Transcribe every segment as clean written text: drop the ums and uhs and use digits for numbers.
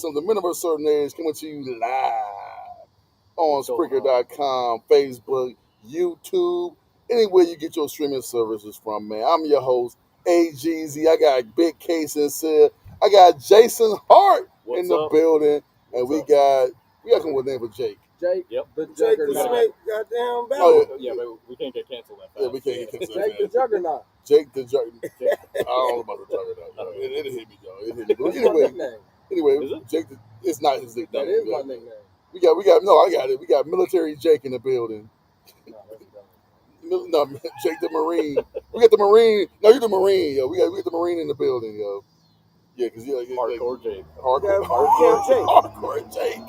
latest on the Men of a Certain Age coming to you live on Spreaker.com, Facebook, YouTube, anywhere you get your streaming services from, man. I'm your host, AGZ. I got Big Case and Sid. I got Jason Hart in the building, and we got come with the name for Jake. Jake, yep. the Jake the Juggernaut. Snake, goddamn battle. Oh, Yeah, but we can't get canceled that fast. Yeah, we can't get canceled. Jake the Juggernaut. Jake the Juggernaut. I don't know about the Juggernaut. It hit me, though. It hit me. But That's my anyway, nickname. Jake. It's not his nickname. That is my nickname. We got. No, I got it. We got Military Jake in the building. No, that's dumb. No, Jake the Marine. We got the Marine. No, you're the Marine, yo. We got the Marine in the building, yo. Yeah, because Hardcore Jake. Hardcore Jake.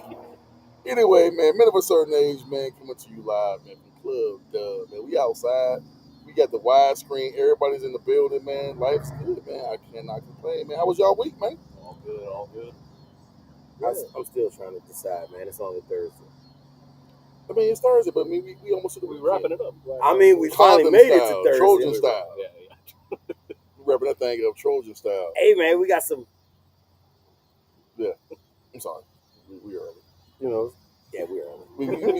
Anyway, man, Men of a Certain Age, man, coming to you live, man, from Club Dub, man. We outside. We got the widescreen. Everybody's in the building, man. Life's good, man. I cannot complain, man. How was y'all week, man? All good, all good. I'm still trying to decide, man. It's only Thursday. I mean, it's Thursday, but I mean, we almost We wrapping it up. I mean, we finally Condom made it style, to Thursday. Trojan style. Yeah. We wrapping that thing up, Trojan style. Hey, man, we got some, I'm sorry. We early. you know, yeah, we're early.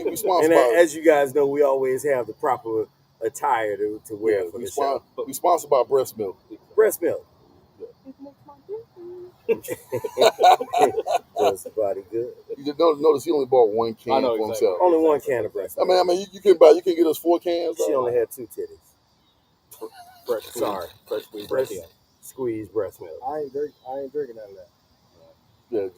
We sponsored And by... as you guys know, we always have the proper attire to wear for the show. We sponsored by breast milk. Breast milk. Does the body good. You just notice he only bought one can I know, for exactly. himself. Only one can of breast milk. I mean, you can get us 4 cans. She only had 2 titties. Fresh Sorry. Fresh Squeezed breast milk. I ain't drinking out of that. Yeah,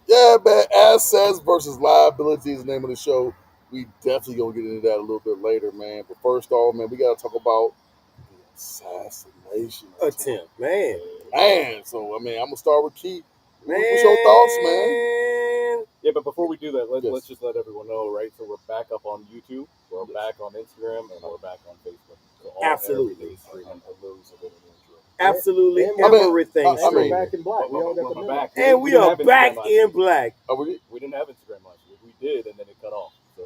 yeah, man. Assets versus liabilities is the name of the show. We definitely gonna get into that a little bit later, man. But first off, man, we gotta talk about the assassination Attempt, man. Man, so I mean, I'm gonna start with Keith. Man. What's your thoughts, man? Yeah, but before we do that, Yes. let's just let everyone know, right? So we're back up on YouTube, we're back on Instagram, and we're back on Facebook. So Absolutely. everything's streaming for those of it in the intro. Absolutely And we're everything. I And mean- we're back in black. We all got the memo. And we didn't are have Instagram back last in year. black. Oh, We didn't have Instagram last year. We did, and then it cut off. So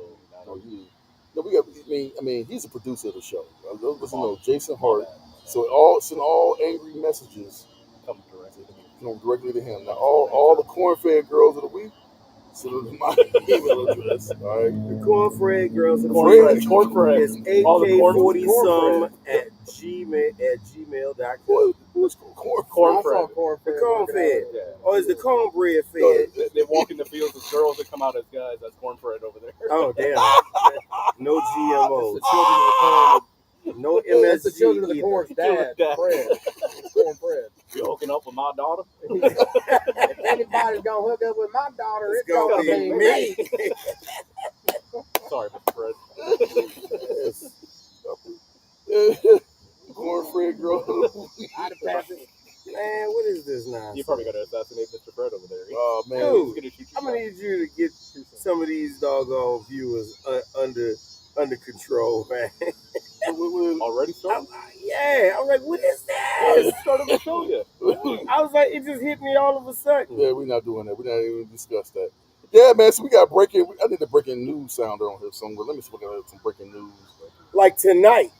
now No, we got. I mean, he's a producer of the show. Listen, Jason Hart. So send all angry messages come directly to me. directly to him. Now, all the corn-fed girls of the week, send them to my email address. All right. The cornfred girls of the Cornbread. week Cornbread. is All the AK40some at gmail.com. What's corn? I saw Cornbread. corn-fed. The corn-fed. Yeah. Or is the cornbread fed? No, They walk in the fields as girls that come out as guys. That's cornbread over there. Oh, damn. No It's GMOs. the children of the corn. No It's the MSG children of the either. corn's Children dad. of Fred. It's cornbread. You hooking up with my daughter? If anybody's gonna hook up with my daughter, It's it's gonna gonna be be me. me. Sorry, Mr. Fred. Corn-fed girl. I'd have passed it. Man, what is this now? You probably got to assassinate Mr. Fred over there. Oh man. Dude. He's gonna shoot you. I'm gonna need you to get some of these doggone viewers under control, man. Already started? Yeah, I'm like, what is I this? started to show you. I was like, it just hit me all of a sudden. Yeah, we're not doing that. We're not even discuss that. Yeah, man. So we got breaking. I need the breaking news sounder on here somewhere. Let me see if I got some breaking news. Like tonight.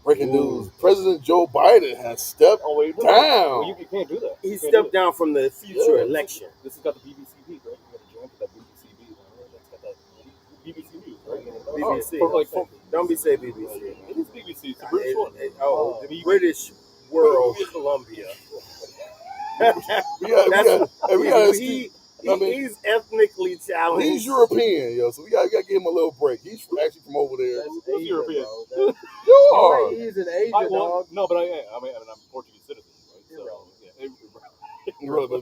Breaking news: President Joe Biden has stepped Oh, wait. down. Well, you can't do that. He You can't do stepped it. down from the future Yeah. election. This has got the BBC beat, right? You got to join that BBC beat. That's got that BBC news, right? BBC. Don't be say BBC. It is BBC. It's the British one. Oh, The British World Columbia. We got He's ethnically challenged. He's European, yo. So we got to give him a little break. He's actually from over there. That's Who's Asia, European? bro. You are. He's an Asian dog. No, but I'm a Portuguese citizen, right? So, yeah.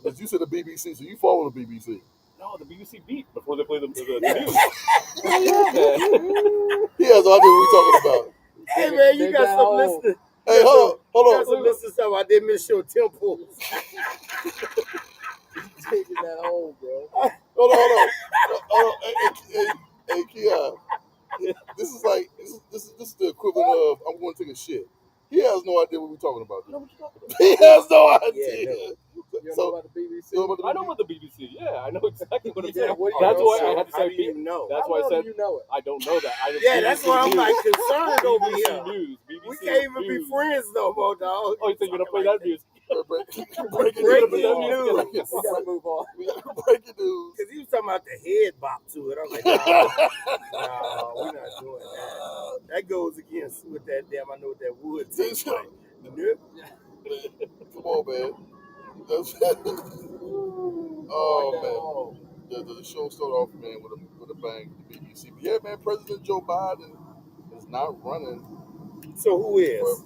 But you said the BBC, so you follow the BBC. No, the BBC beat before they play the news. He has no idea what we're talking about. Hey man, you got some listeners. Hey, hold You got on. some listeners talking about they miss your temples. Taking that home, bro. Hold on. Hey, Keon. This is like this is the equivalent of I'm going to take a shit. He has no idea what we're talking about. He has no idea. no. You know about the BBC? I know about the BBC. Yeah, I know exactly what I'm Yeah, saying. what do you That's know? why I had to How say do you beat. know? That's How why I well said do you know it? I don't know that. Yeah, that's why I'm like concerned over BBC here. News. BBC We can't even be News. friends no more, dog. Oh, you think you're gonna play that music? Breaking Breaking news. news. We gotta move on. Breaking news. Because he was talking about the head bop to it. I was like, no, we're not doing that. That goes against what that damn. I know what that would taste like. Nope. Come on, man. That's oh man. The show started off, man, with a bang. The BBC. But yeah, man. President Joe Biden is not running. So who is?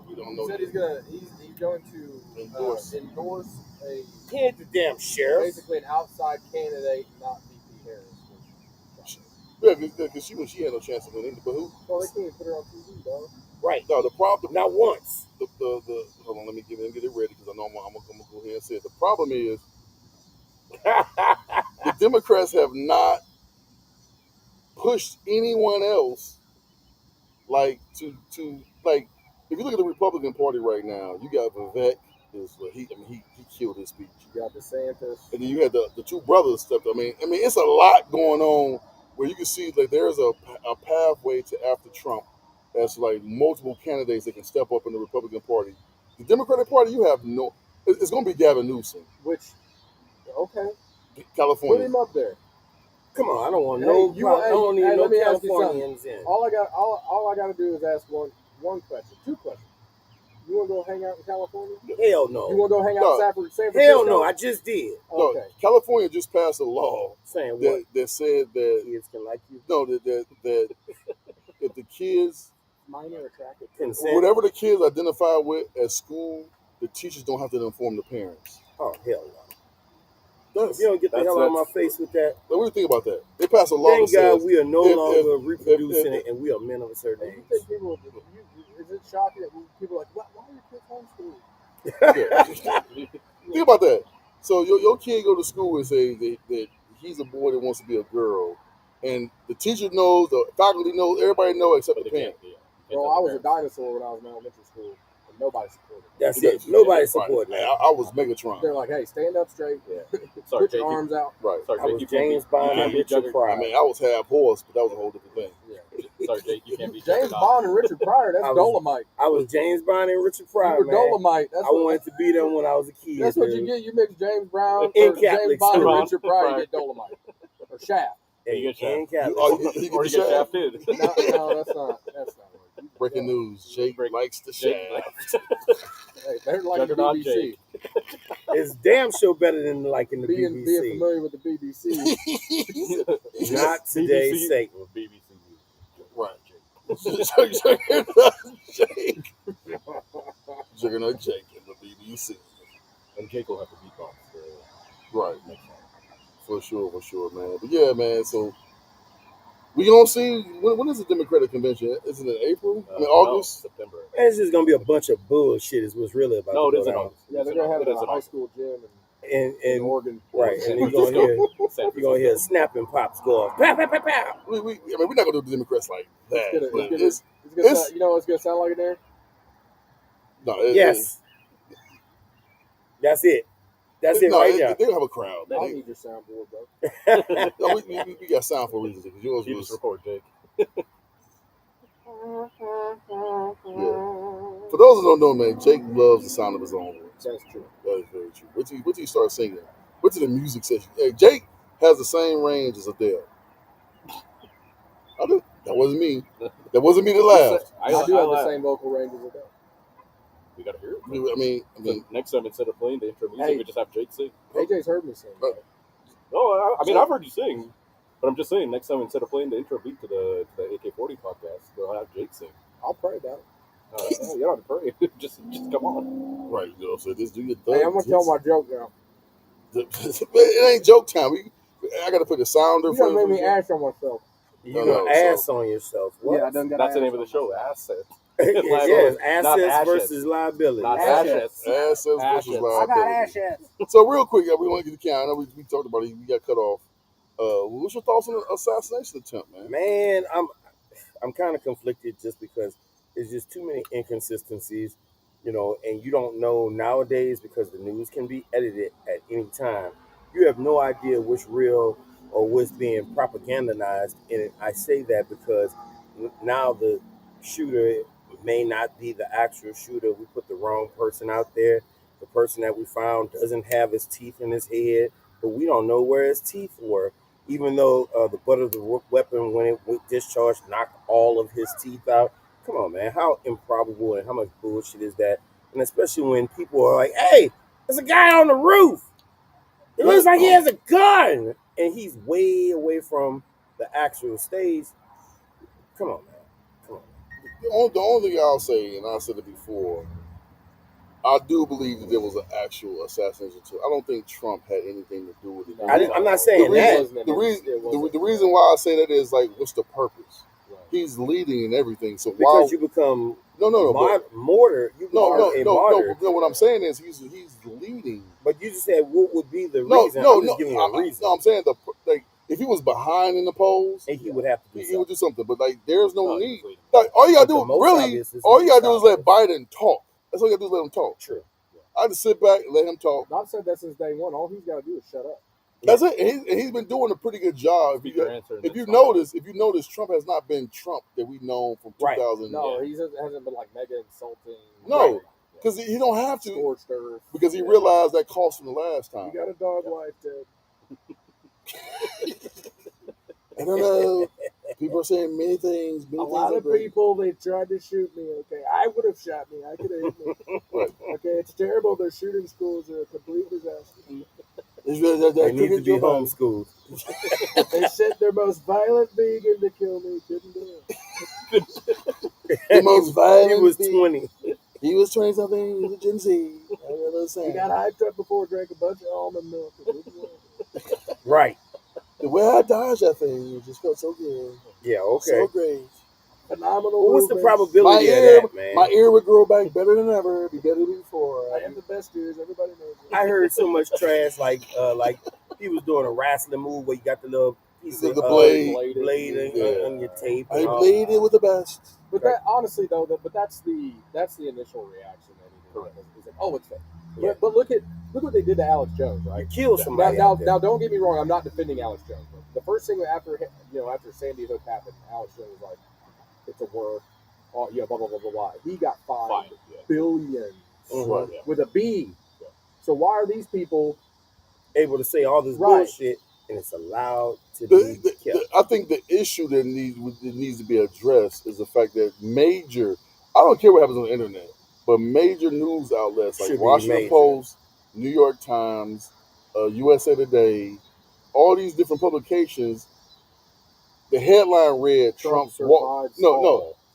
We don't He know. said Yet. he's going to Endorse. endorse a He ain't the damn sheriff. basically an outside candidate, not VP Harris. Yeah, because she had no chance of winning. But who? Well, they can't even put her on TV, dog. Right. No, the problem. Not once. The hold on, let me get it ready because I know I'm gonna go ahead and say it. The problem is the Democrats have not pushed anyone else like to like. If you look at the Republican Party right now, you got Vivek. He killed his speech. You got DeSantis. And then you had the two brothers stepped up. I mean, it's a lot going on where you can see like there's a pathway to after Trump. That's like multiple candidates that can step up in the Republican Party. The Democratic Party, you have no. It's going to be Gavin Newsom, Which, okay, put California. him up there. Come on, I don't want Hey, no. you- I don't need hey, no let me ask you Californians in. All I got to do is ask one question, two questions. You want to go hang out in California? Hell You no. want to go hang out No. in San Francisco? Hell no. I just did. No, Okay. California just passed a law Saying what? that said that Kids can like you. no that if the kids Minor attracted. Consent. whatever the kids identify with at school, the teachers don't have to inform the parents. Oh hell no. That's, If you don't get the hell out of my face with that. what do you think about that? They passed a law Thank that God says we are no if- longer if- reproducing if- it, and we are men of a certain You age. think people? Is it shocking that people are like, why are your kids homeschooled? Think about that. So your kid go to school and say that he's a boy that wants to be a girl, and the teacher knows, the faculty knows, everybody knows except But the they parent. can't. Bro, I was a dinosaur when I was in elementary school, and nobody supported me. That's it. Nobody Right. supporting Hey, that. I was Megatron. They're like, hey, stand up straight, Sorry, put your Jake. arms out. Right. Sorry, I Jake. was You can't James be- Bond you and can't be Richard Jugger- Pryor. I mean, I was half horse, but that was a whole different thing. Yeah. Sorry, Jake. You can't be James Juggernaut. Bond and Richard Pryor, that's I was- Dolomite. I was James Bond and Richard You Pryor, were man. Dolomite. That's I wanted to be them when I was a kid. That's what dude. you get. You mix James Brown In or James Catholic Bond and school. Richard Pryor, you Right. get Dolomite or Shaft. Hey, You get shafted. and Catholic. You Or you the get shaft? shafted. No, that's not. That's not. Right. Breaking news: Jake likes the Jake shaft. Hey, better like the Juggernaut BBC. It's damn sure better than liking the Being BBC. familiar with the BBC. Not today, BBC. Satan. BBC. Right. Jake. Juggernaut Jake in the BBC. And Jake will have to beatbox. Right. For sure, man. But yeah, man. So we gonna see when is the Democratic convention? Isn't it April? I mean August. No, September. And it's just gonna be a bunch of bullshit. Is what's really about No, to it go is in down. August. Yeah, they're It is in gonna have it August. at a high school gym And in Oregon. right, and San you're gonna Francisco. hear San you're gonna hear snapping pops go off. Pow, pow, pow, pow. I mean, we're not gonna do the Democrats like that. It's but gonna- it's You know what's gonna sound like in there? no. Yes, that's it. That's it right there. They'll have a crowd. I don't They- need your soundboard, bro. no, we got sound for reasons because yours You just was. record, Jake. For those who don't know, man, Jake loves the sound of his own voice. That's true. That is very true. Wait till you start singing. Wait till the music session. Hey, Jake has the same range as Adele. I do. That wasn't me. That wasn't me that laughed. I do have the same vocal range as Adele. We gotta hear it. I mean, So next time, instead of playing the intro music, Hey. we just have Jake sing. AJ's heard me sing. Right. No, I mean I've heard you sing, but I'm just saying next time instead of playing the intro beat to the AK40 podcast, we'll have Jake sing. I'll pray about it. You don't have to pray. just come on. right, you know, so just do your Hey, I'm gonna tell my joke now. It ain't joke time. I got to put the sounder You for gonna make me ash on myself. You No, gonna no, ass on yourself. What? Yeah, I done got That's the ash name of the on show. myself. Asset. Yes, Not assets ashes. versus liability. Not Assets. assets. Assets versus Assets. I got liability. ash ass. So real quick, we want to get the count. I know we talked about it. We got cut off. What's your thoughts on the assassination attempt, man? Man, I'm kind of conflicted just because there's just too many inconsistencies, you know, and you don't know nowadays because the news can be edited at any time. You have no idea what's real or what's being propagandized. And I say that because now the shooter may not be the actual shooter. We put the wrong person out there. The person that we found doesn't have his teeth in his head, but we don't know where his teeth were. Even though the butt of the weapon, when it was discharged, knocked all of his teeth out. Come on, man. How improbable and how much bullshit is that? And especially when people are like, hey, there's a guy on the roof. It looks like he has a gun. And he's way away from the actual stage. Come on, man. Come on. The only thing I'll say, and I said it before, I do believe that there was an actual assassination too. I don't think Trump had anything to do with it. I'm not The saying reason, that. the reason why I say that is like, what's the purpose? Right. He's leading and everything. So Because why you become martyr? No. What I'm saying is he's leading. But you just said what would be the No, reason? no, I'm just no. giving you a reason. No, I'm saying like if he was behind in the polls, And he would have to do he would do something. But like, there's no Oh, need. he's Like all you gotta But the do, most really, obvious is all the you gotta do is least let Biden talk. That's all you gotta do is let him talk. True. I just sit back and let him talk. I've said that since day one. All he's got to do is shut up. That's it. And he's been doing a pretty good job. Speak your answer and If you then stop. notice, Trump has not been Trump that we've known from Right. 2000. No, he hasn't been like mega insulting. No, Right. because he don't have to. Scorched earth. Because he realized that cost him the last time. You got a dog life, Ted. I don't know. People are saying many things. A lot of people, they tried to shoot me, okay? I would have shot me. I could have hit me. Right. Okay, it's terrible. Their shooting schools are a complete disaster. They need to be homeschooled. They sent their most violent vegan to kill me. Couldn't do it. The most violent. He was vegan. 20. He was 20 something. He was a Gen Z. He got hyped up before, drank a bunch of almond milk. It wouldn't work. Right. The way I dodged that thing, it just felt so good. Yeah, okay. So great. Phenomenal. Well, what's the movements. probability of that, man? My ear would grow back better than ever. Be better than before. I have the best ears. Everybody knows it. I heard so much trash, like he was doing a wrestling move where you got the little piece of The blade. blade Yeah. on your tape. I and all. bladed with the best. But that honestly though, that's the initial reaction that he did. He's like, oh, it's fake. Yeah. But look what they did to Alex Jones, right? You kill somebody. Now, out there. now, don't get me wrong. I'm not defending Alex Jones. But the first thing after Sandy Hook happened, Alex Jones was like, it's a work. Oh yeah, blah blah blah blah blah. He got fined billions with a B. Yeah. So why are these people able to say all this Right. bullshit and it's allowed to be kept? I think the issue that needs to be addressed is the fact that I don't care what happens on the internet, but major news outlets like Should be Washington major. Post, New York Times, USA Today, all these different publications, the headline read Trump survives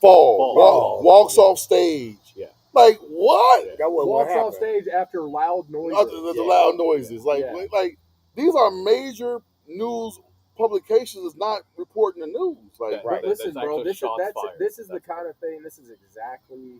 fall, walks off stage. Yeah. Like what? That wasn't what walks off happened. stage after loud noises. The loud noises. Yeah. Like these are major news publications. Is not reporting the news. Like Right. But listen, That's bro, actually shots fired. this is the That's kind of thing. This is exactly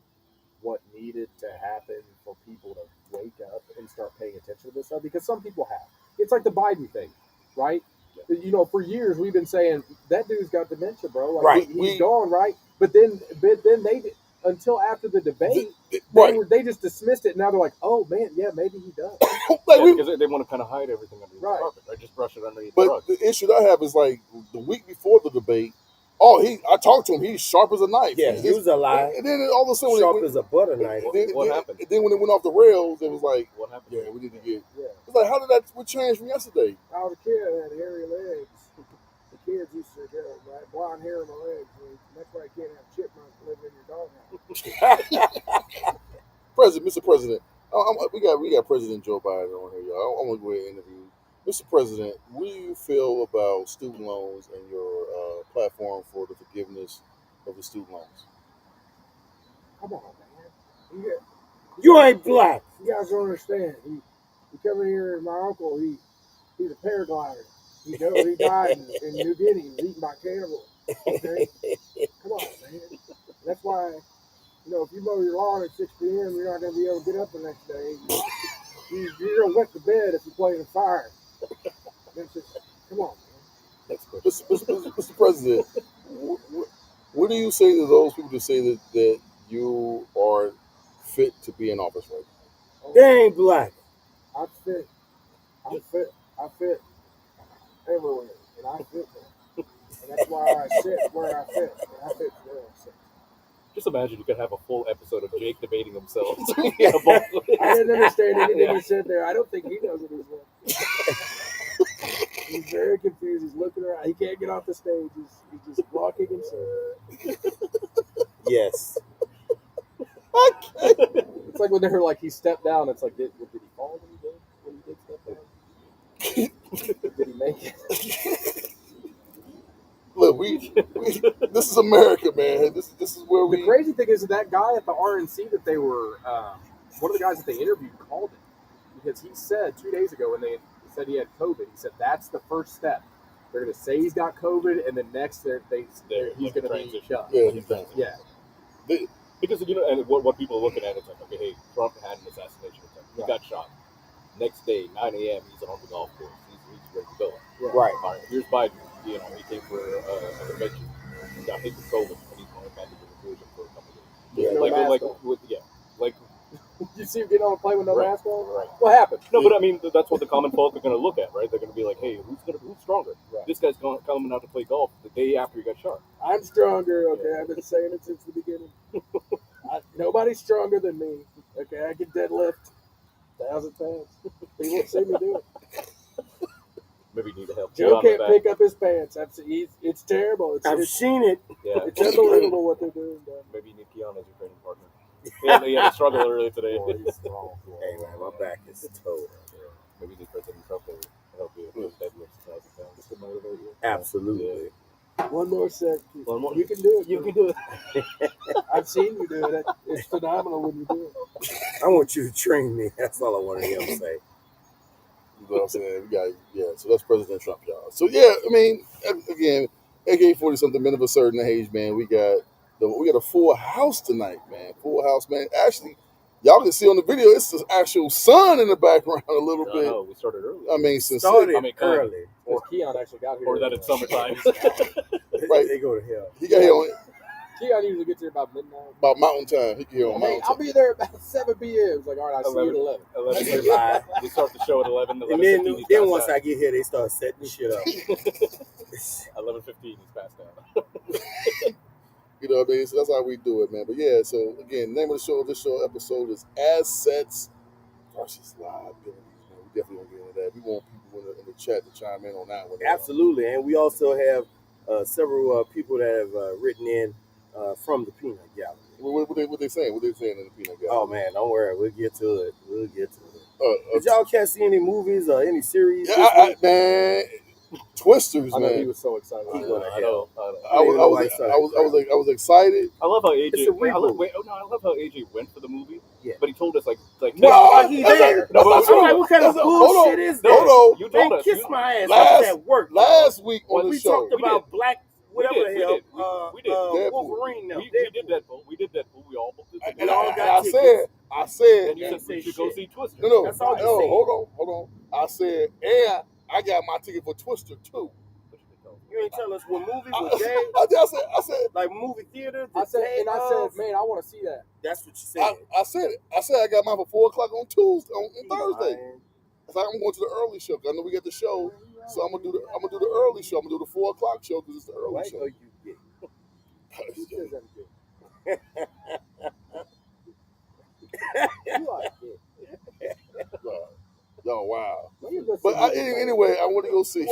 what needed to happen for people to wake up and start paying attention to this stuff. Because some people have. It's like the Biden thing, right? You know, for years we've been saying that dude's got dementia, bro. Like, Right. he's gone, right? But then they until after the debate, right. they just dismissed it. Now they're like, oh man, yeah, maybe he does. Like, because they want to kind of hide everything underneath the carpet, right? Just brush it underneath the But rug. the issue that I have is like the week before the debate. I talked to him. He's sharp as a knife. Yeah, he was alive. And then all of a sudden, Sharp as a butter knife. What happened? Then when it went off the rails, it was like, What happened? yeah, we need to get. Yeah. It's like, how did that change from yesterday? I was a kid, I had hairy legs. The kids used to go, right? Blonde hair on my legs. That's why you can't have chipmunks living in your doghouse. Mr. President, we got President Joe Biden on here, y'all. I'm gonna go ahead and interview Mr. President. What do you feel about student loans and your platform for the forgiveness of the student loans? Come on, man. You ain't black. You guys don't understand. He come in here, and my uncle, he's a paraglider. He died in New Guinea. He was eaten by cannibals. Okay? Come on, man. That's why, if you mow your lawn at 6 p.m., you're not going to be able to get up the next day. You're going to wet the bed if you play in the fire. That's just, come on, man. Mr. President, what do you say to those people that say that you are fit to be in office right now? They ain't black. I'm fit. I fit everywhere, and I fit there. And that's why I sit where I fit. And I fit where I sit. Just imagine you could have a full episode of Jake debating himself. I didn't understand anything he said there. I don't think he knows what he's doing. He's very confused. He's looking around. He can't get off the stage. He's just walking himself. Yes. It's like when they were like he stepped down. It's like did he fall when he did step down? Did he make it? Look, this is America, man. This is where The we. crazy thing is that guy at the RNC that they were one of the guys that they interviewed called it because he said 2 days ago when they said he had COVID, he said that's the first step. They're going to say he's got COVID, and then next he's going to be transition. shut. Yeah, he's done. Yeah. Because and what people are looking at is like, okay, hey, Trump had an assassination attempt. He got shot. Next day, 9 a.m., he's on the golf course. He's ready to go. Yeah. Right. All right, here's Biden. He came for a convention. He got hit with COVID, and he's going back to the conclusion for a couple of days. Yeah, no mask on. You see him getting on a plane with no Right. mask on? Right. What happened? No, but I mean, that's what the common folk are going to look at, right? They're going to be like, hey, who's stronger? Right. This guy's coming out to play golf the day after he got shot. I'm stronger, okay? I've been saying it since the beginning. Nobody's stronger than me, okay? I can deadlift 1,000 pounds. He won't see me do it. Maybe you need to help. Joe Keon with can't that. pick up his pants. It's terrible. I've It's seen it. Yeah. it's unbelievable what they're doing. Dad. Maybe you need Keon as your training partner. He had a struggle earlier today. Boy, he's strong. Hey man, my back is told. Maybe you need President Trump to help you with deadlifts 1,000 pounds just to motivate you. Absolutely. One more sec. One more. You can do it. You bro. can do it. I've seen you do it. It's phenomenal when you do it. I want you to train me. That's all I wanted him to say. You know what I'm saying? So that's President Trump, y'all. So yeah, I mean, again, AK-40 something, men of a certain age, man. We got a full house tonight, man. Full house, man. Actually, y'all can see on the video, it's the actual sun in the background a little bit. No, we started early. I mean, since Started I mean, early. Because Keon actually got here. Or that it's summertime. Right. They go to hell. he got here on Keon usually gets here about midnight. about mountain time. He can hear on Hey, mountain I'll time. be there about 7 p.m. It's like, all right, I'll see you at 11. 11. Lie. We start the show at 11. And then once I get here, they start setting the shit up. 11:15, he's passed out. You know what I mean? So that's how we do it, man. But yeah, so again, name of the show, this show episode is Assets versus Liabilities, man. We definitely gonna get into that. We want people in the chat to chime in on that one. Absolutely, and we also have several people that have written in from the Peanut Gallery. What they saying? What they saying in the peanut gallery? Oh man, don't worry, we'll get to it. Did y'all catch any movies or any series? Yeah, man, Twisters, I know he man. was so excited. He go to I know. I was excited. I love how AJ. It's a I love, reboot. I love how AJ went for the movie. Yeah. But he told us like. No, I- he that's there. not- No, that's but not I'm true. like, what kind of That's not- bullshit is that? Hold on. You Man, told us. kiss my ass. I Last- was at work. Last week on when the we show, talked about Black, whatever We the did, hell, we did. Deadpool. Wolverine. No, We did Deadpool. We did Deadpool. We all booked it. and all I got said, And you Didn't said we say should go shit. see Twister. no, That's all you no, said. hold on. I said, and I got my ticket for Twister too. You ain't tell us what movie was gay, I said, like movie theater. I said, man, I want to see that. That's what you said. I said it. I said I got mine for 4:00 on Tuesday, on Thursday. Man. I said I'm going to the early show. 'Cause I know we got the show, so I'm gonna do the early show. I'm gonna do the 4:00 show because it's the early White show. or you gay? Who says I'm gay? You are gay. Yo, wow. Why you go But sit- anyway, I want to go see.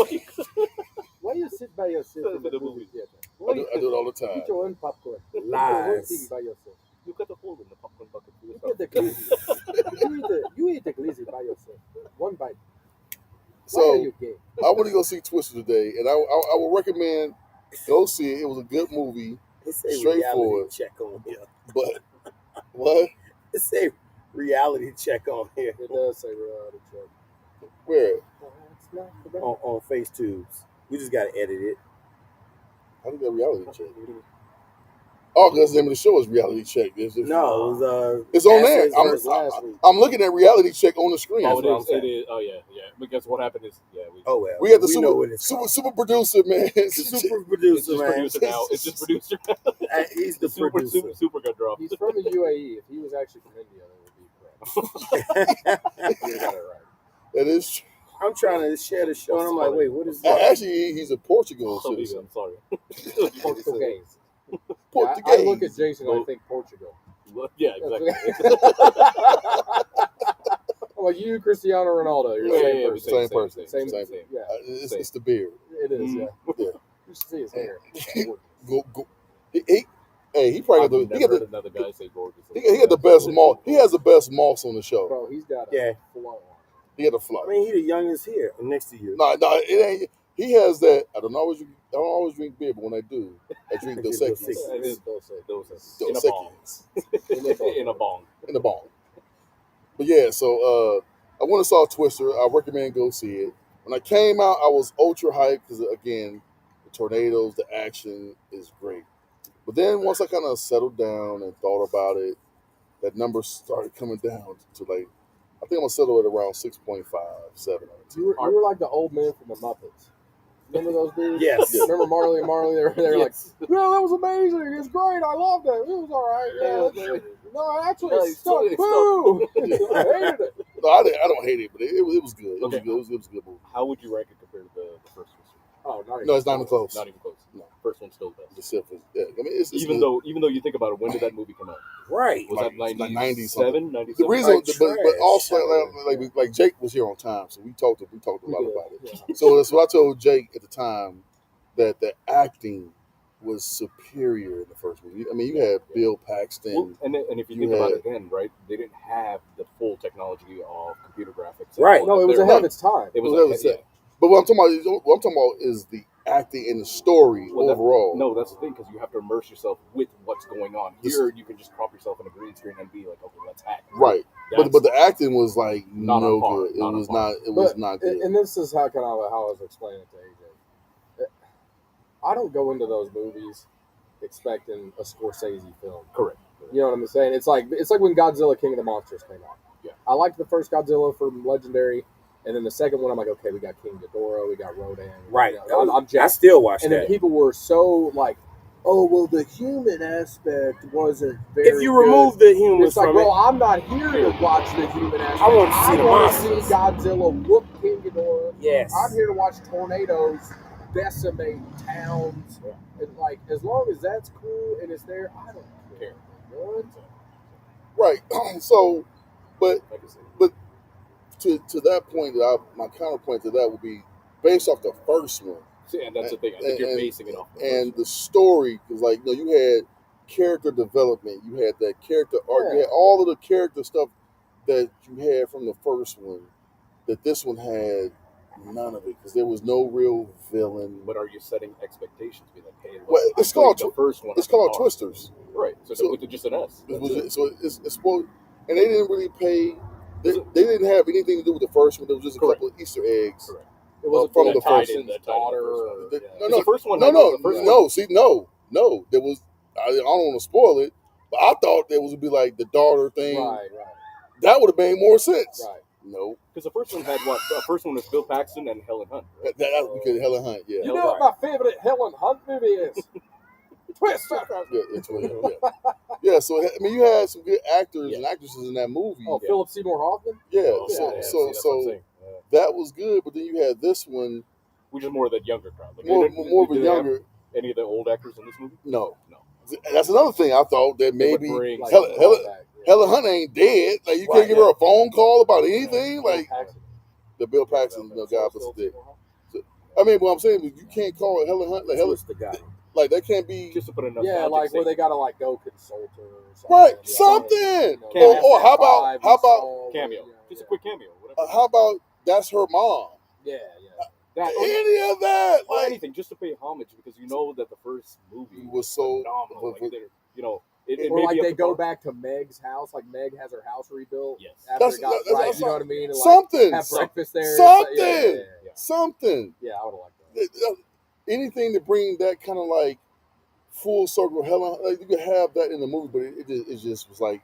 Why you sit by yourself in the The movie movie. theater? I do it all the time. Eat your own popcorn. Lies. Eat by yourself. You got the hole in the popcorn bucket for You yourself. get the glizzy. you eat the glizzy by yourself. One bite. Why So are you gay? I want to go see Twister today, and I would recommend go see it. It was a good movie, It say Straightforward. reality check on here. but what? It say reality check on here It does say reality check. Where? It's not the on FaceTubes. We just gotta edit it. How did that reality check? Oh, because the name of the show is Reality Check. It's No, it was It's on there. Assets versus last week. I'm looking at Reality Check on the screen. Oh, That's what I'm it saying. is. Oh, yeah. Because what happened is, Oh well, We got the know what it's super called. super producer, man. The super It's producer, just man. producer now. It's just producer. He's the producer. Super good drop. He's from the UAE. If he was actually from India, that would be correct. You got it right. That is true. I'm trying to share the show, and I'm like, wait, what is that? Actually, he's a Portugal I'm citizen. sorry. Portuguese. I Portuguese. look at Jason and I Well- think Portugal. Yeah, exactly. I'm like you, Cristiano Ronaldo. You're the Yeah, same yeah, person. Same Same. same. Yeah, It's the beard. it is. Mm. Yeah. Yeah. You should see his hair. Go. He probably I've got never the, he got heard the another guy say gorgeous. he got the best moss. He has the best moss on the show. Bro, he's got a Yeah. flow. He had a fly. I mean, he the youngest here, next to you. No, it ain't. He has that. I don't always drink beer, but when I do, I drink Dos Dos Equis. Equis. It is Those are- those Dos in a bong. Equis In a bong. in the bong. But yeah, so I went and saw Twister. I recommend go see it. When I came out, I was ultra hyped because again, the tornadoes, the action is great. But then once I kind of settled down and thought about it, that number started coming down to like, I think I'm gonna settle at around 6.5, 7. You were like the old man from the Muppets. Remember those dudes? Yes. Remember Marley and Marley? They were like, Yes. yeah, that was amazing. It's great. I loved it. It was all right. Yeah, no, actually, No, it it's stuck. still- Boo! I hated it. No, I don't hate it, but it was good. It was Okay. good. It was a good movie. How would you rank it compared to the first one? Oh, not even No, it's not even close. Not even close. No. First one's still the best. Except for, yeah, I mean, it's Even good. though you think about it, when did that movie come out? Right. Was Like- that like 97? 97? The reason, Like but trash. also like Jake was here on time, so we talked a lot Yeah, about it. yeah. So that's what I told Jake at the time, that the acting was superior in the first movie. I mean, you had Bill Paxton. Well, and if you You think about had- it then, right, they didn't have the full technology of computer graphics. Right. No, it was They're- ahead of its time. It was Well, that ahead, was yeah. it. But what I'm talking about is the acting and the story Well, that- overall. No, that's the thing, because you have to immerse yourself with what's going on. This- Here, you can just prop yourself in a green screen and be like, okay, let's act. Right. That's- But the acting was like Not no on par, good. It not on was par. not. It was But- not good. And this is how kind of how I was explaining it to AJ. I don't go into those movies expecting a Scorsese film. Correct. You know what I'm saying? It's like when Godzilla King of the Monsters came out. Yeah. I liked the first Godzilla from Legendary, and then the second one I'm like, okay, we got King Ghidorah, we got Rodan. Right. You know, I'm I jacked. still watch And then that. people were so like, oh well, the human aspect wasn't very. If you good. remove the humor It's like, from bro, it, I'm not here to watch the human aspect. I want to see the wanna monsters. see Godzilla whoop King Ghidorah. yes. I'm here to watch tornadoes decimate towns. And like, as long as that's cool and it's there, I don't care. What? Right. So, but Like I said. to that point, my counterpoint to that would be based off the first one See, and that's the thing. I think you're basing it off. The and first the story, because like you had character development, you had that character arc, you had all of the character stuff that you had from the first one. That this one had none of it because there was no real villain. one. But are you setting expectations? Be like, hey, look, Well, I'm it's called doing the first one. It's at the called bar. Twisters. Right. So, So- with just an S. It That's it. so it's supposed, and they didn't really pay. They didn't have anything to do with the first one. There was just a Correct. couple of Easter eggs. Correct. It wasn't From from the the first person's one. daughter. The- Or, the- yeah. no, It's the first one. No, the first one. no. See, no. There was. I don't want to spoil it, but I thought there was to be like the daughter thing. Right, That would have made more sense. right. No, Because the first one had what? The first one was Bill Paxton and Helen Hunt. Right? that's because Helen Hunt. Yeah, You know what my favorite Helen Hunt movie is? Twister. yeah, it's yeah. So I mean, you had some good actors and actresses in that movie. Oh, Philip Seymour Hoffman? Yeah, Oh, so yeah, so see, that's what I'm so saying. Yeah. that was good. But then you had this one Which is more of that younger crowd. Like, more they didn't- of a did they have younger. Any of the old actors in this movie? No, No. that's another thing I thought that They would maybe bring- Like, Helen- yeah. Helen Hunt ain't dead. Like you Right, can't give her a phone call about anything. Like Paxton. the Bill Paxton, God bless the Philip dick. Seymour Hoffman. I mean, what I'm saying is you can't call it Helen Hunt. Like Helen, Who's the guy? like that can't be Just to put enough. Yeah, like where they gotta like go consult her or something. right. Yeah. Something. You know, Cameo. Or how about F5 how about install, cameo. yeah, Just a yeah. quick cameo. Whatever. how about that's her mom? Yeah. that, Any of that? or Like anything, just to pay homage, because you know that the first movie It was so- phenomenal. was- Like, they're- you know, it Or may like be up they to go par. back to Meg's house, like Meg has her house rebuilt Yes. after That's- it got that's- right. that's You know what I mean? And, like, something, have breakfast there. something. Yeah, something. yeah, I would have liked that. Anything to bring that kind of like full circle Helen. Like you could have that in the movie, but it just was like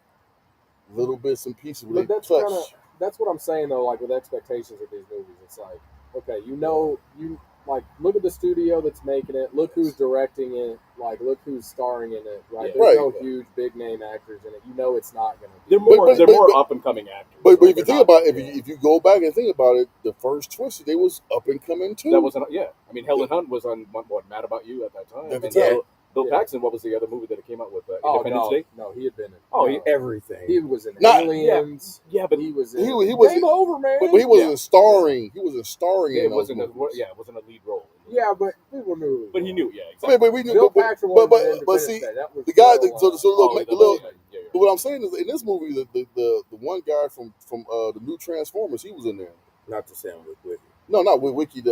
little bits and pieces where But they that's touch. kinda- That's what I'm saying though. Like with expectations of these movies, it's like, okay, you know, you like look at the studio that's making it. Look who's directing it. Like look who's starring in it. Right? Yeah. There's Right. no huge big name actors in it. You know, it's not going to be. They're more, but- they're but- more but- up and coming actors. But Like, if you they're think not- about it, if you go back and think about it, the first Twister they was up and coming too. that wasn't, yeah. I mean, Helen Hunt was on what Mad About You at that time. At the And time. Bill Yeah. Paxton, what was the other movie that it came out with? Oh Independence no, Day. no, he had been in. Oh, no. Everything. He was in Not- Aliens. Yeah, but he was in. he was- Game Over, man. But he wasn't Yeah. starring. He wasn't starring it in those wasn't movies. it wasn't a lead role. Yeah, but people knew. But he knew, yeah, I mean, exactly. but we knew. Bill But, Paxton but, was in but Independence see, Day. That was the guy. still, So Oh, the little. yeah. But what I'm saying is, in this movie, the one guy from the new Transformers, he was in there. Not to sound with No, not with Wiki. The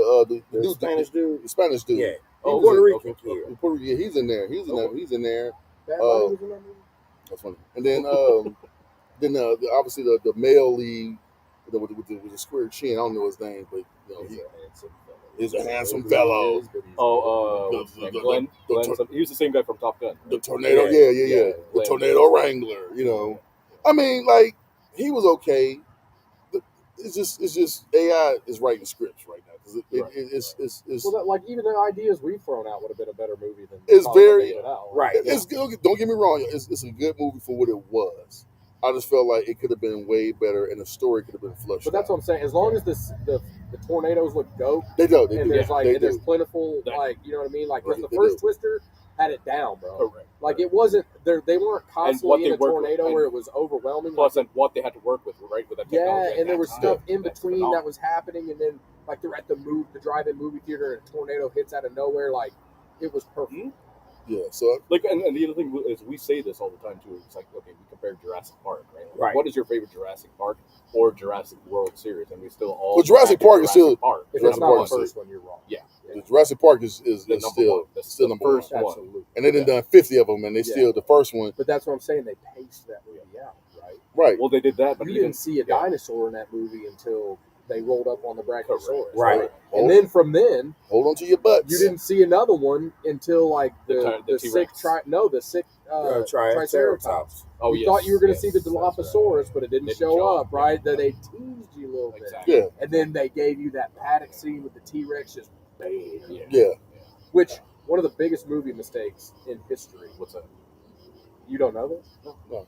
the new Spanish dude. the Spanish dude. Yeah, Oh, Puerto okay, Rican okay, kid. Puerto Rican, he's in there. He's in there. Okay. He's in there. Bad Bunny was in that movie. That's funny. And then obviously the male lead with the square chin. I don't know his name, but he's a handsome fellow. Glenn. He was the same guy from Top Gun. The tornado, Yeah. yeah. The Glenn. tornado wrangler. I mean, like he was okay. It's just AI is writing scripts right now because it's Well, like even the ideas we've thrown out would have been a better movie than. It's Colin very- David out. Right. it's good. Don't get me wrong. It's a good movie for what it was. I just felt like it could have been way better, and the story could have been flushed. But that's what I'm saying. As long as the tornadoes look dope, they do. They and do. there's like they and there's do. plentiful, That- like you know what I mean. Like 'cause Right, the they first do. Twister had it down, bro. Correct. Like it wasn't they weren't what constantly in they a worked with, tornado and where it was overwhelming. Plus, and what they had to work with, right? With that Yeah, technology. at and there that was time. stuff in That's between that phenomenal. was happening, and then like they're at the drive-in movie theater, and a tornado hits out of nowhere. Like it was perfect. Yeah. So Like, and the other thing is, we say this all the time too. It's like, okay, we compare Jurassic Park, right? Like, Right. What is your favorite Jurassic Park or Jurassic World series? And we still all. Well, Jurassic back in Park is still- Park. If Jurassic it's not Park the is still- first one, you're wrong. Yeah. the Jurassic Park is the number still one. That's still the number one. first one. Absolutely. And they done done 50 of them, and they Yeah. still the first one. But that's what I'm saying. They paced that movie out, right? Right. Well, they did that, but You even didn't see a dinosaur in that movie until they rolled up on the Brachiosaurus, Right. And then from then, Hold on to your butts. you didn't see another one until like The the sick T-Rex. the sick Triceratops. Triceratops. oh You yes, thought you were going to yes, see the that's right. Dilophosaurus, but it didn't Didn't show show up, up, right? yeah. That they teased you a little bit. Exactly. Yeah. And then they gave you that paddock scene with the T-Rex just bam. Yeah. Yeah. Which, one of the biggest movie mistakes in history. What's that? You don't know this? No.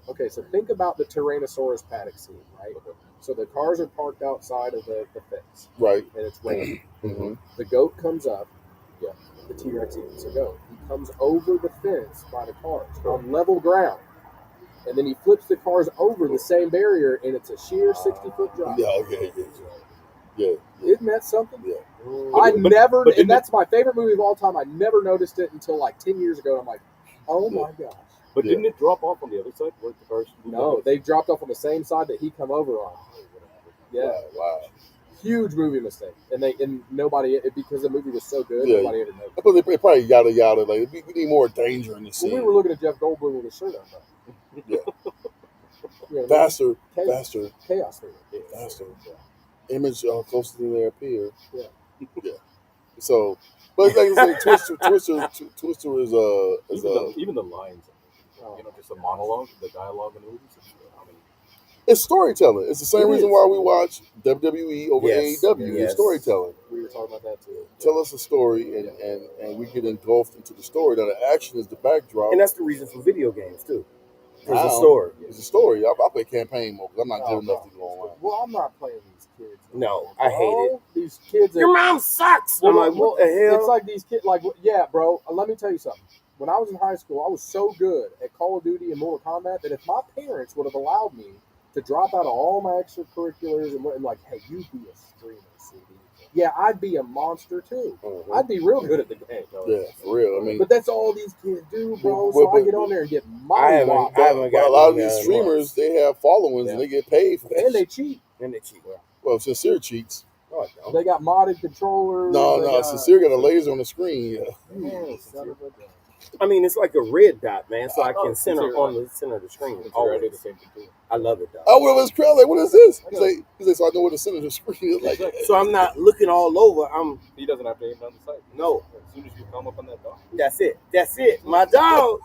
Okay, so think about the Tyrannosaurus paddock scene, right? Okay. So the cars are parked outside of the fence, Right. and it's raining. Mm-hmm. The goat comes up. Yeah. The T-Rex eats the goat. He comes over the fence by the cars on level ground. And then he flips the cars over the same barrier, and it's a sheer 60-foot drop. Yeah. Okay. Yeah. Isn't that something? Yeah. but and didn't that's my favorite movie of all time. I never noticed it until like 10 years ago. I'm like, oh my gosh. But Yeah. didn't it drop off on the other side? Where the cars? No, they dropped off on the same side that he come over on. Yeah. Wow. Huge movie mistake. And nobody, because the movie was so good, Yeah. nobody ever noticed. But they probably yada yada. Like we need more danger in the When scene. we were looking at Jeff Goldblum with his shirt on, bro. Yeah. You know, Faster, chaos, faster, chaos theory. faster. Yeah. Image closer than they appear. Yeah. Yeah. So, but like I said, Twister is even the lines, just the monologue, the dialogue in the movies. I mean, it's storytelling. It's the same It reason is. why we watch WWE over Yes. AEW. Yes. It's storytelling. We were talking about that too. Tell us a story, and we get engulfed into the story. Now the action is the backdrop. And that's the reason for video games too. There's a Now, story. It's a story. I play campaign mode because I'm not Oh, good enough no. to go online. Well, I'm not playing these kids. No, I hate it. These kids. Your mom sucks. I'm like, what the hell? It's like these kids. Like, yeah, bro. Let me tell you something. When I was in high school, I was so good at Call of Duty and Mortal Kombat that if my parents would have allowed me to drop out of all my extracurriculars and like, hey, you be a streamer, CD. Yeah, I'd be a monster too. Mhm. I'd be real good at the game. Yeah, for real. I mean, But that's all these kids do, bro. Well, So I but- get on there and get I money haven't- whopped. I haven't but a got lot of one these down streamers, once. they have followings and they get paid for that. And they cheat. And they cheat. well, Sincere cheats. No, I don't. They got modded controllers. No, they no, got- Sincere got a laser on the screen. Yeah. Man, son of a gun. I mean, it's like a red dot, man, so I Oh, can center Sincere. on the center of the screen. I do the Always. same thing too. I love it, dog. Oh, well, it's crowd. Like, what is this? He's like, so I know where the center of the screen is. Like, So I'm not looking all over. He doesn't have to aim down the sight. No. As soon as you come up on that dog. That's it. That's it. My dog.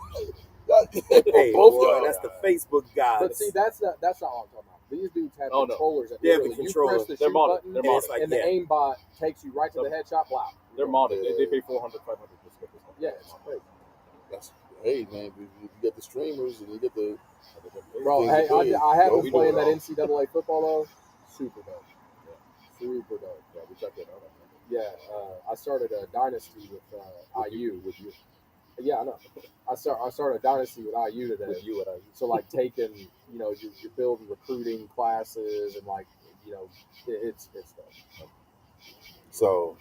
Hey, both boy, y'all. that's the Facebook guys. But see, that's not what I'm talking about. These dudes have Oh, no. controllers that They have a literally you controller. press the They're shoot modded. button, They're And it's modded. like, and the yeah. aimbot takes you right to the headshot. Blah. They're modded. They pay 400, 500 just to get this one. Yeah, it's crazy. That's, hey, man, you get the streamers and you get the. Bro, Things hey, are paid. I have Yo, been we playing do it that all. NCAA football though. Super dope. Super dope. Yeah, we checked it out. Yeah, I started a dynasty with IU with you. Yeah, I know. I started a dynasty with IU today. With you, So like taking, you're building recruiting classes and like, it's tough. So,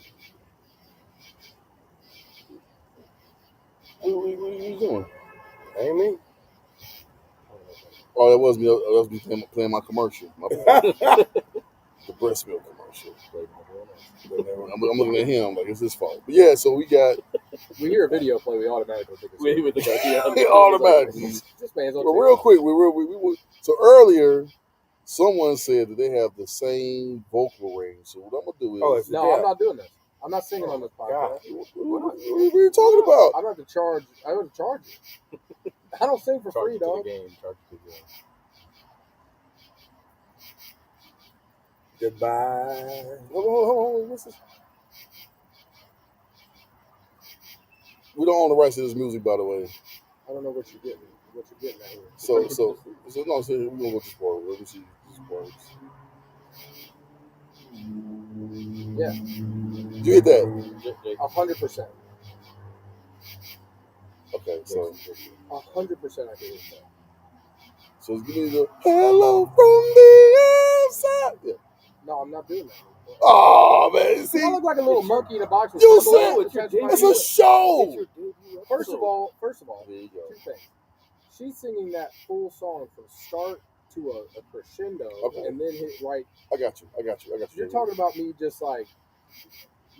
what are you doing? Ain't me. Oh, that was me. That was me playing my commercial. My bad. The breast milk commercial. I'm looking at him like it's his fault. But yeah, so we hear a video play, we automatically think it's automatically. This man's on Well, TikTok. real quick, so earlier, someone said that they have the same vocal range. So what I'm gonna do is, No, I'm not doing this. I'm not singing on this podcast. what are you talking about? I don't have to charge. I don't have to charge you. I don't sing for free, dog. Goodbye. Hold on, what's this? We don't own the rights to this music, by the way. I don't know what you're getting. What you're getting at here. So we're gonna go to sport. Let me see sports. Yeah. Did you hit that? 100%. Okay, so 100% I can hit that. so give me the hello from the outside. Yeah. No, I'm not doing that. Oh man, see, I look like a little monkey in a box. With You symbols said attached to my it's a head. show. First of all, There you go. two things. She's singing that full song from start to a crescendo, Okay. and then hit right. I got you. You're talking about me just like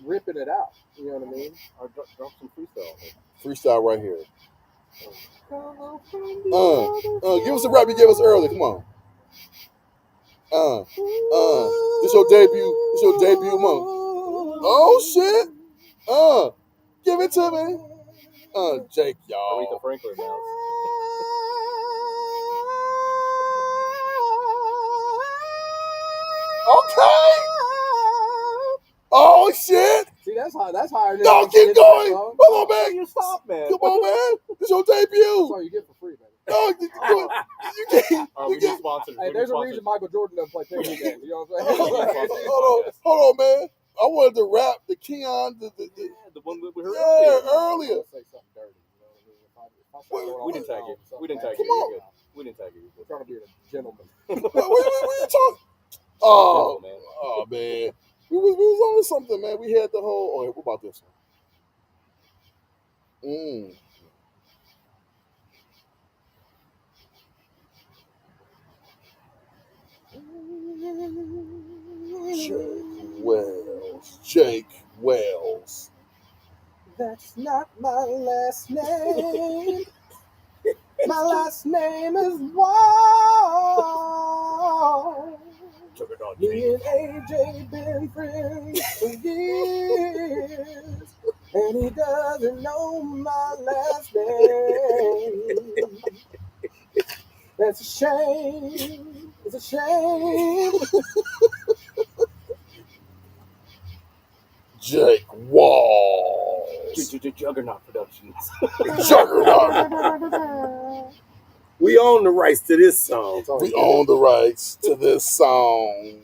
ripping it out. You know what I mean? Or drop some freestyle. Freestyle right here. Give us the rap you gave us earlier. Come on. This your debut. This your debut month. Oh shit. Give it to me. Jake, y'all. Aretha Franklin now. Okay. Oh shit. See, that's higher. Than No, keep going. Hold on, man. You stop, man. Come on, man. This your That's debut. all you get for free, baby. No, you can't. We You get can't. sponsored. Hey, there's a reason Michael Jordan doesn't play picnic games. You know what I'm saying? Hold on, man. I wanted to rap the Keon, The one that we heard earlier. Say something dirty. You know what I mean? If I start going We on didn't tag you. something We didn't bad, tag Come you. on. You're good. We didn't tag you. I'm trying to be a gentleman. What you talking? Oh, Gentle, man. oh man. We was on something, man. We had the whole. Oh, what about this one? Jake Wells. That's not my last name. My last name is Wall. Me and AJ been friends for years, and he doesn't know my last name. That's a shame. It's a shame. Jake Walls. Juggernaut Productions. Juggernaut. We own the rights to this song. We own the rights to this song.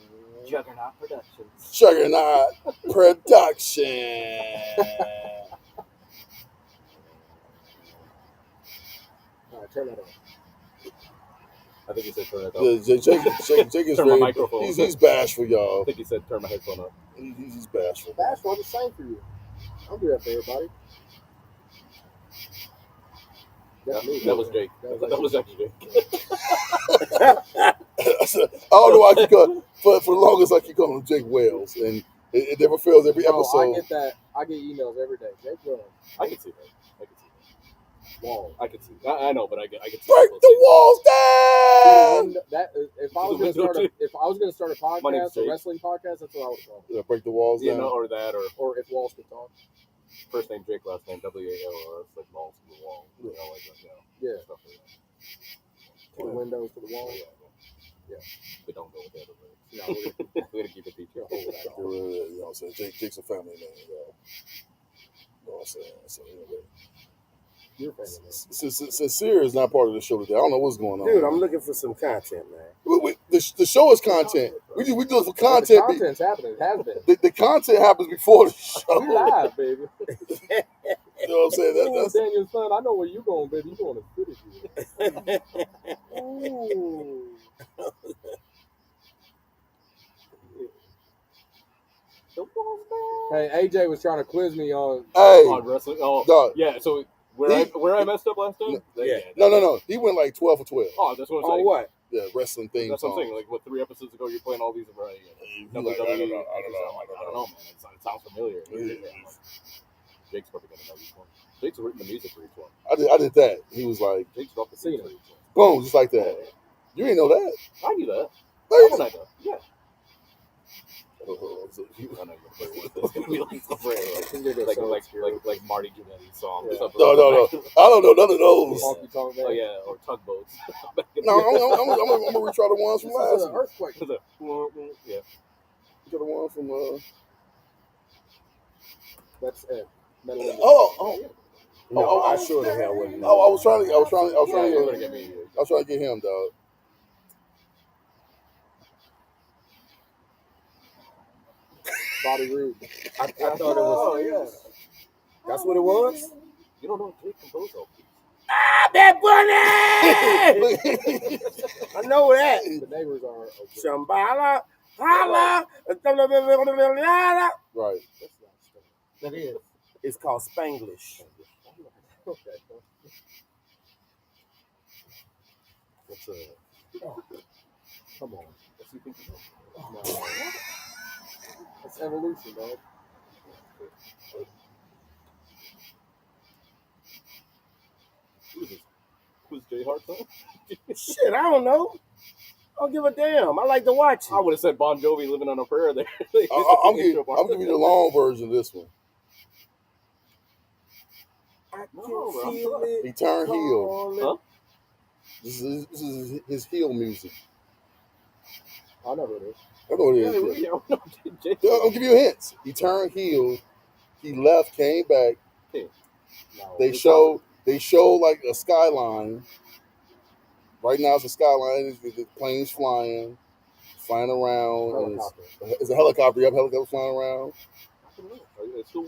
Juggernaut Productions. Juggernaut Production. All right, turn that on. I think he said turn it up. Jake is Turn my very. microphone. He's bashful, I y'all. think he said turn my headphone up. He's bashful. That's what I'm saying for you. I'll do that for everybody. That's me. That was Jake. That was actually Jake. I don't know why I keep calling for the longest I keep calling him Jake Wells, and it never fails every Bro, episode. I get that. I get emails every day. Jake Wells. I can see that. Wall. I can see. I know, but I can see. Break the walls down. If I was going to start a My name's podcast, a Jake. wrestling podcast, that's what I would call it. Yeah, break the walls You down. know, or that, Or if Walls could talk. first name Jake, last name W-A-L, it's like balls to the wall. You know, like that, Yeah. stuff like that. To the windows, to the wall. Yeah. They don't go with the other words. No, We're gonna keep it PG. You know what I'm saying? Jake's a family man, yo. You know what I'm saying? So anyway, you're a family man. Sincere is not part of the show today. I don't know what's going on. Dude, I'm looking for some content, man. The show is content. We do it for The content. content's happening. It has been. The content happens before the We show. live, baby. know what I'm saying? Ooh, That's Daniel's son, I know where you going, baby. You going to City View. Ooh. Hey, AJ was trying to quiz me on. hey, On wrestling. Oh, dog. yeah. So He- where I messed up last time? Yeah. No. He went like 12 for 12. Oh, that's what I'm On saying. what? Yeah, wrestling theme That's what I'm songs. saying. Like, what, 3 episodes ago, you're playing all these right? He WWE. like, I don't know. I don't know, man. It sounds familiar. Jake's probably gonna know each one. Jake's written the music for each one. I did that. He was like, Jake's dropped the scene for each one. boom, just like that. You didn't know that? I knew that. Hey, How would I know? Yeah. I know I know you're gonna play one. It's gonna be like some rare, So like Marty Jannetty's song. Yeah. Or something No. like that. I don't know none of those. Honky Tonk Man. Oh yeah, or tugboats. No, I'm gonna retry the ones This from is last an week. earthquake. Yeah. Retry the one from That's it. Metal in the- No, Oh, I sure the hell wouldn't know. I was trying Yeah, you're gonna to get me. get him, dog. Body Root. I thought it was. yeah. That's what it was? You don't know Jake composed all these. Bad Bunny! I know that. The neighbors are okay. Shambhala, holla, Right. That's not stuff. That is. It's called Spanglish. Okay. What's Come on. what's he thinking of? No. It's evolution, dog. Who is this? Who's Jay Hart son? Shit, I don't know. I don't give a damn. I like to watch I it. would have said Bon Jovi living on a prayer there. I'm giving you the long version of this one. I No, can bro. feel it. He turned heel. calling. Huh? This is his heel music. I know who it is. I know what it Yeah, is. yeah, no, Jay. Yeah, I'll give you hints. He turned heel. He left, came back. No. They show like a skyline. Right now it's a skyline. The planes flying around. and Helicopter. It's a helicopter. You have a helicopter flying around. I don't know. I still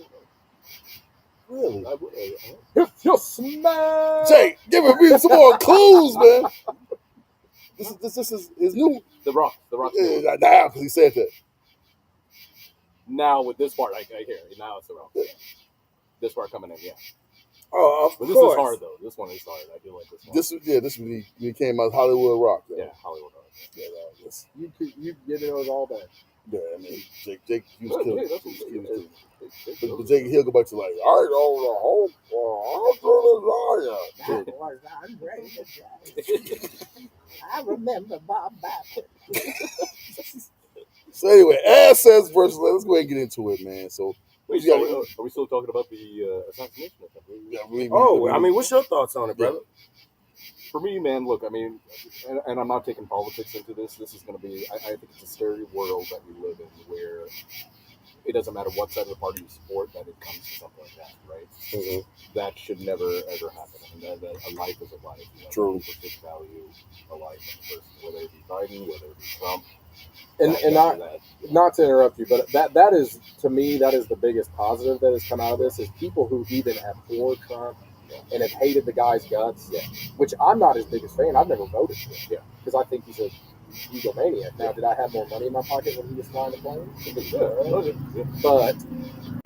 Really? I would. If you smell. Jake, give me some more clues, man. This is his new. The Rock. Yeah, now because he said that. Now with this part, I hear it. Now it's the Rock. This part coming in, yeah. Oh, of But this course. is hard though. This one is hard. I do like this one. This when he came out Hollywood Rock. Though. Yeah, Hollywood Rock. Yeah, yes. You get those all day. Yeah, I mean Jake he was Good, killing. yeah, that's He was what killing it too. is. But Jake he'll go back to like I know the whole I'm ready to die. I remember Bob Baptist. So anyway, assets versus let's go ahead and get into it, man. So Wait, Yeah. so, are we still talking about the assassination attempt? yeah, Oh, I mean, what's your thoughts on it, brother? For me, man, look, I mean, and I'm not taking politics into this. This is going to be, I think it's a scary world that we live in where it doesn't matter what side of the party you support, that it comes to something like that, right? Mhm. That should never, ever happen. I mean, that a life is a life. You know, True. People should value a life in a person, whether it be Biden, whether it be Trump. And not to interrupt you, but that is, to me, that is the biggest positive that has come out of this is people who even abhor Trump and have hated the guy's guts, which I'm not his biggest fan. I've never voted for him because I think he's a egomaniac. Now, did I have more money in my pocket when he was flying the plane? But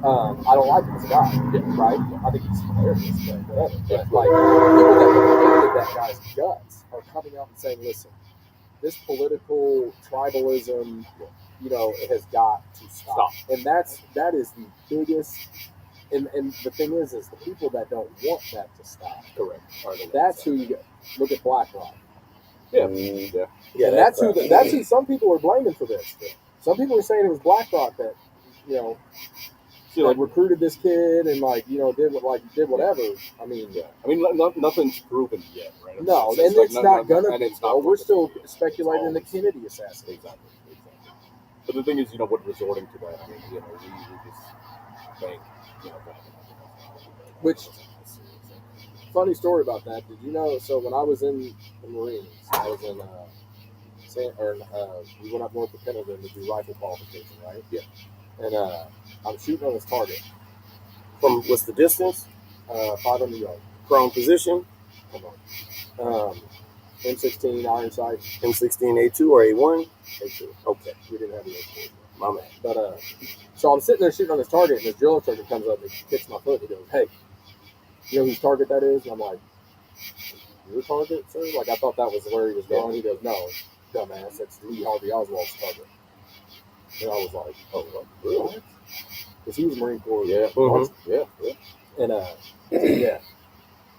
I don't like him as a guy, right? I think he's hilarious, but whatever. But like people that have hated that guy's guts are coming out and saying, "Listen, this political tribalism, it has got to stop." And that is the biggest. And the thing is the people that don't want that to stop. Correct. That's who you look at BlackRock. Yeah. Yeah, And that's who some people are blaming for this. Some people are saying it was BlackRock that, See, like, recruited this kid and did whatever. I mean, nothing's proven yet, right? no, It's and like it's not gonna and be. it's not We're proven. still It's speculating in the always- Kennedy assassination. Exactly. But the thing is, we're resorting to that. I mean, we just think, Which- Funny story about that. Did you know? So when I was in the Marines, I was in we went up north of Pendleton to do rifle qualification, right? Yeah. And I'm shooting on this target. From what's the distance? 500 yards. Prone position, Come on. M16 iron sight. M16A2 or A1. A2. Okay, We didn't have the A4. my man. But so I'm sitting there shooting on this target, and this drill instructor comes up and he kicks my foot. He goes, "Hey, you know whose target that is?" And I'm like, "Your target, sir?" Like I thought that was where he was going. He goes, "No, dumbass, that's Lee Harvey Oswald's target." And I was like, "Oh, what? Really?" Because he was Marine Corps. Yeah. Mhm. Yeah. And he said, yeah,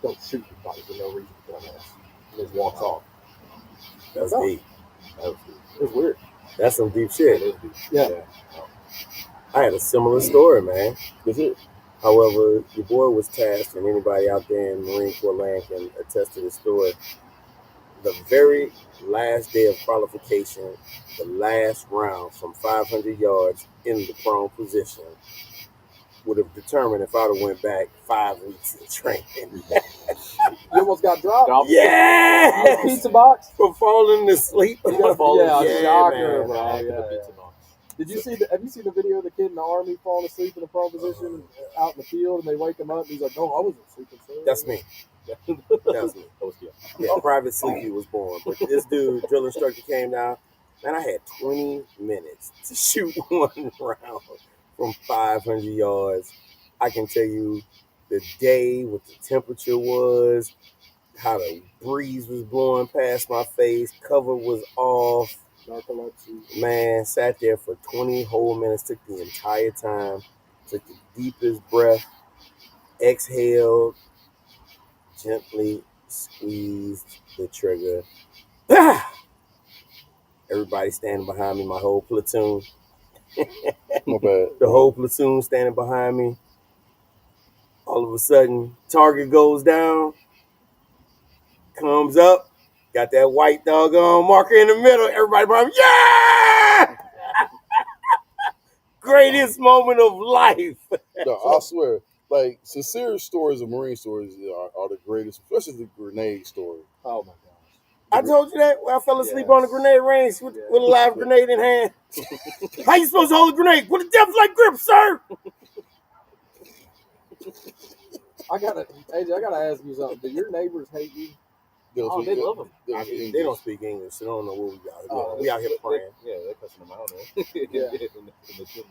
don't shoot anybody for no reason, dumbass. And just walks off. That's Oh. deep. It was weird. That's some deep shit. Yeah. I had a similar story, man. That's it. However, your boy was tasked, and anybody out there in Marine Corps land can attest to the story. The very last day of qualification, the last round from 500 yards in the prone position would have determined if I'd have went back 5 weeks in training. You almost got dropped. Yeah! Pizza box. For falling asleep. Yeah, shocker, man. bro. Yeah. Did you see? Have you seen the video of the kid in the army falling asleep in a prone position out in the field, and they wake him up, and he's like, "No, I wasn't sleeping, sir." That's me. That's me. That was good. Yeah, Private Sleepy was born. But this dude, drill instructor, came down. Man, I had 20 minutes to shoot one round from 500 yards. I can tell you the day, what the temperature was, how the breeze was blowing past my face, cover was off. Narcolepsy. Man, sat there for 20 whole minutes, took the entire time, took the deepest breath, exhaled, gently squeezed the trigger. Everybody standing behind me, my whole platoon. My bad. The whole platoon standing behind me. All of a sudden, target goes down, comes up, got that white doggone marker in the middle. Everybody behind me, yeah! Greatest moment of life. No, I swear, like sincere stories of Marine stories are the greatest, especially the grenade story. Oh my gosh. I told you that when I fell asleep Yes. on the grenade range with a live grenade in hand. How you supposed to hold a grenade? With a death-like grip, sir. I gotta ask you something. Do your neighbors hate you? Oh, they love them. They don't speak English, so they don't know what we got. Oh, We out here praying. They're cussing them out. Yeah.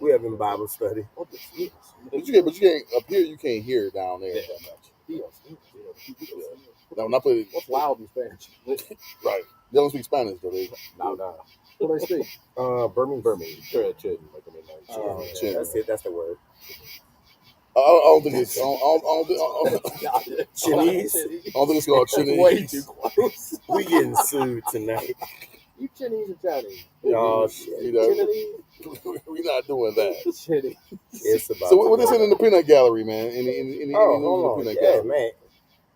We having Bible study. What the shit? But you can't up here. You can't hear it down there Yeah. that much. Deals. Now when I play, What's loud in Spanish? right, they don't speak Spanish though. They No. What do they speak? Burmese. Chin. Like, I mean, Oh, Chin. That's it. That's the word. I don't think it's. I don't Chinese. think it's called Chinese. Way too close. We getting sued tonight. You Chinese or Chinese? Oh shit. You know, Chinese. we're not doing that. Chinese. It's about. So what is it in the peanut gallery, man? Any news in hold the on. peanut Yeah, gallery? man.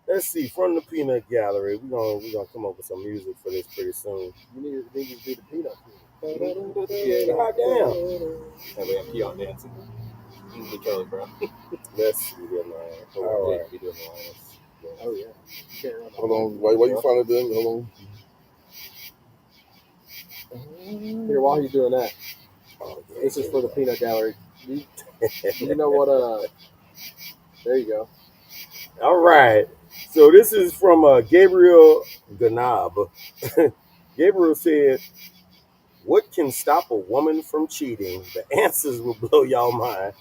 Let's see. From the peanut gallery, we're gonna come up with some music for this pretty soon. You need to do the peanut. Yeah. God damn. And we have Keon dancing. The Charlie Brown. Let's see here, man. All right. We doing the Lions. Oh yeah. You can't run Hold on, why you find it? Hold on. Here, while you're doing that, Oh, yeah, this is for the yeah. peanut gallery. You know what? There you go. All right. So this is from Gabriel Ganab. Gabriel said, "What can stop a woman from cheating? The answers will blow y'all mind."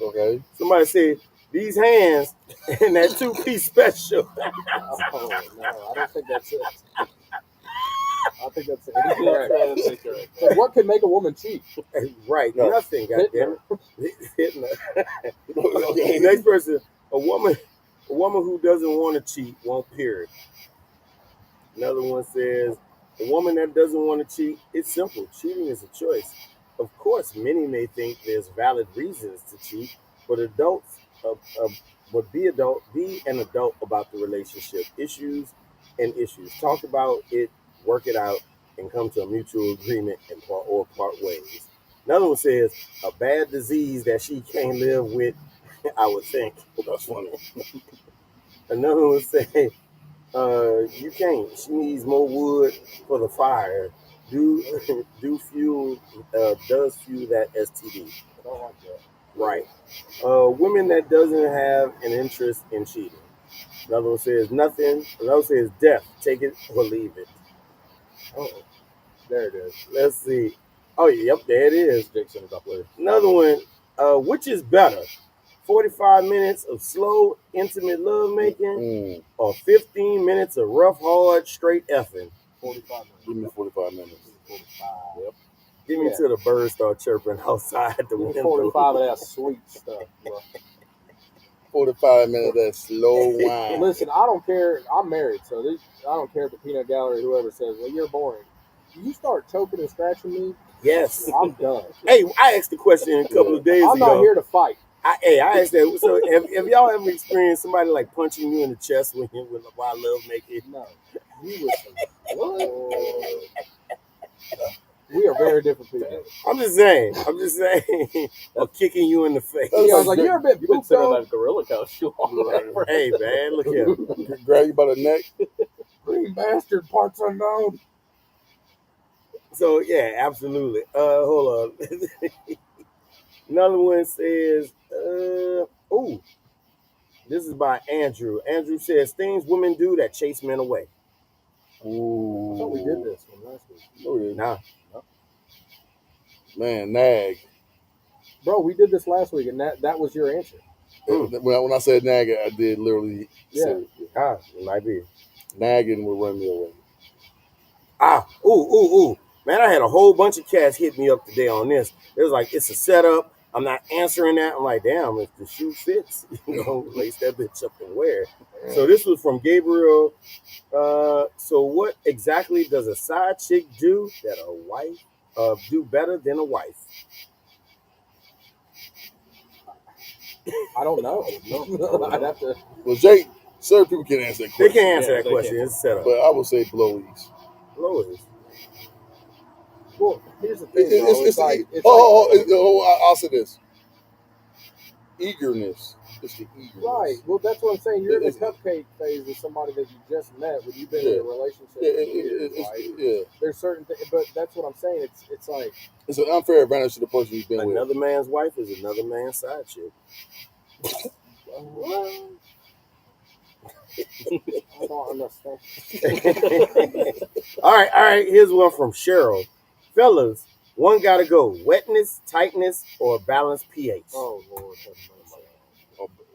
Okay. Somebody said, "These hands and that 2-piece special." Oh no, I don't think that's it. I think that's it. So what can make a woman cheat? Right. No. Nothing. Goddamn it. Hitting her. Okay. Next person. A woman who doesn't want to cheat won't. Period. Another one says, a woman that doesn't want to cheat, it's simple. Cheating is a choice. Of course, many may think there's valid reasons to cheat, but adults be an adult about the relationship issues. Talk about it, work it out, and come to a mutual agreement and part ways. Another one says, a bad disease that she can't live with, I would think. That's funny. Another one say, you can't. She needs more wood for the fire. Does fuel that STD? I don't like that. Right. Women that doesn't have an interest in cheating. Another one says nothing. Another says death. Take it or leave it. Oh, there it is. Let's see. Oh, yep, there it is. Jake sent it up later. Another one. Which is better? 45 minutes of slow, intimate love making or 15 minutes of rough, hard, straight effing? 45 minutes. Give me 45 minutes. 45. Yep. Give me Yeah. till the birds start chirping outside the Give me window. 45 of that sweet stuff, bro. 45 minutes of that slow wine. Listen, I don't care. I'm married, so I don't care if the peanut gallery, whoever says, well, you're boring. You start choking and scratching me, Yes. I'm done. Hey, I asked the question a couple of days I'm ago. not here to fight. I asked that. So, have y'all ever experienced somebody like punching you in the chest while love making? No. You listen. What? We are very different people. I'm just saying. Or kicking you in the face. I was like, you're a bit You've been sitting on pooped that gorilla couch too long. Hey, man, look here. Grab you by the neck. Green bastard, parts unknown. So yeah, absolutely. Hold on. Another one says, this is by Andrew. Andrew says things women do that chase men away. Ooh. I thought we did this one last week. No, we didn't. Nah. Man, nag. Bro, we did this last week, and that was your answer. When I said nag, I did literally say it. It might be. Nagging will run me away. Ooh. Man, I had a whole bunch of cats hit me up today on this. It was like, it's a setup. I'm not answering that. I'm like, damn, if the shoe fits, lace that bitch up and wear it. So this was from Gabriel. So what exactly does a side chick do that a wife do better than a wife? I don't know. I'd have to. Well, Jake, certain people can answer that They question. can't answer Yeah, that they question. can. It's a setup. But I would say blowies. Lois. Well, here's the thing, bro. I'll say this. Eagerness. It's the eagerness. Right. Well, that's what I'm saying. You're in the It's- cupcake phase with somebody that you just met, when you've been in a relationship Yeah, for years, right? yeah. There's certain things, but that's what I'm saying. It's like, It's an unfair advantage to the person you've been with. Another man's wife is another man's side chick. I don't understand. All right. Here's one from Cheryl. Fellas, one gotta go. Wetness, tightness, or balanced pH. Oh Lord, have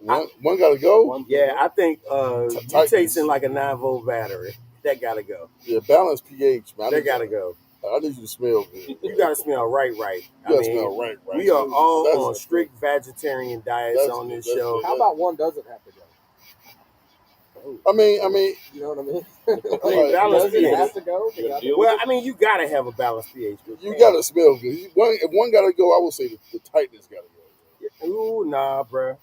mercy. One got to go. One- Yeah, I think you Tightness. tasting like a 9-volt battery. That gotta go. Yeah, balanced pH, man. That gotta go. I need you to smell good. You gotta smell right. You gotta smell right. We are all That's- on strict vegetarian diets That's- on this that's- show. How about one doesn't have to go? I mean, You know what I mean? Balanced Does it pH. have to go? You gotta Yeah. deal Well, with I mean, you gotta have a balanced pH. you gotta smell good. If one got to go, I would say the tightness got to go. Ooh, nah, bruh.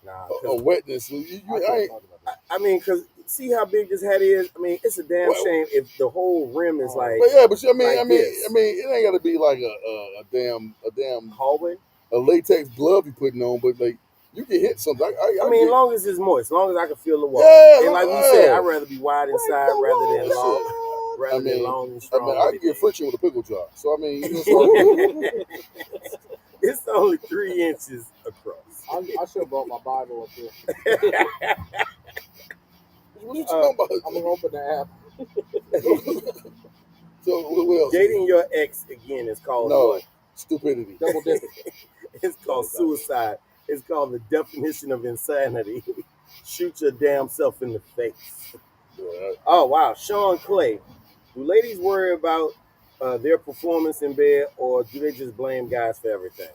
Nah. 'cause- A wetness. I I can't ain't, talk about that. I mean, because see how big this hat is? I mean, it's a damn Well- shame if the whole rim is like but yeah, but I mean, like this. it ain't got to be like a damn hallway. a latex glove you putting on, but like you can hit something. I mean, as long as it's moist, as long as I can feel the wall. Yeah, And like we yeah. said, I'd rather be wide inside rather than Shit. long, rather I mean, than long and strong. I can get friction with a pickle jar. So I mean, you It's only 3 inches across. I should have brought my Bible up here. what you talking about? I'm gonna open the app. So what else? Dating your ex again is called No. what? Stupidity. Double dipping. It's called suicide. It's called the definition of insanity. Shoot your damn self in the face. Yeah, Oh wow, Sean Clay. Do ladies worry about their performance in bed, or do they just blame guys for everything?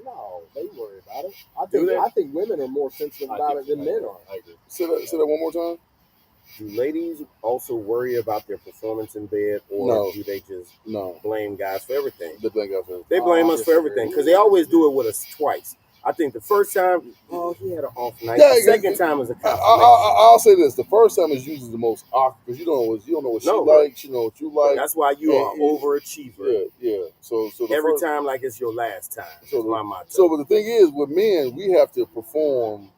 No, they worry about it. Do they? I think women are more sensitive about it than men are. I agree. Say that one more time. Do ladies also worry about their performance in bed, or No. do they just No, blame guys for everything? the thing I said. They blame I us for disagree. everything because they always do it with us twice. I think the first time, oh, he had an off night. Yeah, The second time is a confirmation. I'll say this: the first time is usually the most awkward because you don't know what she No. likes, you know what you like. That's why you are Yeah, yeah. overachiever. Yeah. So the Every first, time like it's your last time. So That's my motto. So, but the thing is, with men, we have to perform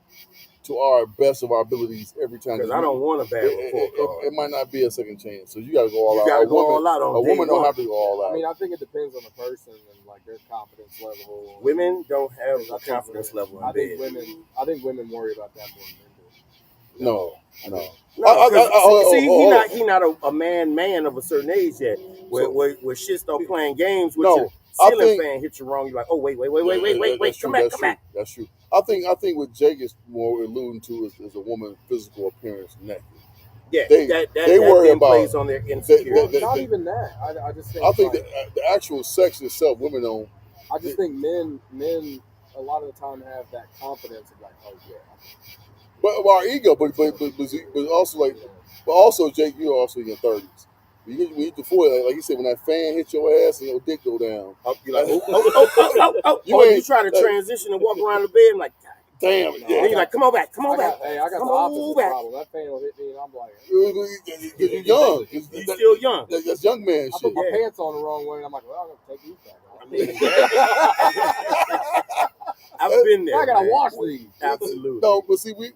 to our best of our abilities every time. Because I don't want a bad report card. It might not be a second chance, so you got to go all You out. gotta A go woman- all out on A day woman don't one. have to go all out. I mean, I think it depends on the person and like their confidence level. Women don't have I a think confidence women- level I in think bed. women worry about that more than men do. no. No, 'cause he not a man of a certain age yet. Where shit start playing games with No, your I ceiling think- fan hit you wrong. You're like, oh wait, That's come true, back, come back. That's true. I think what Jake is more alluding to is a woman's physical appearance naked. Yeah, They that worry then about- plays on their insecurity. They- Not even that. I just think. I think like, the actual sex itself, women don't. I just think men a lot of the time have that confidence of like, oh yeah. But our ego, but also like, but also Jake, you're also in your 30s. When you hit the 40, like you said, when that fan hit your ass and your dick go down, You're like, you try to transition and walk around the bed. I'm like, God, damn. No, and you're like, come on back. I got the Come opposite on back. problem. That fan will hit me and I'm like, Because you're young. You still young. That's young man I shit. put my Yeah. pants on the wrong way and I'm like, well, I'm gonna take these back off. I mean, I've been there. I gotta man. wash these. Absolutely. No, but see, we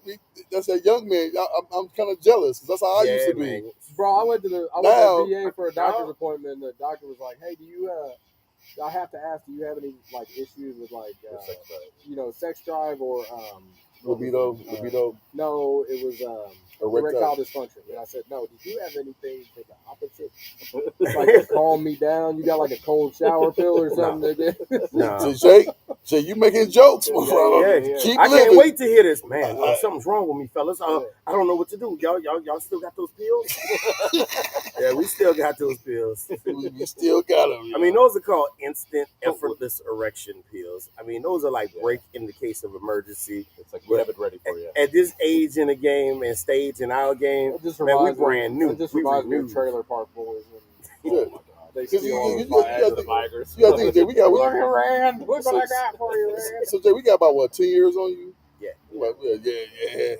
that's that young man. I'm kind of jealous because that's how I used to be. man. Bro, I went to the Now- VA for a doctor's appointment and the doctor was like, hey, do you I have to ask, do you have any like issues with like sex drive or Libido. no, it was erectile Erectile. dysfunction. And I said, no, did you have anything for the opposite? Like to calm me down? You got like a cold shower pill or something? No. So Jake, you making jokes, my brother. Yeah. Keep I living. can't wait to hear this, man. Something's wrong with me, fellas. I don't know what to do. Y'all still got those pills? Yeah, we still got those pills. We still got them. I mean, those are called instant effortless erection pills. I mean, those are like break in the case of emergency. It's like we have it ready for you. At this age in the game and stage in our game, It just man, we reminds me- brand new. It just We reminds me of renewed. Trailer Park Boys when Yeah. Oh my god. they Because steal all the you Viagra. gotta think, you gotta think, Jay, we got Look at Rand. Look what I got for you, Rand. So Jay, we got about what 10 years on you? Yeah. Like, yeah.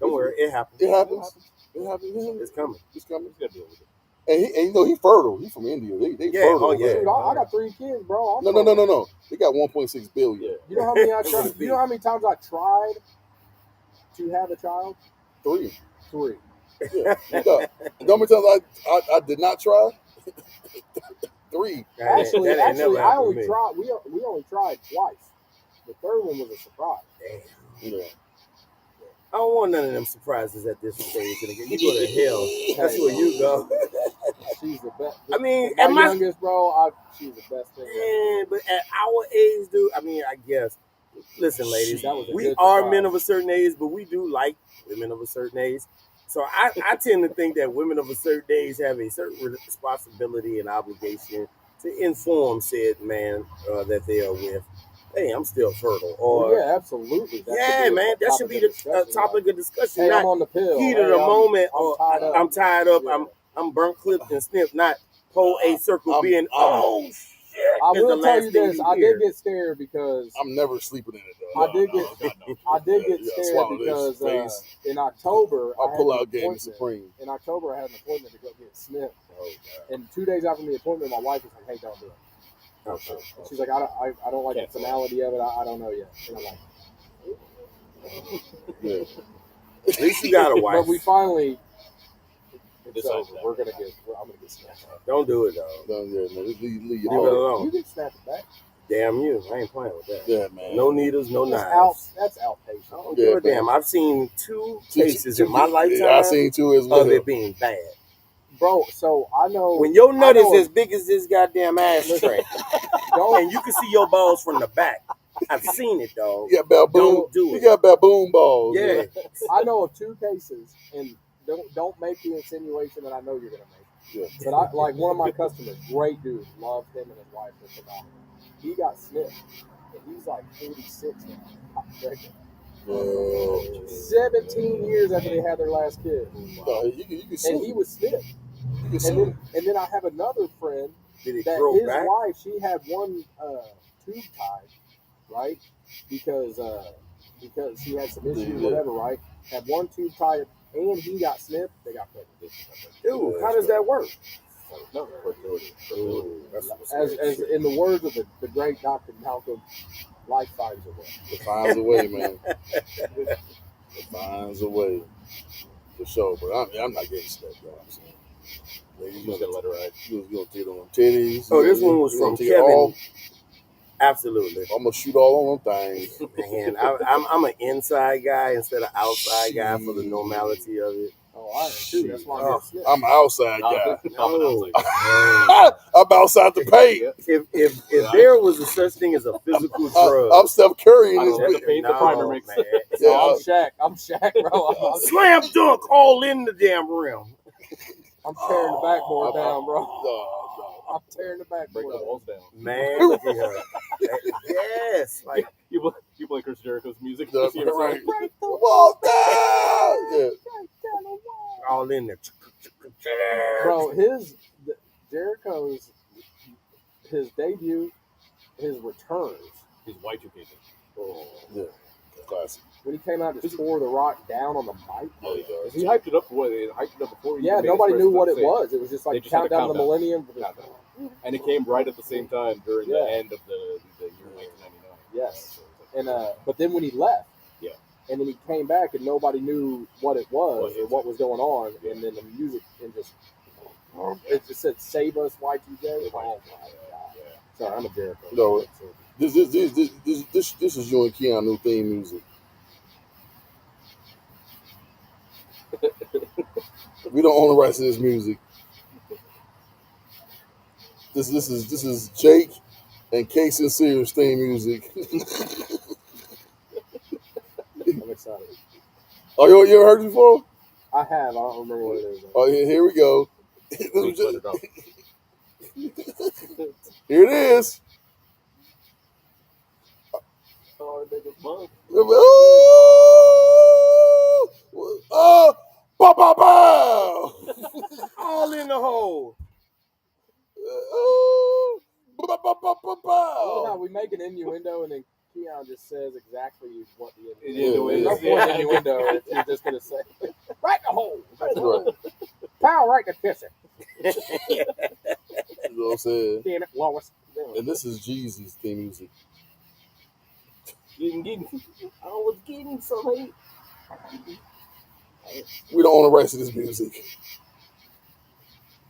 Don't worry, it happens. It happens. It happens. It's coming. It's coming. He's gonna deal with it. And you know he fertile. He's from India. They Yeah, fertile. oh, yeah. Dude, I got 3 kids, bro. I'm No. They got 1.6 billion. Yeah. You know how many you know how many times I tried to have a child? 3. 3. Yeah. You know how many times I did not try? 3. Actually, That ain't never I happened only to me. tried. We only tried twice. The third one was a surprise. Yeah. I don't want none of them surprises at this stage. And again, you go to hell. That's where you go. She's the best. I mean, my at my youngest, bro, she's the best thing. man, but at our age, dude, I mean, I guess. Listen, ladies, That was a we good are surprise. men of a certain age, but we do like women of a certain age. So I tend to think that women of a certain age have a certain responsibility and obligation to inform said man that they are with, hey, I'm still fertile. Or Yeah, absolutely. That yeah, should be man, a that should be the discussion, topic of discussion. Hey, Not I'm on the pill. heat Hey, of the I'm- moment, I'm or tied up. I'm tied up. Yeah. I'm burnt, clipped, and snipped. Not whole a circle I'm- being I'm- shit. I is the will tell last you thing this. you I hear. did get scared because I'm never sleeping in it though. I did get Yeah, scared swallow this, because face. in October I'll I pull had an out Game appointment. Supreme. In October, I had an appointment to go get snipped, Oh, and 2 days after the appointment, my wife was like, "Hey, don't do it." Okay. And she's like, "I don't like Can't the finality of it. I don't know yet." And I'm like, yeah. At least you got a wife. but we finally. It's Decided over. that. I'm gonna get snapped. Don't do it, though. No, yeah, no, leave Leave it your alone. You can snap it back. Damn you. I ain't playing with that. Yeah, man. No needles, no That's knives. That's I outpatient. don't Yeah, give a man. damn. I've seen 2 Two- cases two- in my lifetime Yeah, I seen 2 as well. of it being bad. Bro, so I know When your nut I is know- as big as this goddamn ashtray, don't and you can see your balls from the back, I've seen it, dog. You got baboon. Don't do You it. got baboon balls. Yeah. I know of 2 cases, and don't make the insinuation that I know you're gonna make. Yeah. But I like one of my customers, great dude, loved him and his wife, they're phenomenal. He got snipped, and he's like 46 now. I'm pregnant. Yeah. 17 years after they had their last kid, No, you can see. and he was snipped. You can see. And then I have another friend Did it that grow his back? wife, she had one tube tied, right? Because she had some issues, Yeah. whatever, right? Had one tube tied, and he got snipped. They got pregnant. Dude, how does that work? No. Ooh, that's what's As good. in the words of the great Dr. Malcolm, life finds a way. It finds a way, man. finds a way for sure. But I'm not getting stuck, though. I'm saying. You just gotta let her ride. You gonna take it on them titties. Oh, this one was you gonna from take it Kevin. all. Absolutely. I'm gonna shoot all on them things. Man, I'm an inside guy instead of outside guy for the normality of it. Oh, I am too. That's why I'm Oh, getting snitched. I'm an outside guy. No, I'm outside the paint. if there was a such thing as a physical drug, I'm Steph Curry in I this don't have bitch. to paint the primer mix. man. Yeah, No, I'm Shaq, bro. Slam dunk all in the damn rim. I'm tearing the backboard down, bro. No. I'm tearing the Break backboard the down. walls down. Man, look at her. Yes, like You play Chris Jericho's music. Yeah, You see what I'm right. saying? Break the Wall down. Yeah. break down the wall. all in there. Bro, Jericho's his debut, his returns. He's Y2K. Oh. Yeah. Classic. When he came out to tore the Rock down on the mic. Oh, he does. He hyped it up. They hyped it up before. He Yeah, even made nobody his knew what presence it on was. It was just They like just had a countdown to the countdown. millennium. stage. And it came right at the same time during the end of the year 1999. Yes. And but then when he left, Yeah. and then he came back and nobody knew what it was or what was going on, and then the music and just it just said "Save Us Y2J." Oh my god! Sorry, I'm a Jericho. No. This is you and Keanu theme music. We don't own the rights to this music. This is Jake and Case and Sears theme music. I'm excited. Oh, you ever heard it before? I have. I don't remember what it is. Oh, here we go. Please let it out. Here it is. Oh, nigga, fuck. Oh, bow, bow, bow. All in the hole. Bow, bow, bow, bow, Look how bow. we make an innuendo and then Keon just says exactly what the Innuendo There's is. no point in innuendo if you're just gonna say right in the hole. Right. Pow right to kiss it. You know what I'm saying? Damn it, Lois. And this is Jeezy's theme music. I was getting some hate. We don't own the rights to this music.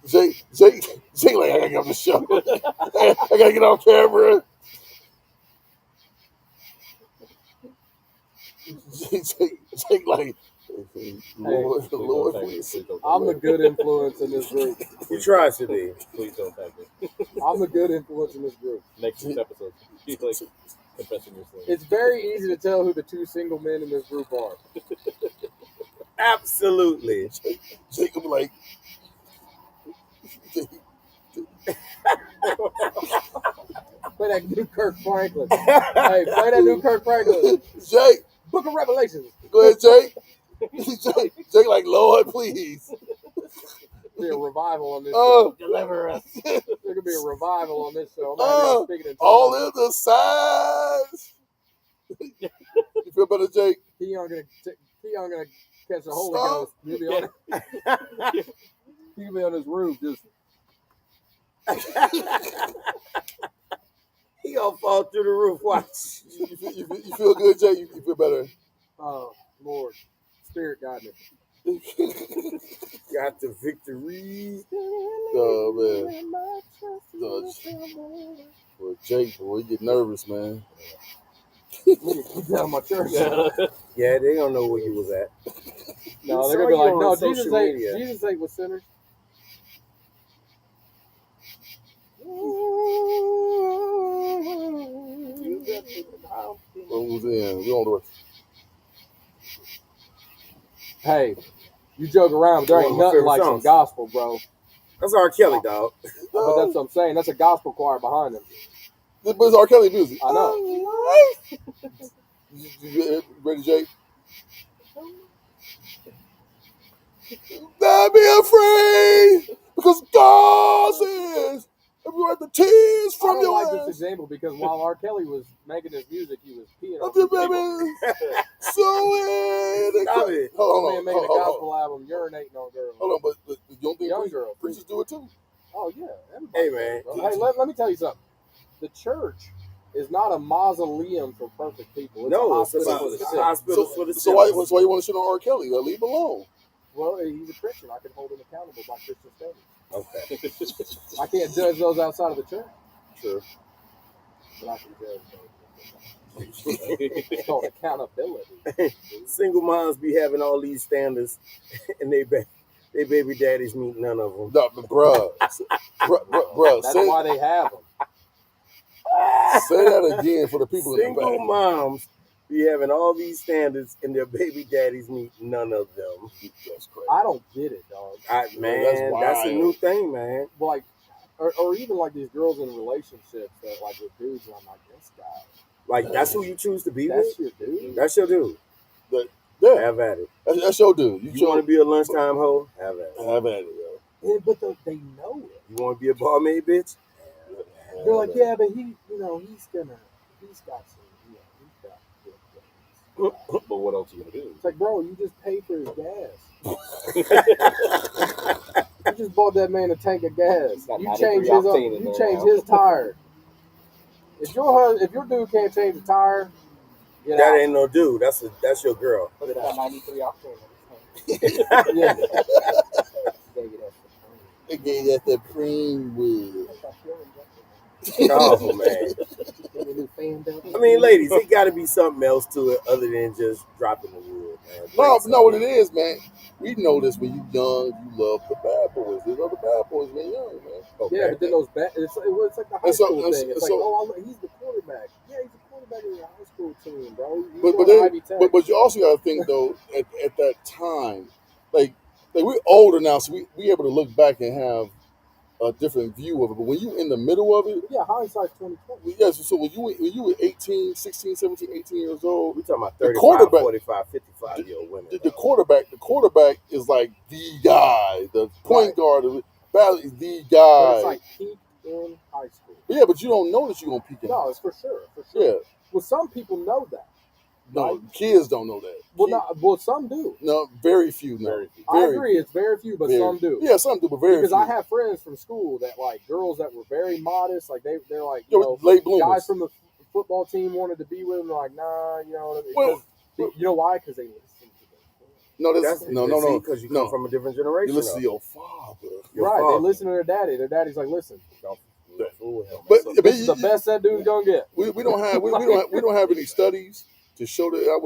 Jake, like, I gotta get off the show. I gotta get on camera. Jake, like, Lord, please. I'm the good influence in this group. He tries to be. Please don't tag me. I'm the good influence in this group. Next episode, he's like confessing your sins. It's very easy to tell who the two single men in this group are. Absolutely. Jake will be like, Play that new Kirk Franklin. Hey, play that new Kirk Franklin. Jake, Book of Revelations. go ahead, Jake. Jake, like, Lord, please. Be a revival on this show. Deliver us. There's gonna be a revival on this show. I'm not even speaking in All tongues. in the sides. You feel better, Jake? Keon gonna catch the Holy Stop. Ghost. He'll be on he'll be on his roof just He gonna fall through the roof. Watch. You feel good, Jake? You feel better? oh Lord. Spirit guide me. Got the victory. Oh, man. Well, Jake, boy, you get nervous, man. Keep down my church. Yeah, they don't know where you was at. No, We they're saw gonna be you like, on no, social media. Jesus ain't with sinners. Who's in? We on the Hey, you joke around, but there ain't One of my nothing favorite like some songs. gospel, bro. That's R. Kelly, dog. But that's what I'm saying. That's a gospel choir behind him. This is R. Kelly music. I know. You ready, Jake? Don't be afraid, because God says, if you wipe the tears I from don't your like eyes, this example because while R. Kelly was making his music, he was peeing on of the people. baby, so it. Stop it. Hold Man on, making a hold on, gospel album, urinating on girls. hold on, but you don't think Young girl. preachers do it too? Oh yeah. everybody Hey, does, man. bro. Hey, let me tell you something. The church is not a mausoleum for perfect people. It's No, a it's hospital about for the it's sick. hospitals for the So why sick. you want to shit on R. Kelly? Leave him alone. Well, he's a Christian. I can hold him accountable by Christian standards. Okay. I can't judge those outside of the church, Sure. but I can judge those. It's called accountability. Single moms be having all these standards, and they baby daddies meet none of them. No, but bruh, That's why they have them. say that again for the people in the Single back. moms be having all these standards, and their baby daddies meet none of them. That's crazy. I don't get it, dog. Man, that's a wild. new thing, man. Like, or even like these girls in relationships that like with dudes, and I'm like, this guy, Like that's who you choose to be that's with. your dude. That's your dude. Yeah, Have at it. that's your dude. You want to be a lunchtime hoe? Have at it. have at it, yo. Yeah, but they know it. You want to be a barmaid, bitch? They're like, yeah, but he's got some, he's got good things. But what else are you gonna do? It's like, bro, you just paid for his gas. You just bought that man a tank of gas. Got You 93 change octane in you there change now. his tire. If your dude can't change a tire, get That out. ain't no dude. That's your girl. Put it out. 93 octane. Yeah. They gave that the cream with. Oh man. I mean, ladies, it got to be something else to it other than just dropping the wood, man. No, what it is, man. We know this when you young, you love the bad boys. They love the bad boys when you're young, man. Okay. Yeah, but then those it's like the high And so- school and thing. It's so- like, he's the quarterback. Yeah, he's the quarterback of your high school team, bro. But you also got to think though at that time, like we're older now, so we able to look back and have a different view of it. But when you in the middle of it, yeah, hindsight's 2020. yes. So when you were 18, 16, 17, 18 years old, We talking about The 35, quarterback- 45, 55-year-old women. the quarterback is like the guy, the point guard, the But guy. it's like peaked in high school. Yeah, but you don't know that you're gonna peak in. No, it's for sure. Yeah, Well, some people know that. no, kids don't know that. Well, some do. No, very few know. Very few. I agree, it's very few, but very- some do. Yeah, some do, but very Because few. I have friends from school that like girls that were very modest, like they're like Late bloomers. guys from the football team wanted to be with them, like nah, Well, you know why? Because they listen to them. No, That's no. because you no. come from a different generation. You listen though. to your father. Your Right? father. They listen to their daddy. Their daddy's like, listen, Don't fool him. But this is the best that dude's gonna get. we don't have any studies to show that.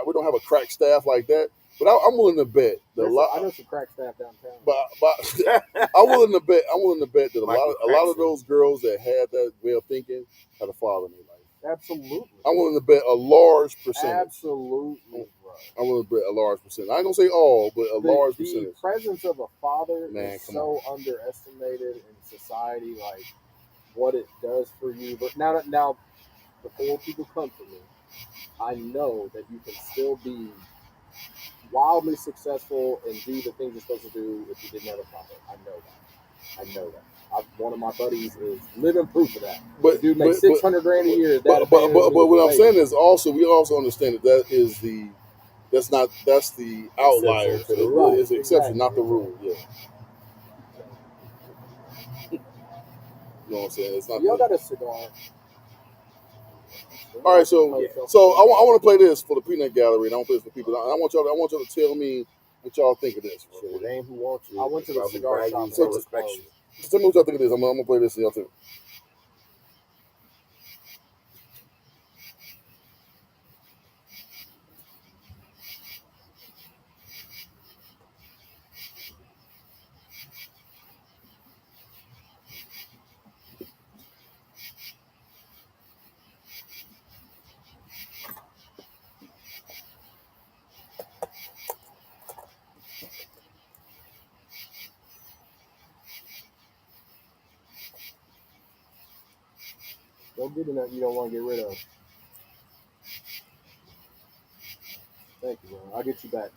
We don't have a crack staff like that. But I'm willing to bet that I know some crack staff downtown. but I'm willing to bet that a Michael lot of Jackson. those girls that had that way of thinking had a father in their life. Absolutely. I'm willing to bet a large percentage. Absolutely, bro. I'm willing to bet a large percentage. I ain't gonna say all, but a large The percentage. presence of a father Man, is come so underestimated in society, like what it does for you. But now, before people come for me, I know that you can still be wildly successful and do the things you're supposed to do if you didn't have a father. I know that. One of my buddies is living proof of that. But Dude makes but- $600 grand a year. His But dad but, pays but, him but what I'm his saying wages. is we also understand that's the outlier. Exception to the rule. It's the exception, Exactly. not the rule. Yeah. You know what I'm saying? It's not. Y'all got a cigar. All right, so I want to play this for the Peanut Gallery, and I want to play this for people. And I want y'all to tell me what y'all think of this. Shit, it ain't who wants you. I went to the Probably cigar value shop. and So- respect you. Tell me what y'all think of this. I'm gonna play this, and y'all tell me. Don't get in that you don't want to get rid of. Thank you, man. I'll get you back.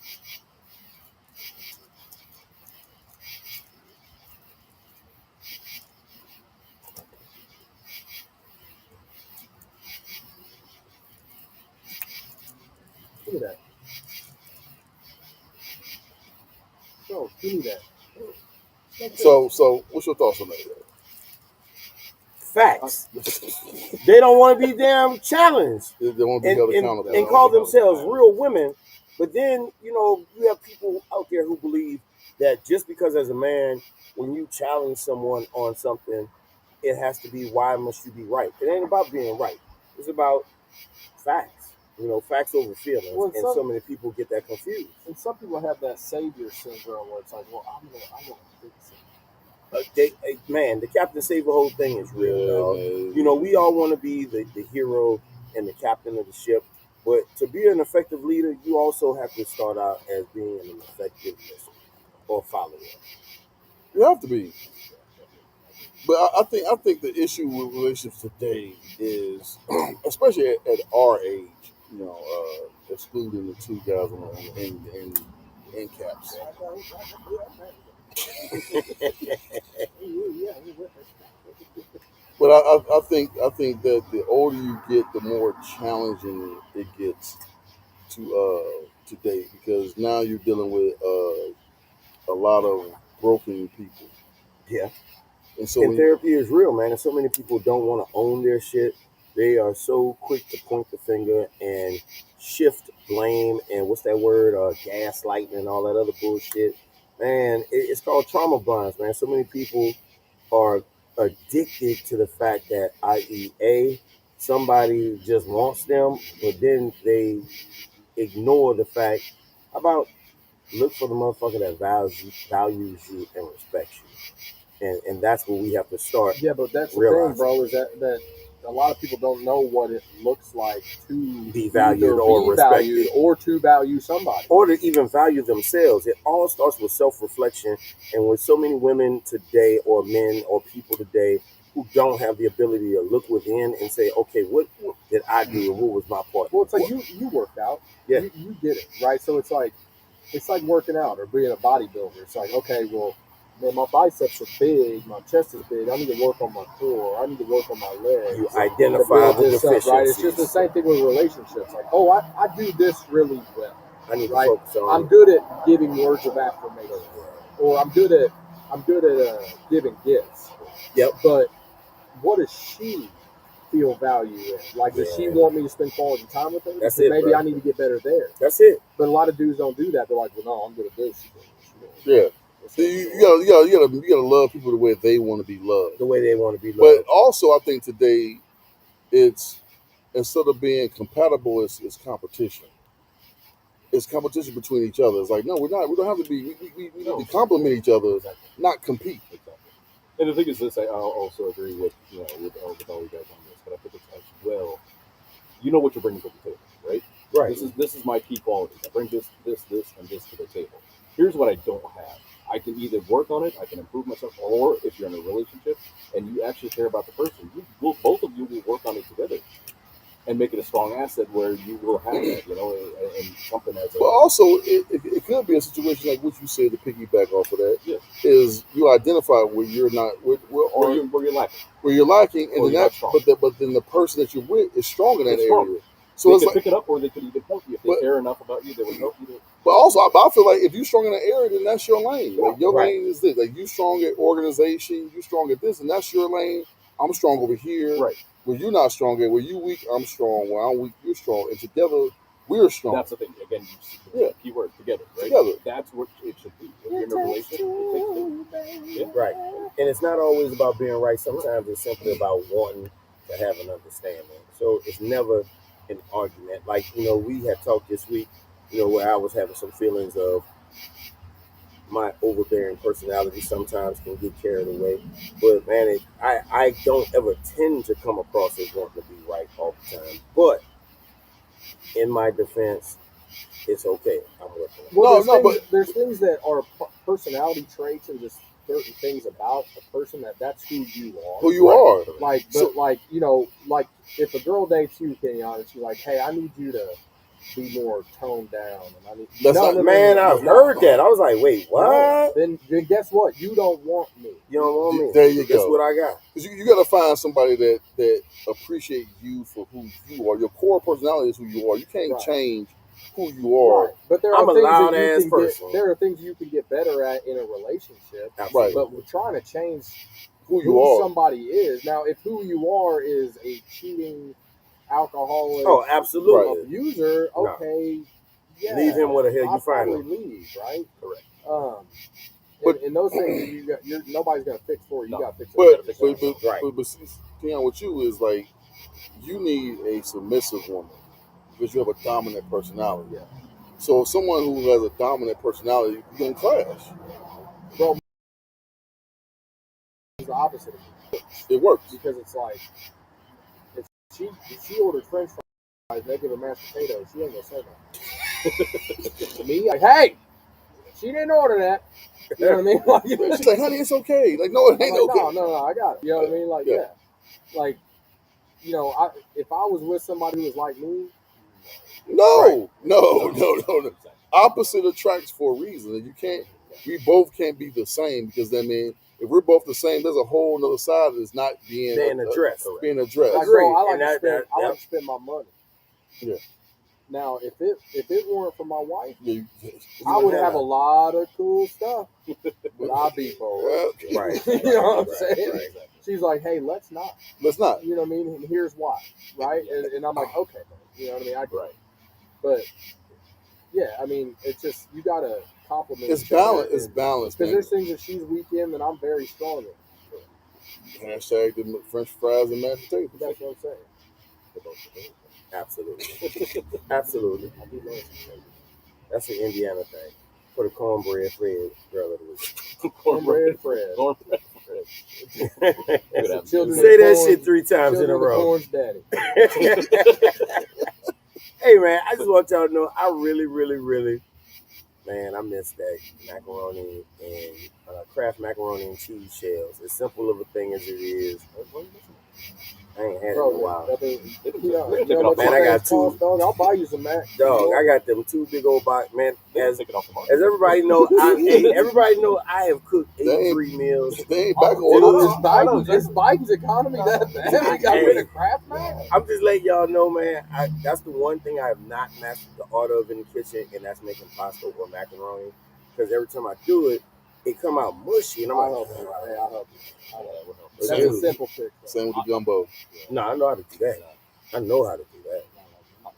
Give me that. Bro, give me that. So what's your thoughts on that? Facts. They don't want to be damn challenged They won't be held accountable. and call themselves real women. But then, you have people out there who believe that just because as a man, when you challenge someone on something, it has to be, why must you be right? It ain't about being right. It's about facts. Facts over feelings. Well, and so many people get that confused. And some people have that savior syndrome where it's like, well, I'm gonna fix it. Man, the Captain Save the whole thing is real, dog. man. We all want to be the hero and the captain of the ship, but to be an effective leader, you also have to start out as being an effective listener or follower. You have to be. But I think the issue with relationships today is, especially at our age, excluding the two guys in caps. But I think that the older you get, the more challenging it gets to date, because now you're dealing with a lot of broken people. Yeah. And so And therapy is real, man. And so many people don't want to own their shit. They are so quick to point the finger and shift blame and what's that word? Gaslighting and all that other bullshit. Man, it's called trauma bonds, man. So many people are addicted to the fact that, i.e., somebody just wants them, but then they ignore the fact. How about look for the motherfucker that values you and respects you? And that's where we have to start. Yeah, but that's the realizing. thing, bro, is that a lot of people don't know what it looks like to Be valued either or be respected. valued or to value somebody. Or to even value themselves. It all starts with self-reflection. And with so many women today, or men or people today, who don't have the ability to look within and say, okay, what did I do and what was my part? Well, it's like you worked out. Yeah. You did it, right? So it's like working out or being a bodybuilder. It's like, okay, well, man, my biceps are big, my chest is big. I need to work on my core. I need to work on my legs. You identify the deficiencies. Right? It's just the same thing with relationships. Like, oh, I do this really well. I need to right? focus on. I'm good at giving words of affirmation, or I'm good at giving gifts. Yep. But what does she feel value in? Like, does she want me to spend quality time with her? That's Because it, maybe bro. I need to get better there. That's it. But a lot of dudes don't do that. They're like, well, no, I'm good at this. Yeah. So you gotta love people the way they want to be loved. The way they want to be loved. But also, I think today, it's instead of being compatible, it's competition. It's competition between each other. It's like, no, we're not. We don't have to be. We need to complement each other, not compete. Exactly. And the thing is this, I also agree with with all you guys on this, but I think it's as well. You know what you're bringing to the table, right? Right. This is my key qualities. I bring this, and this to the table. Here's what I don't have. I can either work on it, I can improve myself, or if you're in a relationship and you actually care about the person, both of you will work on it together and make it a strong asset where you will have that, and something as a. But also, it could be a situation like what you said, to piggyback off of that, Yeah. is you identify where you're not, where you're lacking. where you're lacking, and Or then you're not strong. but then the person that you're with is strong in that It's area. strong. So They it's could like, pick it up, or they could even help you if they care enough about you. They would help you to. but also, I feel like if you're strong in that area, then that's your lane. Like your Right. lane is this. Like you strong at organization, you strong at this, and that's your lane. I'm strong over here. Right. Where you're not strong at, where you weak, I'm strong. Where I'm weak, you're strong, and together we're strong. That's the thing. Again, Yeah. keyword together, right? Together. That's what it should be. If you're in a relationship, it takes two. Yeah. Right. And it's not always about being right. Sometimes it's simply about wanting to have an understanding. So it's never an argument. Like, we had talked this week, where I was having some feelings of my overbearing personality sometimes can get carried away. But man, I don't ever tend to come across as wanting to be right all the time. But in my defense, it's okay. I'm working. Well, there's things that are personality traits and just certain things about a person that's who you are. Who you are. Like, but like if a girl dates you, Kenyon, and she's like, "Hey, I need you to be more toned down," and I need. I've heard that. I was like, wait, what? Then guess what? You don't want me. You don't want me. There you go. That's what I got. Because you got to find somebody that appreciate you for who you are. Your core personality is who you are. You can't change who you are. Right. But I'm a loud ass can person. there are things you can get better at in a relationship. Right. But we're trying to change who you who are. somebody is. Now, if who you are is a cheating alcoholic Oh, absolutely. abuser, No. okay, yeah, Leave him where the hell I'll you find probably him. leave, right? Correct. But- And those things nobody's gonna fix for you. You No. gotta fix it. But yourself. but, Right. but see, Keon, with you is like you need a submissive woman because you have a dominant personality. Yeah. So if someone who has a dominant personality, you're gonna clash. Bro, it's the opposite of me. It works. Because it's like if she orders French fries and they give her mashed potatoes, she ain't gonna say nothing. To me, like, hey, she didn't order that. You know what I mean? Like, She's like, honey, it's okay. Like, no, it ain't like, okay. no, I got it. You know what I mean? Like, Yeah. like, you know, if I was with somebody who was like me, No. Opposite attracts for a reason. And we both can't be the same because I mean, if we're both the same, there's a whole other side that's not being addressed. Being addressed. like, bro, I And like that- to spend my money. Yeah. Now, if it weren't for my wife, You I would have a lot of cool stuff, but I'd be broke. Yeah. Right. You know what I'm Right, saying? right. She's like, hey, let's not. Let's not. You know what I mean? And here's why, right? And I'm like, okay, man. You know what I mean? I get it. But yeah, I mean, it's just you gotta compliment. It's each other balance. It's and- balance. Because man. there's things that she's weak in that I'm very strong in. Hashtag the French fries and mashed potatoes. That's what I'm saying. Absolutely. Absolutely. I do love some That's an Indiana thing. For the cornbread Fred girl of the week. cornbread Fred. Cornbread. That's the children Say of that corn- shit 3 times in children a of the row. corn's daddy. Hey man, I just want y'all to know I really, really, really, man, I miss that macaroni and Kraft macaroni and cheese shells. As simple of a thing as it is, I ain't had it in a Bro, while. I think, Man, I got two. Dog, I'll buy you some Mac. Dog, I got them 2 big old box. Man, as Take it off the market. everybody know, everybody know I have cooked 83 meals. They ain't back Oh, order. is Biden's economy that bad? We got rid of Kraft Mac? I'm just letting y'all know, man. That's the one thing I have not mastered the art of in the kitchen, and that's making pasta or macaroni. Because every time I do it, it come out mushy, and I'm I'll like, help you. Hey, I'll help you. It's That's good. a simple fix. bro. Same with the gumbo. no, I know how to do that. I know how to do that.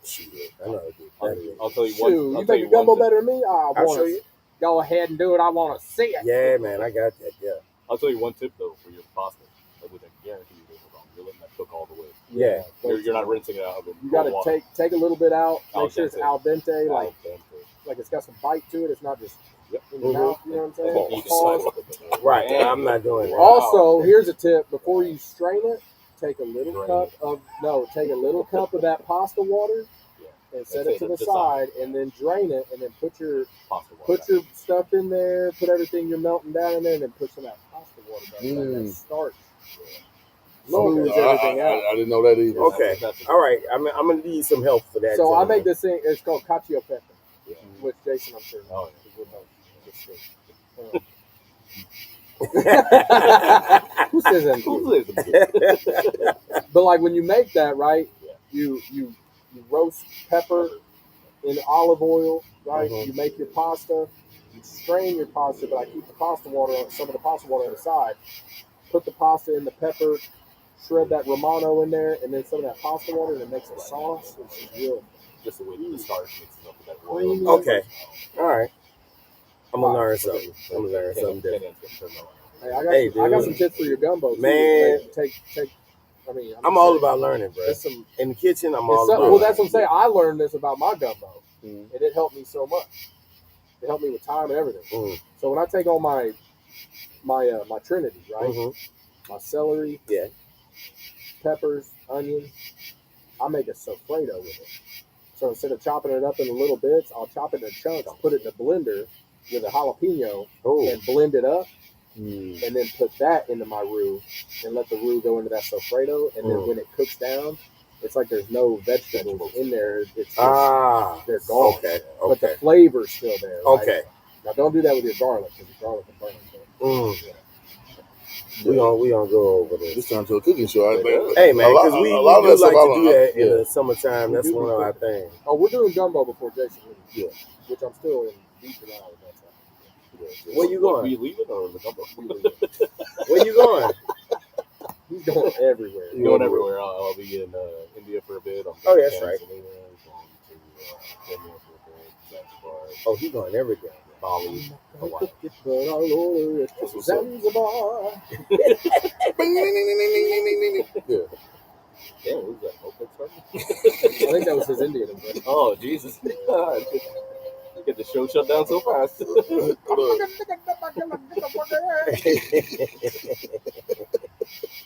Shoot, I know how to do that. I'll tell you Shoot, one. you I'll make tell a you gumbo one thing. better than me? I I'll want show to you. go ahead and do it. I want to see it. Yeah, man, I got that. Yeah, I'll tell you one tip though for your pasta, which I guarantee you they were wrong. You're letting that cook all the way. yeah. You're not rinsing it out of it. You got to take a little bit out. Make Al sure it's dente. al dente, Al like dente. it's got some bite to it. It's not just Yep. in your mouth. You know what I'm Like saying? you can Pause. slice it. Right. I'm not doing that. Also, here's a tip: before you strain it, take a little Drain cup of that pasta water and set it to the side, and then drain it, and then put your stuff in there, put everything you're melting down in there, and then put some of that pasta water back in there. That starch smooths everything out. I didn't know that either. Okay. All right. I'm gonna need some help for that. So I gentlemen. make this thing. It's called cacio pepe, which Jason, I'm sure. Oh, Who says that? But like when you make that, right? You roast pepper in olive oil, right? Mhm. You make your pasta. You strain your pasta, but I keep some of the pasta water on the side. Put the pasta in the pepper, shred that Romano in there, and then some of that pasta water, and it makes a sauce. It's real. Just the way the starch mixes up with that Creamy. oil. Okay. All right. I'm gonna learn something. I'm gonna learn something different. Hey, I got dude. some tips for your gumbo too. Man. Take. I mean, I'm all about learning, bro. There's some. In the kitchen, I'm It's all so, about. well, that's what I'm saying. I learned this about my gumbo, Mhm. and it helped me so much. It helped me with time and everything. Mm. So when I take on my Trinity, right? Mhm. My celery, Yeah. peppers, onions, I make a sofredo with it. So instead of chopping it up into little bits, I'll chop it in chunks, put it in a blender with a jalapeno, Oh. and blend it up, Mm. and then put that into my roux, and let the roux go into that sofredo, and then when it cooks down, it's like there's no vegetables in there. It's just, they're gone. Okay. But the Okay. flavor's still there. Right? Okay. Now don't do that with your garlic because your garlic will burn. Mm. We gonna go over This this. turned to a cooking show. Hey man, because we a lot of do that like stuff I to don't- do that in yeah. the summertime. That's one of our things. Oh, we're doing gumbo before Jason leaves. Yeah. Which I'm still in deep and out with that. Where you going? We leaving or the gumbo? Where you going? He's going everywhere. I'm going everywhere. I'll be in India for a bit. I'm Oh, going that's to right. Tanzania, going to Kenya for a bit, Zanzibar, Oh, he's going everywhere. Bali, Hawaii. But all over it. That's what's up. Zanzibar. Yeah. Damn, who's that? Moped starting? I think that was his Indian impression. Oh, Jesus. Get the show shut down so fast. Hell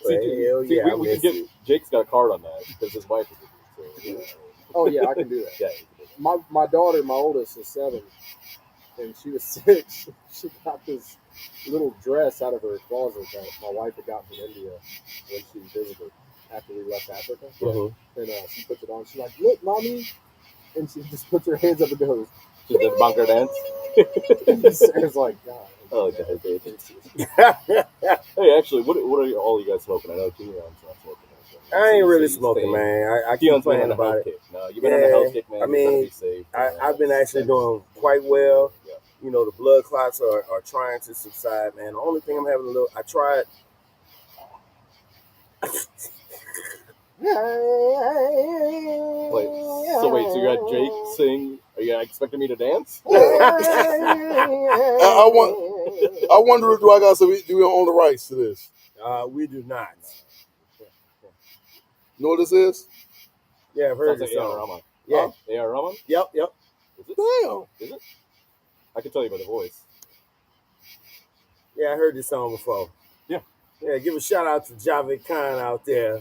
See, yeah, we can get Jake's got a card on that because his wife is with him. So, Oh yeah, I can do that. yeah. My daughter, my oldest, is 7, and she was 6. She got this little dress out of her closet that my wife had gotten from India when she visited after we left Africa. Mhm. And she puts it on. She's like, "Look, mommy," and she just puts her hands up and goes. She did bunker dance. Sarah's like, God. Oh, God, Hey, actually, what are all you guys smoking? I know Keon's not smoking. I ain't really smoking, man. I keep Keon's been playing on a about health it. kick. No, you've been on a health kick, man. I You mean, gotta be safe. I've been actually doing quite well. Yeah. You know, the blood clots are trying to subside, man. The only thing I'm having I tried. Wait, so you got Jake sing? Are you expecting me to dance? I wonder if do I got some? Do we own the rights to this? We do not. You know what this is? Yeah, I've heard Sounds like this A.R. song. Rahman. Yeah. A.R. Rahman? Yep. Is it? Damn. Is it? I can tell you by the voice. Yeah, I heard this song before. Yeah. Yeah, give a shout out to Javed Khan out there.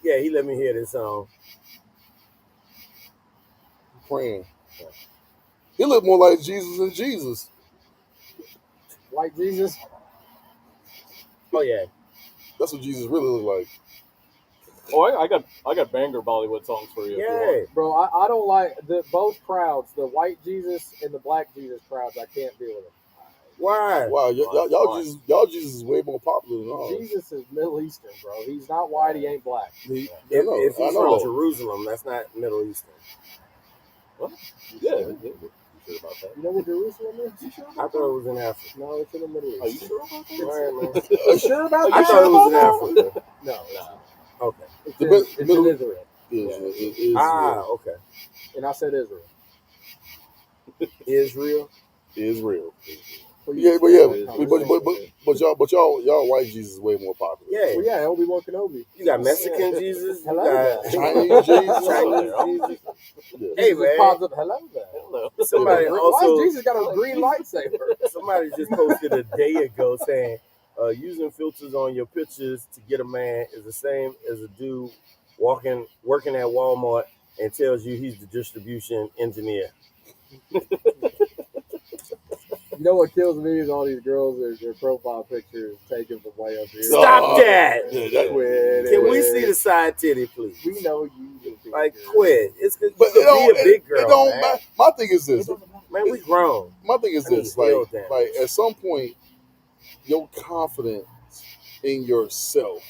Yeah, he let me hear this song. Praying. He looked more like Jesus than Jesus. Like Jesus. Oh yeah. That's what Jesus really looked like. Oh, I got banger Bollywood songs for you. if you Yeah. want. Bro, I don't like both crowds, the white Jesus and the black Jesus crowds. I can't deal with them. Why? Wow, Why? y'all Jesus is way more popular than ours. Jesus is Middle Eastern, bro. He's not white. He ain't black. If If I he's know. from Jerusalem, that's not Middle Eastern. Yeah. You sure about that? You know what Jerusalem is? You sure I about thought it was in Africa. that? No, it's in the Middle East. Are you sure about that? All right, man. You sure about that? I thought it was in Africa. No, Okay. it's The in, Mid- it's in Middle- Israel. Is Okay. And I said Israel. Israel. Israel. Please. Yeah, Conversation. but y'all white Jesus is way more popular. Yeah. Well, yeah, Obi-Wan Kenobi. You got Mexican Jesus. You Hello got there. Chinese Jesus. Chinese Jesus. Yeah. Hey, Jesus man. pops up, hello there. Hello. Somebody Why also has Jesus got a green lightsaber? somebody just posted a day ago saying using filters on your pictures to get a man is the same as a dude working at Walmart and tells you he's the distribution engineer. You know what kills me is all these girls, their profile pictures taken from way up here. Stop that! Yeah, that- Quit Can we it. see the side titty, please? We know you. little Like, bitch. quit. It's good. But You it don't, could be a big girl, it don't man. matter. My thing is this. Man, we grown. My thing is I need this. heel damage. Like at some point, your confidence in yourself.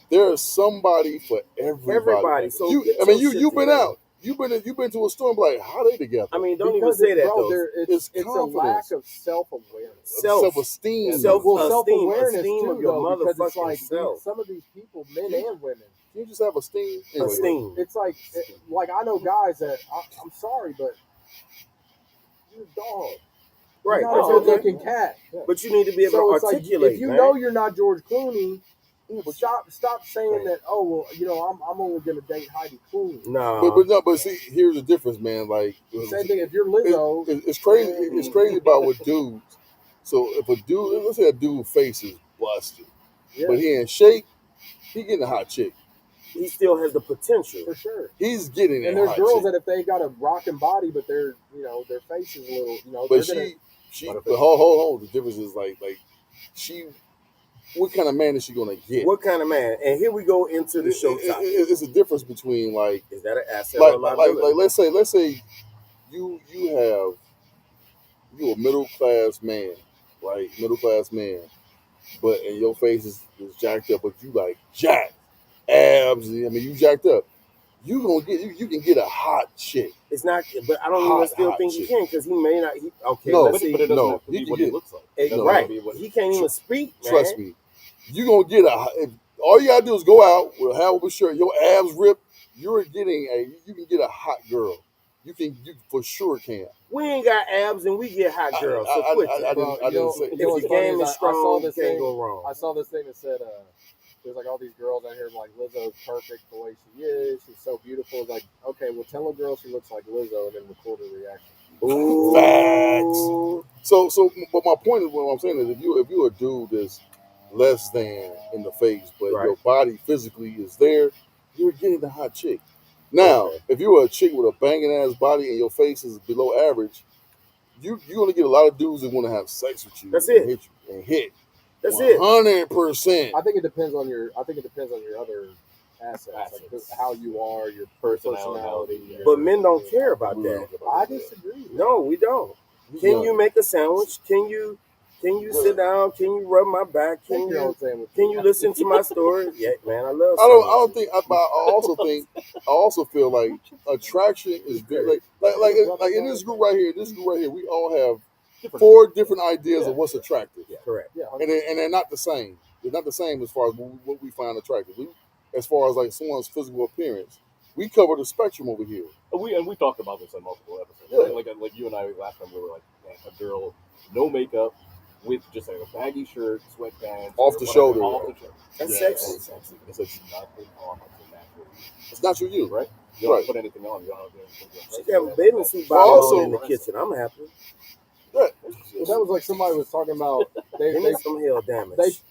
There is somebody for everybody. Everybody. So you get I mean your you shit you've been together. out. You've been to a store and be like, how they together? I mean, don't Because even say that, bro, though. it's It's a lack confidence. of self-awareness. Self-esteem. Self-awareness esteem too, of your though, because it's motherfucking like self. some of these people, men and women, You just have esteem. Anyway, Esteem. it's like I know guys that I'm sorry, but you're a dog. Right. You're not Oh, a good-looking okay. cat. But you need to be able So to it's like articulate, if you man. know you're not George Clooney, stop saying that. Oh well, I'm only gonna date Heidi Klum. No. But see, here's the difference, man. Like Same thing if you're Lizzo. it's crazy. It's crazy about what dudes. So if a dude, let's say a dude face is busted, Yeah, but he in shape, he getting a hot chick. He still has the potential. for sure. He's getting And a there's hot girls chick. that if they got a rocking body, but their face is a little, But they're gonna. but hold. The difference is like she. What kind of man is she gonna get? What kind of man? And here we go into the show topic. It's a difference between like Is that an asset or a liability? let's say you a middle class man, right? Middle class man, but and your face is jacked up, but you like jacked abs. I mean, you jacked up. You gonna get you can get a hot chick. It's not, but I don't Hot, even still hot think he chick. can because he may not. Okay, No, let's But see. it doesn't No, have to he be can what get- he looks like. Hey, It doesn't right. have to be what He can't even speak, man. Trust me, you gonna get All you gotta do is go out with a hell of a shirt, your abs ripped. You can get a hot girl. You for sure can. We ain't got abs and we get hot girls. So quit that. I didn't say. If You know what's the funny game is is I strong, saw you this can't thing. go wrong. I saw this thing that said, there's like all these girls out here like Lizzo's perfect the way she is. She's so beautiful. It's like, okay, well, tell a girl she looks like Lizzo and then record her reaction. Ooh. Facts. But my point is, what I'm saying is, if you're a dude that's less than in the face, but Right. your body physically is there, you're getting the hot chick. Now, Okay. if you're a chick with a banging ass body and your face is below average, you're gonna get a lot of dudes that want to have sex with you. That's and it. Hit you and hit. That's it. 100%. I think it depends on your other assets, like how you are, your personality. Yeah. But men don't care about that. I disagree. No, we don't. Can No. you make a sandwich? Can you sit down? Can you rub my back? Can Think your own you sandwich. listen to my story? Yeah, man, I love. I don't sandwiches. think. I also feel like attraction is big. Like in this group right here, we all have 4 different ideas of what's attractive, Correct. Yeah, and they're not the same. They're not the same as far as what we find attractive. As far as like someone's physical appearance, we cover the spectrum over here. And we talked about this on multiple episodes. Yeah. Like you and I last time, we were like, man, a girl, no makeup, with just like a baggy shirt, sweatpants, Off the shoulder. Off the shoulder. That's Yeah. sexy. It's nothing on the natural. It's not you, Right? You don't Right. put anything on. You don't have to She have a bathing suit But bottom also- on in the kitchen. I'm happy. Well, that was like somebody was talking about. They Give me some hell damage.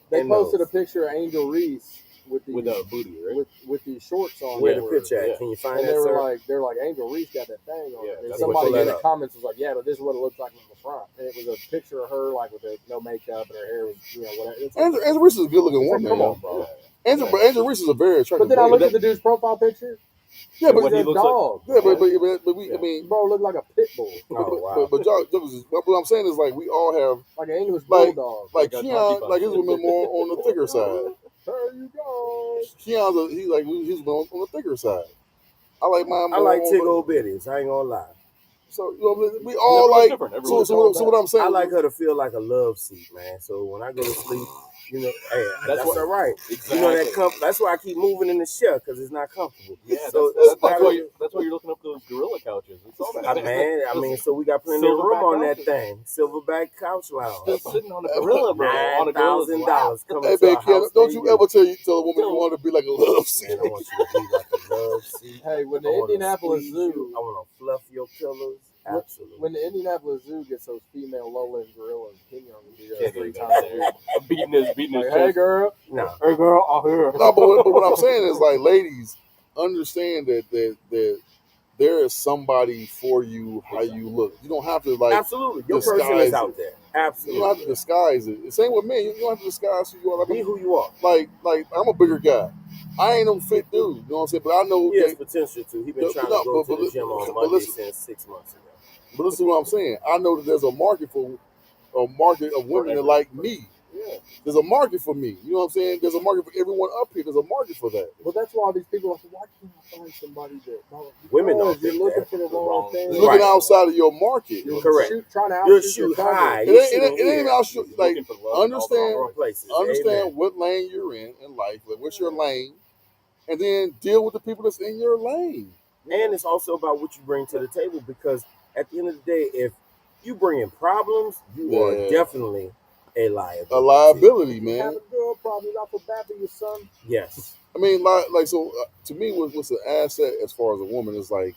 they And posted a those. picture of Angel Reese with the with a booty, right? with these shorts on. Where that the were- picture at? yeah. Can you find And that, they were sir? like Angel Reese got that thing on. Yeah, it. And that's somebody what- in the pull that up. comments was like, "Yeah, but this is what it looks like from the front." And it was a picture of her like with no makeup and her hair was whatever. It's like, Angel Reese is a good looking it's like, woman. come man. on, bro. Angel Reese is a very attractive. But then I looked lady. at the dude's profile picture. Yeah, It but was he a looks dog. yeah, but we. Yeah. I mean, Bro looked like a pit bull, Oh, wow. but what I'm saying is like we all have like an English Like- bulldog. like Like a Keon, donkey like his punch. woman more on the thicker side. There you go. He's on the thicker side. I like mine. I more like on tick the- old bitties. I ain't gonna lie. So we all Everyone's like. different. So, Everyone's so what I'm saying. I like her to feel like a love seat, man. So when I go to sleep, hey, that's what- all right. Exactly. You know that that's why I keep moving in the chair because it's not comfortable. Yeah, So that's gotta- why you're looking up those gorilla couches. It's all that. so we got plenty of room Silverback on that couches. thing. Silverback couch lounge. Just sitting on a gorilla, bro. On a gorilla's lap. $9,000 coming Hey, to babe, our Keon, house. don't you ever tell a woman you want to be like a love seat. Man, I want you to be like a love seat. Hey, when I the wanna Indianapolis squeeze Zoo, you. I want to fluff your pillows. Absolutely. when the Indianapolis Zoo gets those female Lowland gorillas, Kenyon will be there Can't 3 even times a go week. there. Beating his Like, hey chest. girl, No. hey girl, I'm here. No, but what I'm saying is like, ladies, understand that there is somebody for you how you look. You don't have to like. Absolutely. Your disguise person is it. out there. You don't have to Absolutely. disguise it. Same with men. You don't have to disguise who you are. I Be mean, who you are. like I'm a bigger guy. I ain't no fit dude. You know what I'm saying? But I know. He has that- potential to. He's been No, trying no, to go but to the gym on but Monday listen- since 6 months ago. But listen to what I'm saying. I know that there's a market of women that like me. Yeah. There's a market for me. You know what I'm saying? There's a market for everyone up here. There's a market for that. Well, that's why these people are like, why can't I find somebody that Women don't because you're think looking that. for the The wrong wrong- thing. You're looking Right. outside of your market. You're Correct. trying to You're outshoot your shoot coverage. high. It You're ain't shooting even here. outshoot. Like Looking for love in all the understand- wrong Wrong places. understand Amen. what lane you're in life. Like what's your lane, and then deal with the people that's in your lane. And it's also about what you bring to the table because at the end of the day, if you bring in problems, you are Yeah. definitely a liability. A liability, You man. have a girl problem. I feel bad for your son. Yes. I mean, so to me, what's an asset as far as a woman is like,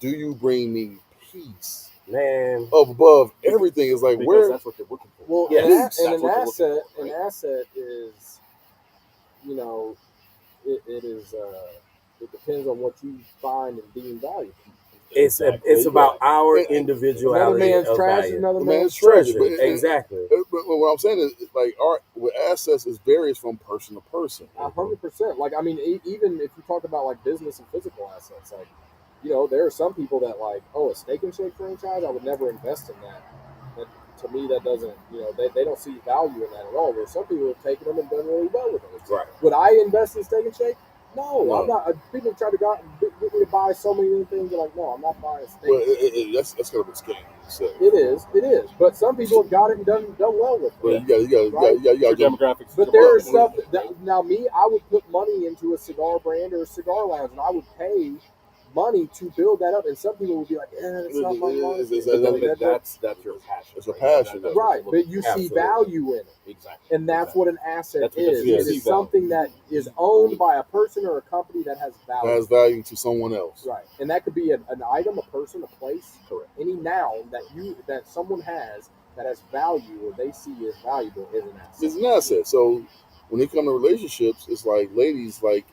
do you bring me peace Man. above everything? Is like Because where that's what you're looking for. Well, Yes. and That's an what you're asset, looking for, an right? asset is, it is. It depends on what you find and deem valuable. It's Exactly. about our And- individuality. Another man's of trash is value. another the man's man's treasure. Treasure. But- Exactly. But what I'm saying is, like, with assets, it varies from person to person. 100%. Like, I mean, even if you talk about like business and physical assets, like, there are some people that like, oh, a Steak and Shake franchise, I would never invest in that. But to me, that doesn't, they don't see value in that at all. Where some people have taken them and done really well with them. Right. Would I invest in Steak and Shake? No, No. I'm not. People try to get me to buy so many different things. They're like, no, I'm not buying steak. Well, that's kind of a scam. So. It is. But some people have got it and done well with it. Well, you got Your demographics. But there is stuff that now me, I would put money into a cigar brand or a cigar lounge, and I would pay money to build that up. And some people would be like, it's not my money. That's your passion. It's a passion. That's Right, what but you see Absolutely. value in it. Exactly. And that's what an asset That's because is. you It see is something that is owned by a person or a company that has That value. has value to someone else. Right, and that could be an item, a person, a place, Correct. any noun that someone has that has value or they see as valuable is an asset. It's an asset. So when it comes to relationships, it's like, ladies, like,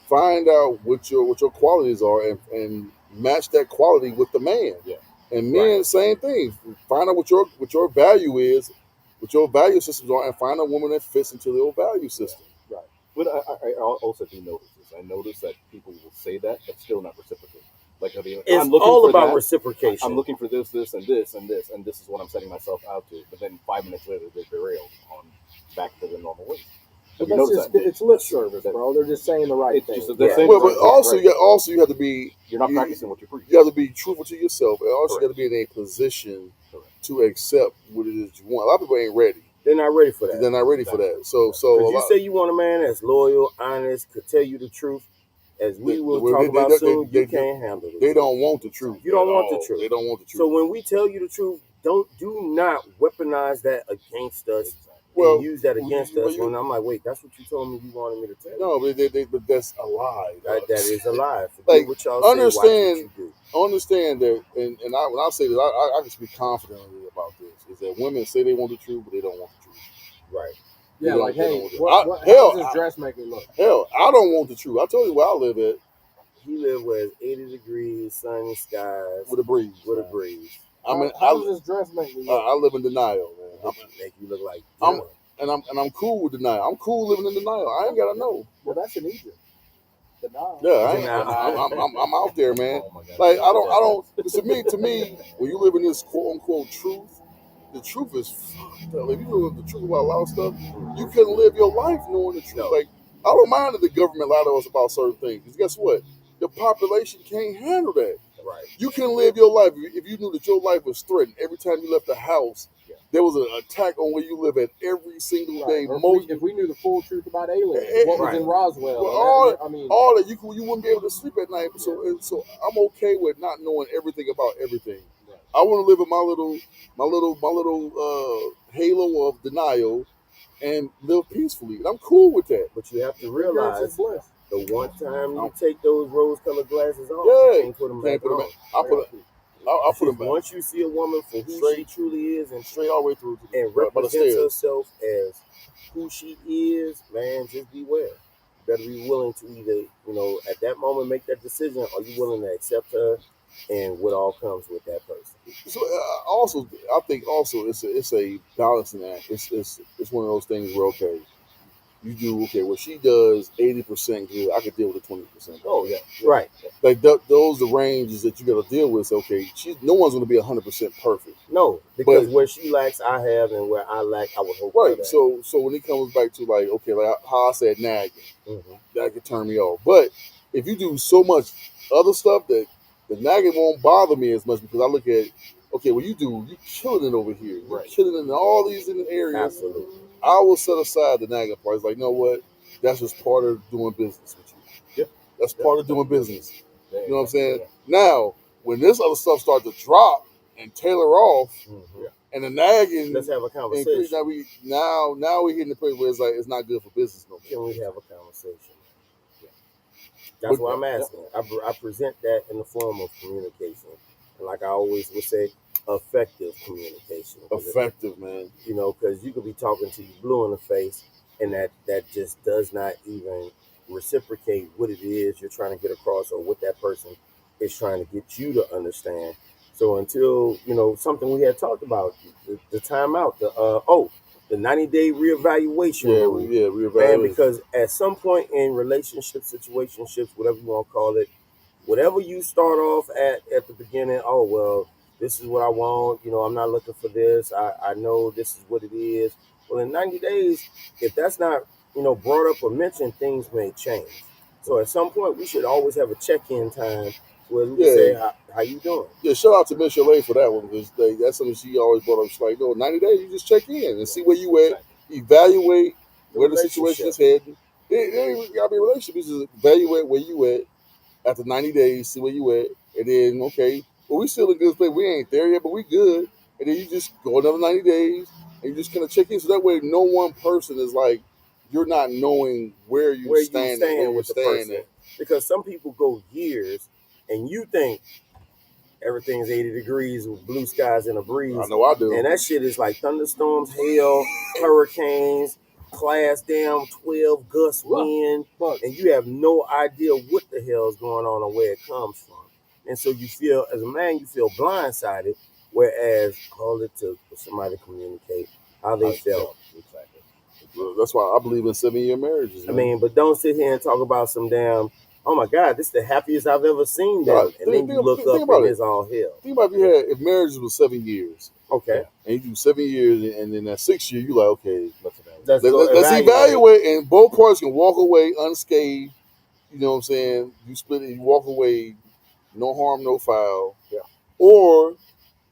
find out what your qualities are and match that quality with the man. Yeah. And men, same thing. Find out what your value is, what your value systems are, and find a woman that fits into your value system. But I also do notice this. I notice that people will say that, but still not reciprocate. Like, I mean, It's I'm looking all for about that. reciprocation. I'm looking for this, this, and this, and this, and this is what I'm setting myself out to. But then 5 minutes later, they're derailed on back to the normal ways. But You that's notice just that? it's lip service, bro. They're just saying the right It's thing. just that they're Yeah. saying Well, the but right also thing. you have to be You're not practicing what you preach. you have to be truthful to yourself, and also you Correct. got to be in a position Correct. to accept what it is you want. A lot of people ain't ready. They're not ready for that. They're not ready for that. So a Because you lot, say you want a man that's loyal, honest, could tell you the truth. As we will Well, talk they- about they- soon, they- you can't handle it. they don't want the truth. You don't at want the all. truth. They don't want the truth. So when we tell you the truth, do not weaponize that against us Well, and use that against well, us. When I'm like, wait, that's what you told me you wanted me to tell you. no, but that's a lie. That is a lie. Forget Like, what y'all understand- say, watch what you Understand that, and when I say this, I can speak confidently about this. Is that women say they want the truth, but they don't want the truth. do. Right. Yeah, They like, don't- they hey, don't- how hell, does this dress make me look? Hell, I don't want the truth. I told you where I live at He lived where it's 80 degrees, sunny skies, with a breeze. with a breeze. I mean, How does this dress make me look? I live in denial, man. Make you look like I'm- Dylan. And I'm cool with denial. I'm cool living in denial. I ain't gotta know. Well, that's an Egypt. Denial. Yeah, I'm out there, man. Oh my God. Like I don't. To me, when you live in this quote unquote truth, the truth is fucked up. If you know the truth about a lot of stuff, you couldn't live your life knowing the truth. No. Like I don't mind that the government lie to us about certain things. Because guess what? The population can't handle that. Right. You can live your life if you knew that your life was threatened every time you left the house. Yeah. There was an attack on where you live at every single day. Or Most if we knew the full truth about aliens, what was Right. in Roswell? Well, I mean, all that you wouldn't be able to sleep at night. So I'm okay with not knowing everything about everything. Right. I want to live in my little halo of denial and live peacefully. And I'm cool with that. But you have to ignorance realize is bliss. the one time you take those rose-colored glasses off, Yeah. you can't put them back on. I'll put them back Once you see a woman for who she truly is and straight all the way through to and by the represents stairs. herself as who she is, man, just beware. You better be willing to either, at that moment make that decision, or you willing to accept her and what all comes with that person. So I think also it's a balancing act. It's one of those things where you do what she does 80% good. I could deal with the 20%. Oh yeah. Right. Like those are the ranges that you got to deal with. Okay, no one's going to be 100% perfect. No, because But- where she lacks, I have, and where I lack, I would hope for Right. that. So when it comes back to like how I said nagging, Mhm. that could turn me off. But if you do so much other stuff that the nagging won't bother me as much because I look at you killing it over here. You're Right. killing it in all these different areas. Absolutely. I will set aside the nagging part. It's like, you know what? That's just part of doing business with you. Yeah. That's part of doing business. Yeah. You know what I'm saying? Now, when this other stuff starts to drop and tailor off, Mhm. and the nagging Let's have a increase, conversation. now we hitting the place where it's like it's not good for business no more. Can we have a conversation? That's what I'm asking. I present that in the form of communication. And like I always would say, effective communication. Effective, man. Because you could be talking to you blue in the face, and that just does not even reciprocate what it is you're trying to get across or what that person is trying to get you to understand. So until, something we had talked about, the timeout, the 90-day reevaluation rule. Yeah, Man, reevaluate. because at some point in relationships, situationships, whatever you want to call it, whatever you start off at the beginning, oh, well, this is what I want, I'm not looking for this, I know this is what it is. Well, in 90 days, if that's not, brought up or mentioned, things may change. So at some point, we should always have a check-in time where we can say, how you doing? Yeah, shout out to Miss Chalet for that one because that's something she always brought up. She's like, no, 90 days, you just check in and see where you at, evaluate where the situation is heading. It ain't gotta be a relationship. You just evaluate where you at after 90 days, see where you at, and then okay, well we still in good place. We ain't there yet, but we good. And then you just go another 90 days and you just kind of check in. So that way no one person is like you're not knowing where you stand with the person. Because some people go years and you think everything's 80 degrees with blue skies and a breeze. I know I do. And that shit is like thunderstorms, hail, hurricanes, class down 12 gust wind, and you have no idea what the hell is going on or where it comes from. And so you feel, as a man, you feel blindsided, whereas all it took was somebody to communicate how they felt. Exactly. That's why I believe in 7-year marriages. Man. I mean, but don't sit here and talk about some damn, oh my God, this is the happiest I've ever seen them. Right. And then you look up and it's all hell. Think about if marriage was 7 years. Okay. And you do 7 years, and then that 6th year, you like, okay, let's evaluate. And both parties can walk away unscathed. You know what I'm saying? You split it, you walk away, no harm, no foul. Yeah. Or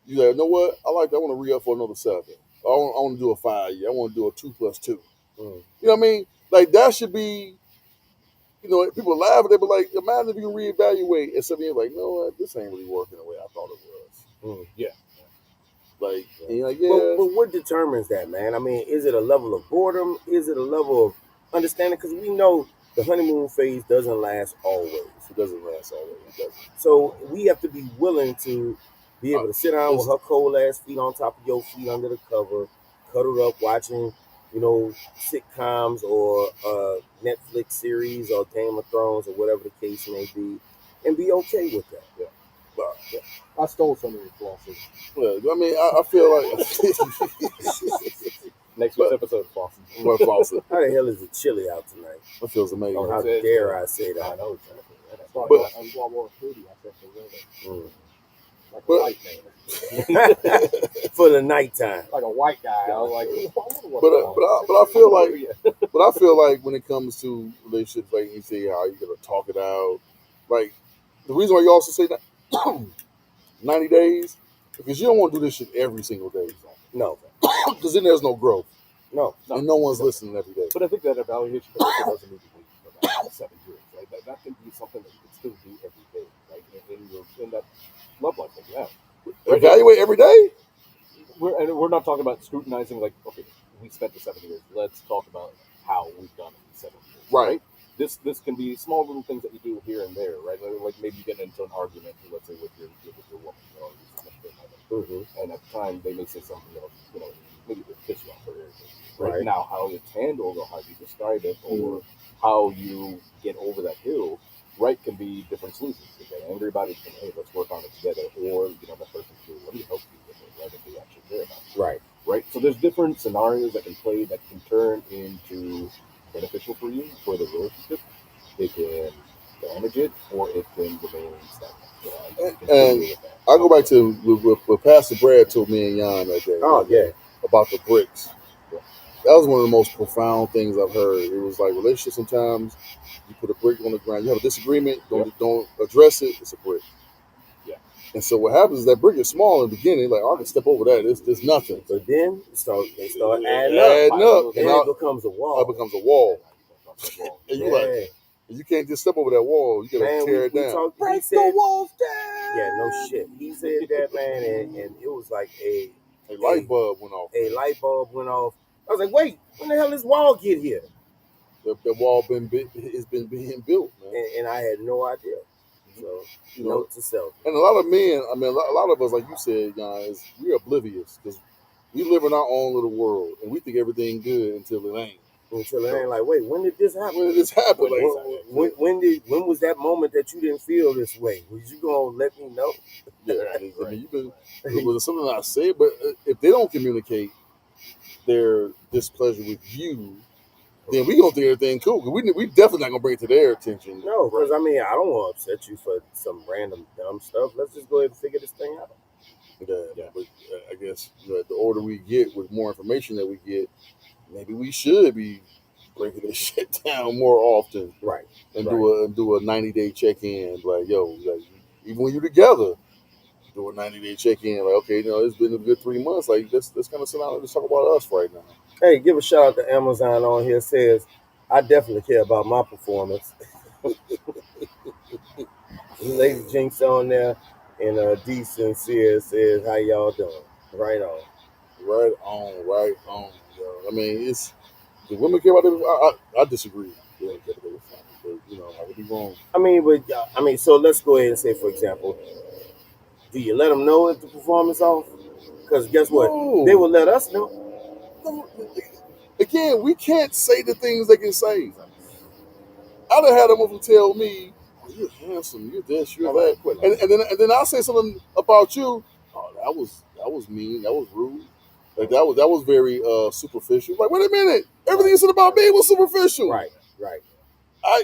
you like, you know what? I like that. I want to re-up for another 7. I want to do a 5 year. I want to do a 2 + 2. You know what I mean? Like that should be. You know, people laugh at it, but like, imagine if you can reevaluate at 7 years, like, no, this ain't really working the way I thought it was. Yeah. Like, and you're like, yeah. But what determines that, man? I mean, is it a level of boredom? Is it a level of understanding? Because we know the honeymoon phase doesn't last always. It doesn't last always. It doesn't. So we have to be willing to be able to sit down with her cold ass feet on top of your feet under the cover, cuddled up, watching, you know, sitcoms or Netflix series or Game of Thrones or whatever the case may be, and be okay with that. Yeah. Yeah. I stole some of your flosses. Yeah, I mean, I feel like next week's episode of Flosses. What Flosses? How the hell is it chilly out tonight? That feels amazing. Oh, how dare I say that? I know exactly. But I'm more foodie. I said the weather. Like a white man. For the nighttime. Like a white guy. I was like, but I feel like when it comes to relationships, like you say how you gotta talk it out. Like the reason why you also say that 90 days, because you don't want to do this shit every single day. No. Because then there's no growth. No. And no one's listening every day. But I think that evaluation doesn't need to wait for about 7 years, right? That can be something that you can still do every day, right? In that love life that you have. Right? Evaluate every day? We're not talking about scrutinizing, like, okay, we spent the 7 years. Let's talk about how we've done it in 7 years. Right. This can be small little things that you do here and there, right? Like maybe you get into an argument, let's say with your woman, or and at the time they may say something, maybe they piss you off or anything. Right now, how it's handled or how you describe it or how you get over that hill, right, can be different solutions. You get angry about it, hey, let's work on it together, or that person can let me help you with it, right? If they actually care about it. Right. So there's different scenarios that can play that can turn into beneficial for you for the relationship. It can damage it, or it can remain stagnant. And I go back to what Pastor Brad told me and Jan that day. Oh yeah, about the bricks. Yeah. That was one of the most profound things I've heard. It was like relationships. Sometimes you put a brick on the ground. You have a disagreement. Don't address it. It's a brick. Yeah. And so what happens is that brick is small in the beginning. Like, I can step over that. It's nothing. But then they start adding up. And it becomes a wall. It becomes a wall. And you like, you can't just step over that wall. You gotta tear it down. Break the walls down. Yeah, no shit. He said that, man, and it was like a light bulb went off. A light bulb went off. I was like, wait, when the hell did this wall get here? The wall has been being built, man. And I had no idea. So, note to self. And a lot of men, I mean, a lot of us, like you said, guys, we're oblivious because we live in our own little world and we think everything good until it ain't. Until it ain't like, wait, when did this happen? When did this happen? When was that moment that you didn't feel this way? Was you gonna let me know? Yeah, I mean, it was something I said, but if they don't communicate their displeasure with you, then we gonna think everything cool. We definitely not gonna bring it to their attention. No, because I mean, I don't want to upset you for some random dumb stuff. Let's just go ahead and figure this thing out. Yeah. But I guess the older we get, with more information that we get, maybe we should be breaking this shit down more often Right. and Right. do a 90-day check-in. Like, yo, like, even when you're together, do a 90-day check-in. Like, okay, it's been a good 3 months. Like, let's kind of sit down and just talk about us right now. Hey, give a shout out to Amazon on here. Says, I definitely care about my performance. Lady Jinx on there, and D Sincere says, how y'all doing? Right on. Right on, right on. Yo. I mean, it's the women care about it. I disagree. They don't care about it. But, I could be wrong. I mean, so let's go ahead and say, for example, do you let them know if the performance off? Because guess what? No. They will let us know. No. Again, we can't say the things they can say. I done had a mother tell me, "Oh, you're handsome, you're this, you're that," and then I'll say something about you. Oh, that was mean, that was rude, like that was very superficial. Like, wait a minute, everything you said about me was superficial. Right.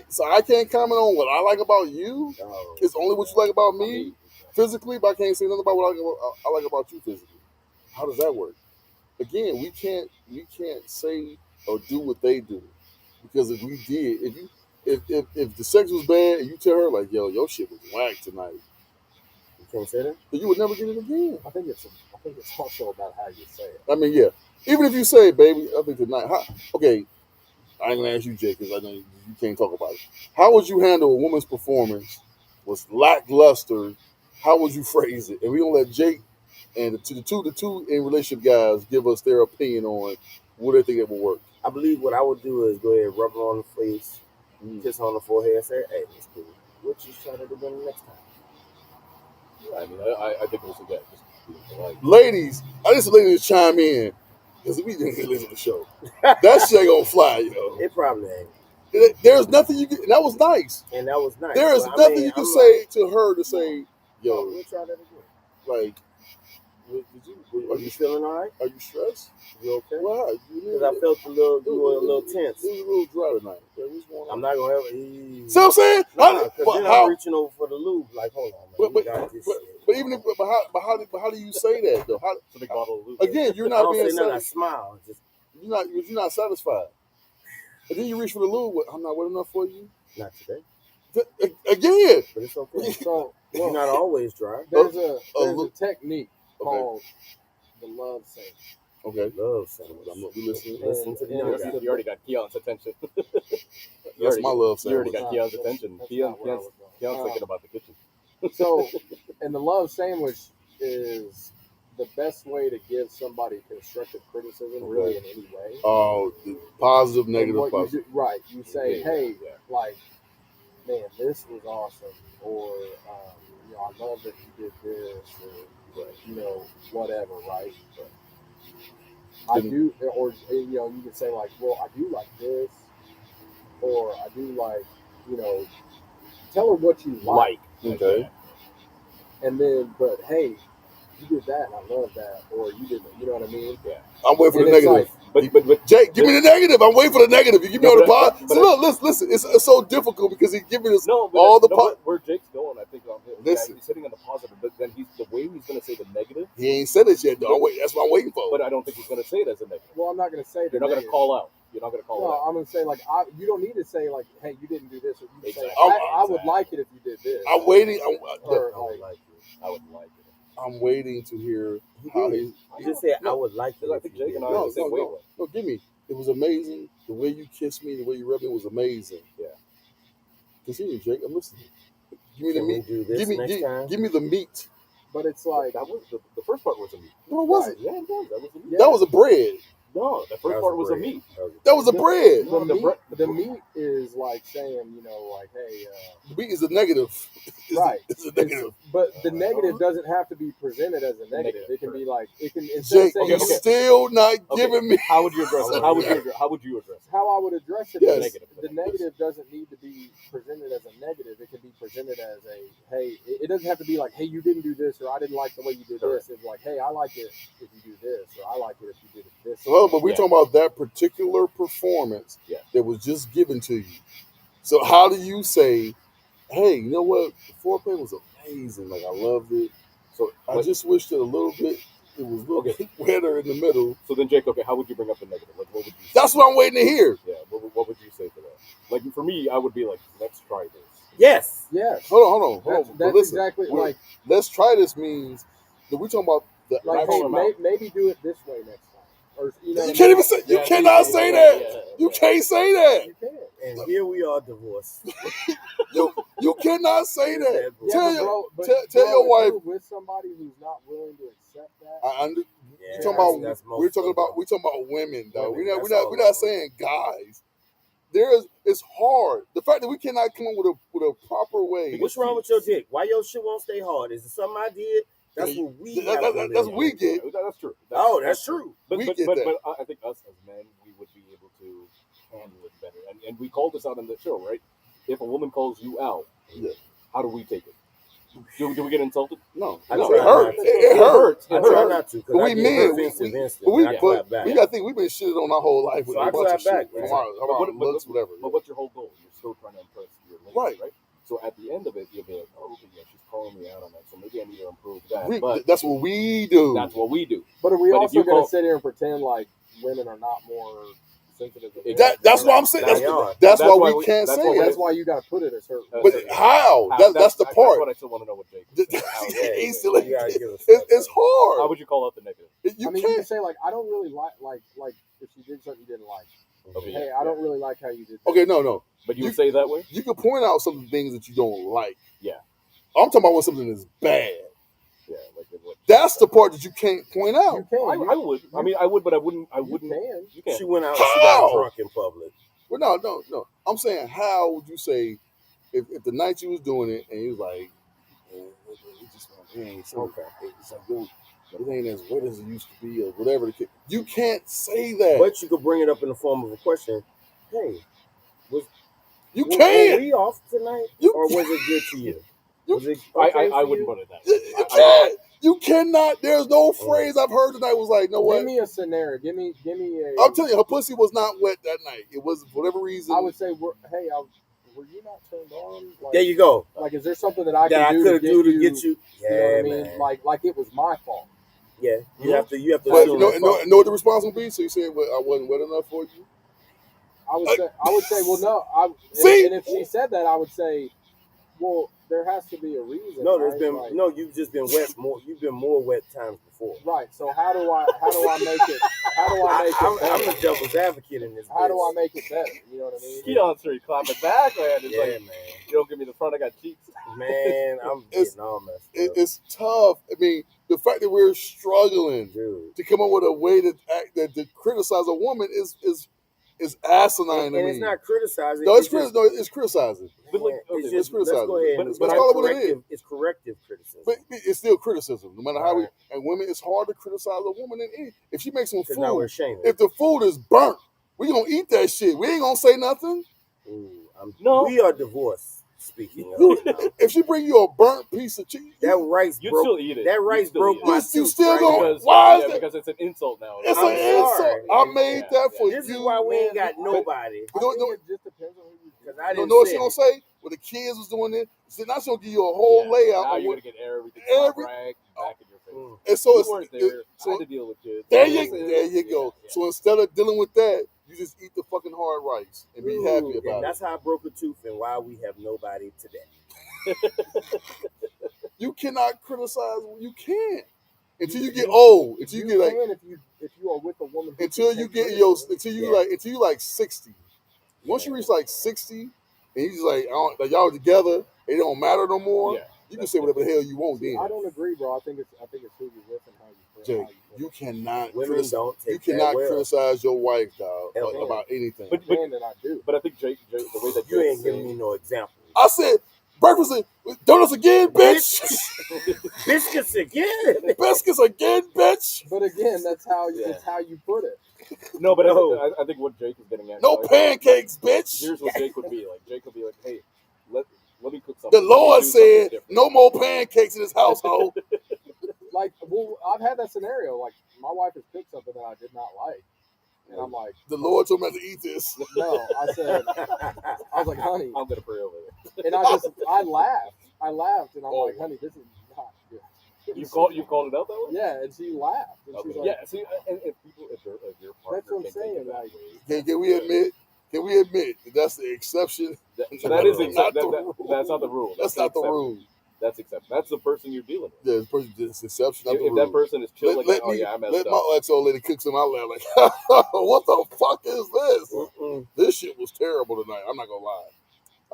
So I can't comment on what I like about you. Oh. It's only what you like about me physically, but I can't say nothing about what I like about you physically. How does that work? Again, we can't say or do what they do, because if we did, if the sex was bad and you tell her like, yo, your shit was whack tonight, You can't say that? then you would never get it again. I think it's also about how you say it. I mean, yeah. Even if you say, baby, I think tonight, okay, I ain't gonna ask you, Jake, because I know you can't talk about it. How would you handle a woman's performance was lackluster? How would you phrase it? And we gonna let Jake and the two in relationship guys give us their opinion on what they think it will work. I believe what I would do is go ahead and rub her on the face, kiss her on the forehead, and say, hey, it's cool. What you try to do better next time? I mean, I think it was again just being polite. Ladies, I just ladies chime in because we didn't listen to the show. That shit ain't gonna fly, It probably ain't. There's nothing you can. And that was nice. And that was nice. There is but nothing you can I'm say to her to say, yo, yo, we'll try that again. like, Are you feeling all right? Are you stressed? You okay? Why? Because I felt you were a little tense. It was a little dry tonight. What's going on? I'm not gonna ever. See what I'm saying? Because then I'm reaching over for the lube. Like, hold on, man. But even if, how do you say that though? It's a big bottle of lube. Again, you're I not don't being say nothing. I satisfied. smile. Just You're not satisfied. And then you reach for the lube. I'm not wet enough for you. not today. Again. But it's okay. So You're not always dry. there's a technique called the love sandwich. Okay. Love sandwich. We listening. Listen to the young guy. You already got Keon's attention. That's my love You already sandwich. got Keon's attention. That's Keon's not where I was going. thinking about the kitchen. So, and the love sandwich is the best way to give somebody constructive criticism, really, in any way. Oh, positive, And negative, what positive. right. You say, Yeah, hey, yeah. like, man, this was awesome, or I love that you did this, or whatever, right? But I do, or you can say like, well, I do like this, or I do like, tell her what you like. Okay. And then, but hey, you did that, and I love that, or you didn't. You know what I mean? Yeah. I'm waiting for And the it's negative. But Jake, give me the negative. I'm waiting for the negative. You give me all the positive. So look, listen. It's so difficult because he's giving us all the positive. where Jake's going, I think, Listen. he's hitting on the positive, but then the way he's going to say the negative. He ain't said it yet, though. That's what I'm waiting for. But I don't think he's going to say it as a negative. Well, I'm not going to say You're not going to call out. You're not going to call No, out. I'm going to say like you don't need to say like, hey, you didn't do this, or you say, Exactly. I would like it if you did this. I'm waiting. Or, I would like it. I'm waiting to hear how he. You just said, I would like to. I think Jake and I are the same wavelength. No, give me. It was amazing. The way you kissed me, the way you rubbed me was amazing. Yeah. Continue, Jake. I'm listening. Give me the Can we meat. do this next time? Give me the meat. but it's like That was the first part was a meat. No, it wasn't. Yeah, it was. That was a meat. Yeah. That was a bread. No, the first part was a meat. That was a bread. the meat is like saying, like, hey, The meat is a negative. right. It's a negative. But the negative doesn't have to be presented as a negative. It can be like instead Jake, of saying you're still not Okay. giving me. How would you address it? How would you address it? how I would address it. Yes. Is the negative doesn't need to be presented as a negative. It can be presented as a hey. It doesn't have to be like, hey, you didn't do this, or I didn't like the way you did this. It's like, hey, I like it if you do this, or I like it if you did this. Well, but we're Yeah. talking about that particular performance Yeah. that was just given to you. So how do you say, hey, you know what? The foreplay was amazing. Like, I loved it. So I just wished it a little bit. was a little bit wetter in the middle. So then, Jake, okay, how would you bring up the negative? Like, what would you say? That's what I'm waiting to hear. Yeah, what would you say to that? Like, for me, I would be like, let's try this. Yes. Yes. Hold on. But That's listen, exactly we're- like let's try this means that we're talking about the hey, actual. maybe do it this way next time, or you know. You what I can't mean? even say. You Yeah, cannot yeah, say yeah, that. yeah, You yeah. can't say that. You can. And here we are divorced. You cannot say that. Yeah, Tell but your bro, but tell bro, your if wife. you're with somebody who's not willing to accept that. I under, Yeah, you talking about that's most we're talking of them. about women though. Women, We're that's not all we're not of them. saying guys. It's hard. The fact that we cannot come up with a proper way. What's wrong with your dick? Why your shit won't stay hard? Is it something I did? That's what we have to That's live what we with. get. That's true. That's true. But We but, get but, that. but I think us as men, we would be able to handle it better. And we called this out on the show, right? If a woman calls you out, Yeah. how do we take it? Do we get insulted? No, I no, try it hurts. not to. It hurts. I It try hurts. not to But because I we get men, offensive but instant. we and I clap back. we got think we've been shitted on our whole life with So I a bunch clap of shit. back, From man. our looks, whatever. But what's your whole goal? You're still trying to impress your lady, right? So at the end of it, you'll be like, oh, okay, yeah, she's calling me out on that, so maybe I need to improve that. But That's what we do. that's what we do. But are we But if also you going call- to sit here and pretend like women are not more sensitive? To That's what I'm saying. They are. That's why why we we- can't that's say why it. That's why you got to put it as her. But how? That's the That's part. what I still want to know what Jake. How, Yeah, He's yeah, still- you gotta give us It's how hard. would you call out the negative? You I mean, you can can't. say like, I don't really like if she did something you didn't like. Okay, Hey, yeah, I don't really like how you did. That. Okay, no. But you You- would say it that way? You can point out some of the things that you don't like. Yeah. I'm talking about when something is bad. Yeah, like what? That's the part that you can't point out. You can. I would. I mean, I would, but I wouldn't. I You wouldn't. can. You can't. She went out and she got How? drunk in public. Well, no. I'm saying, how would you say if the night you was doing it and you was like, it ain't so Okay. it's like, yo, it ain't as wet as it used to be or whatever the case. You can't say that. But you could bring it up in the form of a question. Hey, you were can't. we off tonight? You Or was it good to you? You- Was it I okay for wouldn't you? put it that You, way. you can't. You cannot. There's no phrase I've heard tonight was like, know what? Give me a scenario. Give me a. I'm telling you, her pussy was not wet that night. It was for whatever reason. I would say, hey, were you not turned on? Like, There you go. Like, is there something that I That I can could do do to get you. You know what I Yeah, mean? man. Like it was my fault. Yeah, you have to. But assume know that's fine. what the response would be? So you said, well, I wasn't wet enough for you? I would say, well, no. See? And if she said that, I would say, well, there has to be a reason. No, there's right? been Like, no. You've just been wet more. You've been more wet times before. Right. So how do I make it? How do I make it I'm better? the devil's advocate in this. How do I bitch. make it better? You know what I mean? Keon straight clapping back, man. It's Yeah, like, man. you don't give me the front, I got cheeks. Man, I'm It's- getting all messed up. It's tough. I mean, the fact that we're struggling Dude. to come up with a way to criticize a woman is asinine And to me. it's not criticizing. No, it's just- it's criticizing. But like, man, okay, it's let's just, let's criticize go it. ahead But- and but it's I- call it what it corrective. It's corrective criticism. But it's still criticism. No matter how we Right. and women, it's hard to criticize a woman. If she makes some Because now we're food, ashamed. if the food is burnt, we gonna eat that shit. We ain't gonna say nothing. No. We are divorced. Speaking of You- it now. if she bring you a burnt piece of cheese, That rice you'd broke. still eat it. That You'd rice still broke eat it. my You tooth. still right gonna- now. Because, why is yeah, that- because it's an insult now. it's I'm an insult. sorry. I made that for This you. is why we ain't got man. nobody. I No, think no. it just depends on who you. Because I You didn't know what say she gonna it. say? When the kids was doing it, so now she gonna give you a whole layout. Now of you're what, gonna get everything every- right back in your face. Mm. and so You it's weren't there. I so had to deal with kids. there Yeah, you go. yeah. So instead of dealing with that, you just eat the fucking hard rice and be happy Ooh, about and it. that's how I broke a tooth and why we have nobody today. You cannot criticize. You can't until you get old. Until you get like can if you are with a woman. who until can you take get your criticism. until you like 60. Once you reach like 60, and he's like, like y'all together, it don't matter no more. Yeah, You can say whatever the hell you want then. I don't agree, bro. I think it's who you're with and how you put Jake, how you put you it. cannot Women criticize. don't You take cannot that well. criticize your wife, dog, Hell about anything. But- Man, that I do. But I think Jake, the way that You Jake ain't giving me no example. I said, breakfast, donuts again, bitch. Biscuits again. Biscuits again, bitch. But again, that's how you, Yeah. it's how you put it. No, but No. I think what Jake is getting at. No now is- pancakes, bitch. Here's what Jake would be like. Jake would be like, "Hey, let me cook something." The Lord Do something said, different. no more pancakes in this household. Like, well, I've had that scenario. Like, my wife has cooked something that I did not like, and I'm like, The Lord told me not to eat this. no. I was like, honey, I'm gonna pray over it. and I laughed, and I'm like, honey, this is not good. You called it out that way? Yeah, and she laughed. And she was Okay. like, Yeah. See, and if people, if your partner That's what I'm can saying, take it that like- way, Can we admit? Can we admit that that's the exception? so that is Not the rule. That's not the rule. That's not the exception. rule. That's exception. That's the person you're dealing with. Yeah, it's person just exception, not the If rule. that person is chill, let oh yeah, I messed let up. my ex old lady cook some out there. Like, what the fuck is this? Mm-mm. This shit was terrible tonight. I'm not gonna lie.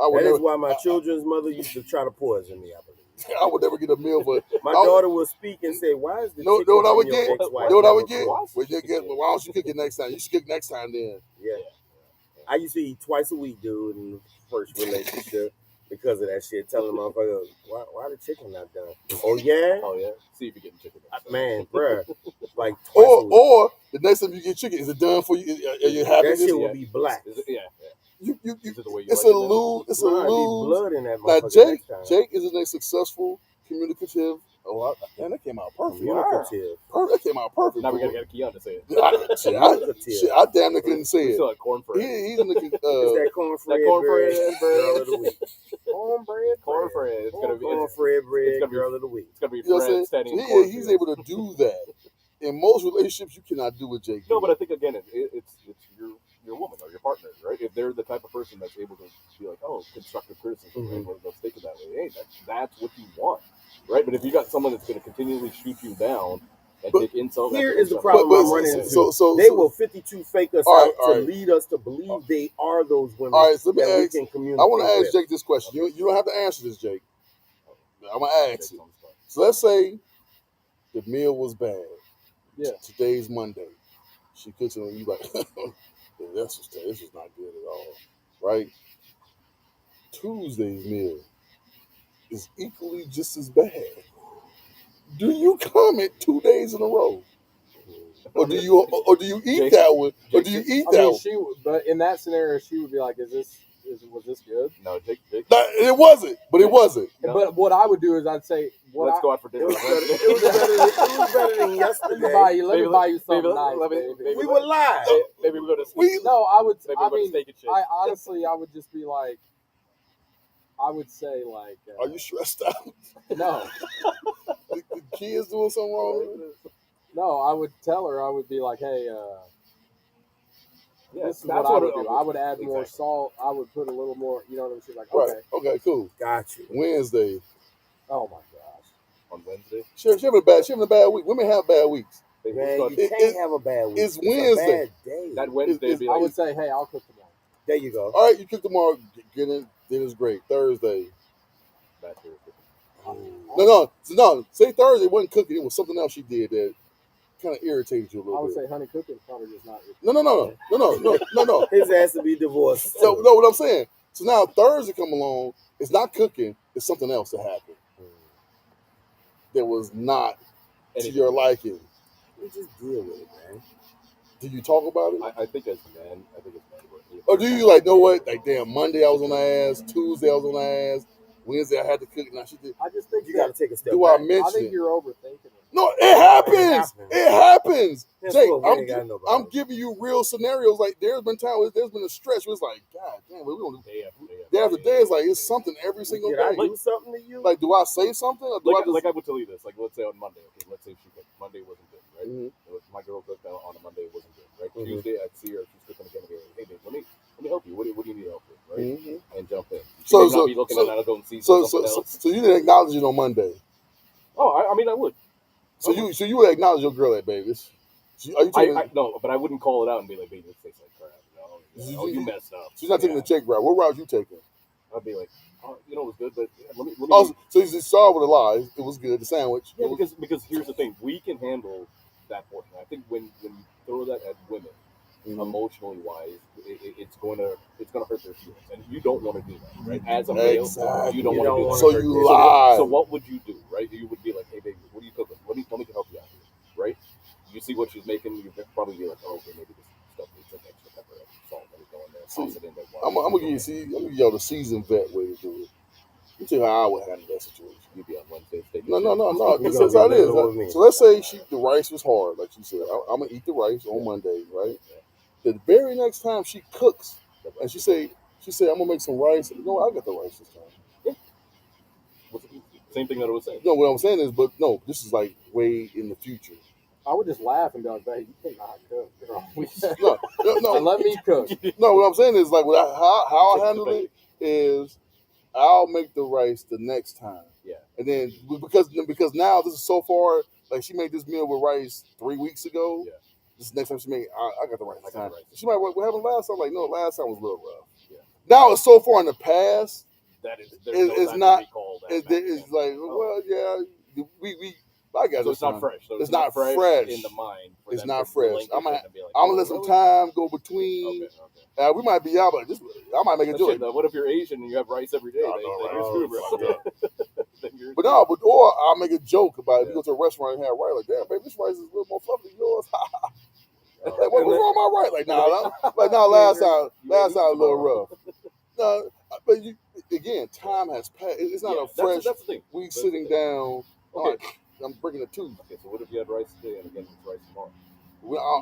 I would That is never. why my children's mother used to try to poison me, I believe. I would never get a meal for. My I- daughter will speak and say, "Why is the No, chicken know what I from would your get? ex-wife You know what I would never get? cooked?" Well, you get. Why don't you cook it next time? You should cook next time then. Yeah. I used to eat twice a week, dude, in the first relationship because of that shit. Telling the motherfucker, why the chicken not done? Oh, yeah? Oh yeah. See if you're getting chicken. Man, bruh. Like twice a week. Or the next time you get chicken, is it done for you? Are you happy? That shit with will it? be black. Is it, yeah. You, Is it the way you it's like a it then? lose. It's a Bruh, be lose. blood in that Now, motherfucker. Jake is a successful, communicative. Man, that came out perfect. Communicative. That came out perfect. Now we gotta get Keon to say it. I damn near couldn't say We it. still had corn for it. He's in the. It's that cornbread cornbread girl of the week. cornbread. Cornbread. It's gonna be. Cornbread it's gonna be- girl of the week. It's gonna be You know what I'm Fred saying? standing. So in yeah, cornfields. he's able to do that. In most relationships, you cannot do what Jake. No, did. but I think again, it's your woman or your partner, right? If they're the type of person that's able to be like, oh, constructive criticism, right? Let's take it that way. Hey, that's what you want, right? But if you got someone that's going to continually shoot you down and take insults, Here after is the insult, problem But- I'm running into. so- They will 52 fake us All right, out all to right. lead us to believe they are those women All right, so let me that we ask- can communicate I want to ask with. Jake this question. You don't have to answer this, Jake. I'm gonna ask Jake's you. on the spot. So let's say the meal was bad. Yeah. Today's Monday. She cooks it and you like, yeah, this was not good at all, right? Tuesday's meal is equally just as bad. Do you comment 2 days in a row, or do you eat Jake- that one, or do you Jake- eat I that mean, one? she would, but in that scenario, she would be like, was this good? No, Jake. No, it wasn't, but it wasn't. No. But what I would do is I'd say, Let's go out for It dinner. was better, it was better than Let me yesterday. buy you Maybe something let- nice, let me- baby. maybe We were live. Maybe we go to We- No, I would. maybe I we go to mean, Steak and Shake. I honestly, I would just be like, I would say like, Are you stressed out? no, The kids doing something wrong? no. I would tell her. I would be like, hey, Yeah, this is what I would do. I would add more Exactly. salt. I would put a little more. You know what I'm saying? Like, Right. okay. Okay. Cool. Got you. Wednesday. Oh my gosh. On Wednesday. She having a bad week. Women have bad weeks. Maybe Man, let's you go- It- can't have a bad week. it's a Wednesday. bad day. that Wednesday would be I like would say, hey, I'll cook tomorrow. There you go. All right, you cook tomorrow. Dinner's great. Thursday. bad Thursday. No. Say Thursday wasn't cooking. It was something else she did that kind of irritated you a I little would bit. say honey cooking is probably just not. No. His ass to be divorced. So no, what I'm saying. So now Thursday come along. It's not cooking. It's something else that happened that was not to Anything. your liking. We just deal with it, man. Do you talk about it, I think as men, or do you like know what? Like damn, Monday I was on her ass. Tuesday I was on her ass. Wednesday I had to cook. Now she did. I just think You got to take a step Do I back. mention I think it? you're overthinking it. No, it happens. happens. It happens. That's Jake, what we ain't got nobody. I'm giving you real scenarios. Like there's been a stretch where it's like, God damn, we don't do day after day after day. It's like it's something every single Did I day. do something to you? Like, do I say something or do I just? I would tell you this. Like, let's say on Monday. Okay, let's say she cooked. Monday wasn't good, right? Mhm. My girl cooked on a Monday. It wasn't good, right? Mhm. Tuesday, I'd see her. She's cooking again. I'd be like, hey, babe, let me help you. What do you need help with, right? Mhm. And jump in. She So- may not so- be looking so- at that. I don't see So something else. you didn't acknowledge it on Monday. Oh, I mean, I would. So you would acknowledge your girl that baby. Are you taking? No, but I wouldn't call it out and be like, babe, this tastes like crap. No, you messed up. She's not taking the check route. What route you taking? I'd be like, oh, it was good, but yeah, let me. Oh, so you just saw with a lie. It was good. The sandwich. Yeah, It was- because here's the thing, we can handle that portion. I think when you throw that at women, Mhm. emotionally wise, it's going to hurt their feelings, and you don't want to do that, right? As a male, Exactly. you don't You want don't to do wanna that. So hurt you their lie. So what would you do, right? You would be like, hey, baby, what are you cooking? Let me help you out here, right? You see what she's making, you'd probably be like, oh, okay, maybe this stuff needs some extra pepper, extra salt, let me go in there, See, toss it in there. I'm gonna give y'all the seasoned vet way to do it. You tell you how I would handle that situation. You'd be on Wednesday. steak No. and shake. This gonna is how it be little with me. is. So let's say the rice was hard, like she said. I'm gonna eat the rice on Monday, right? The very next time she cooks, and she say, I'm gonna make some rice. You know what? I got the rice this time. same thing that I was saying. No, what I'm saying is, but no, this is like way in the future. I would just laugh and be like, "Babe, you cannot cook. You're always No, and let me cook." no. What I'm saying is like how I handle it is I'll make the rice the next time. Yeah. And then because now this is so far, like she made this meal with rice 3 weeks ago. Yeah. This next time she made, I got the rice. I got the rice. She might, what happened last time? Like, no, last time was a little rough. Yeah. Now it's so far in the past. That is, It's not. It's like, well, yeah, we. I got So this it's not time. fresh. So It's not fresh in the mind. for It's them not to fresh. relinquish I'm gonna it and be like, I'm gonna "Oh, let some really?" time go between. Okay. We might be out, but I might make a But joke. shit, though, what if you're Asian and you have rice every day? Oh, Then no, you're right. screwed, bro. Then you're But no, or I'll make a joke about if you Yeah. go to a restaurant and have rice, like, damn, baby, this rice is a little more fluffy than yours. Oh, Like, what's wrong with my rice? Like, nah, last time a little rough. No, but again, time has passed. It's not a fresh. That's the thing. We That's sitting the thing. down. Okay. Like, I'm breaking a tooth. Okay, so what if you had rice today and again it's rice tomorrow?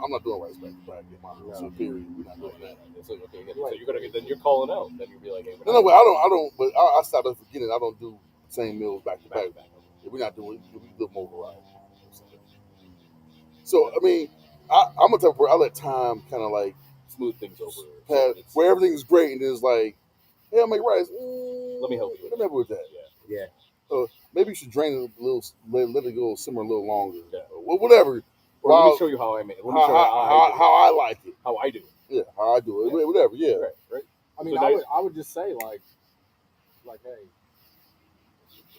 I'm not doing rice back to back. So period. We're not doing that. So, okay, so you're gonna then you're calling out. Then you'll be like, hey, No, but I don't. But I started forgetting. I don't do same meals back to back. We're not doing. We do more variety. So I mean, I'm a type of person, I let time kind of like smooth things over. pass where everything is great, and then it's like, hey, I'll make rice. Let me help you. Let me help you with that. Yeah. Maybe you should drain it a little, let it go simmer a little longer. Yeah. Or whatever. Or let me show you how I make it. Let me show you how I like it. how I do it. Yeah, how I do it. Whatever. Yeah. Right. I mean, So I would just say like, hey,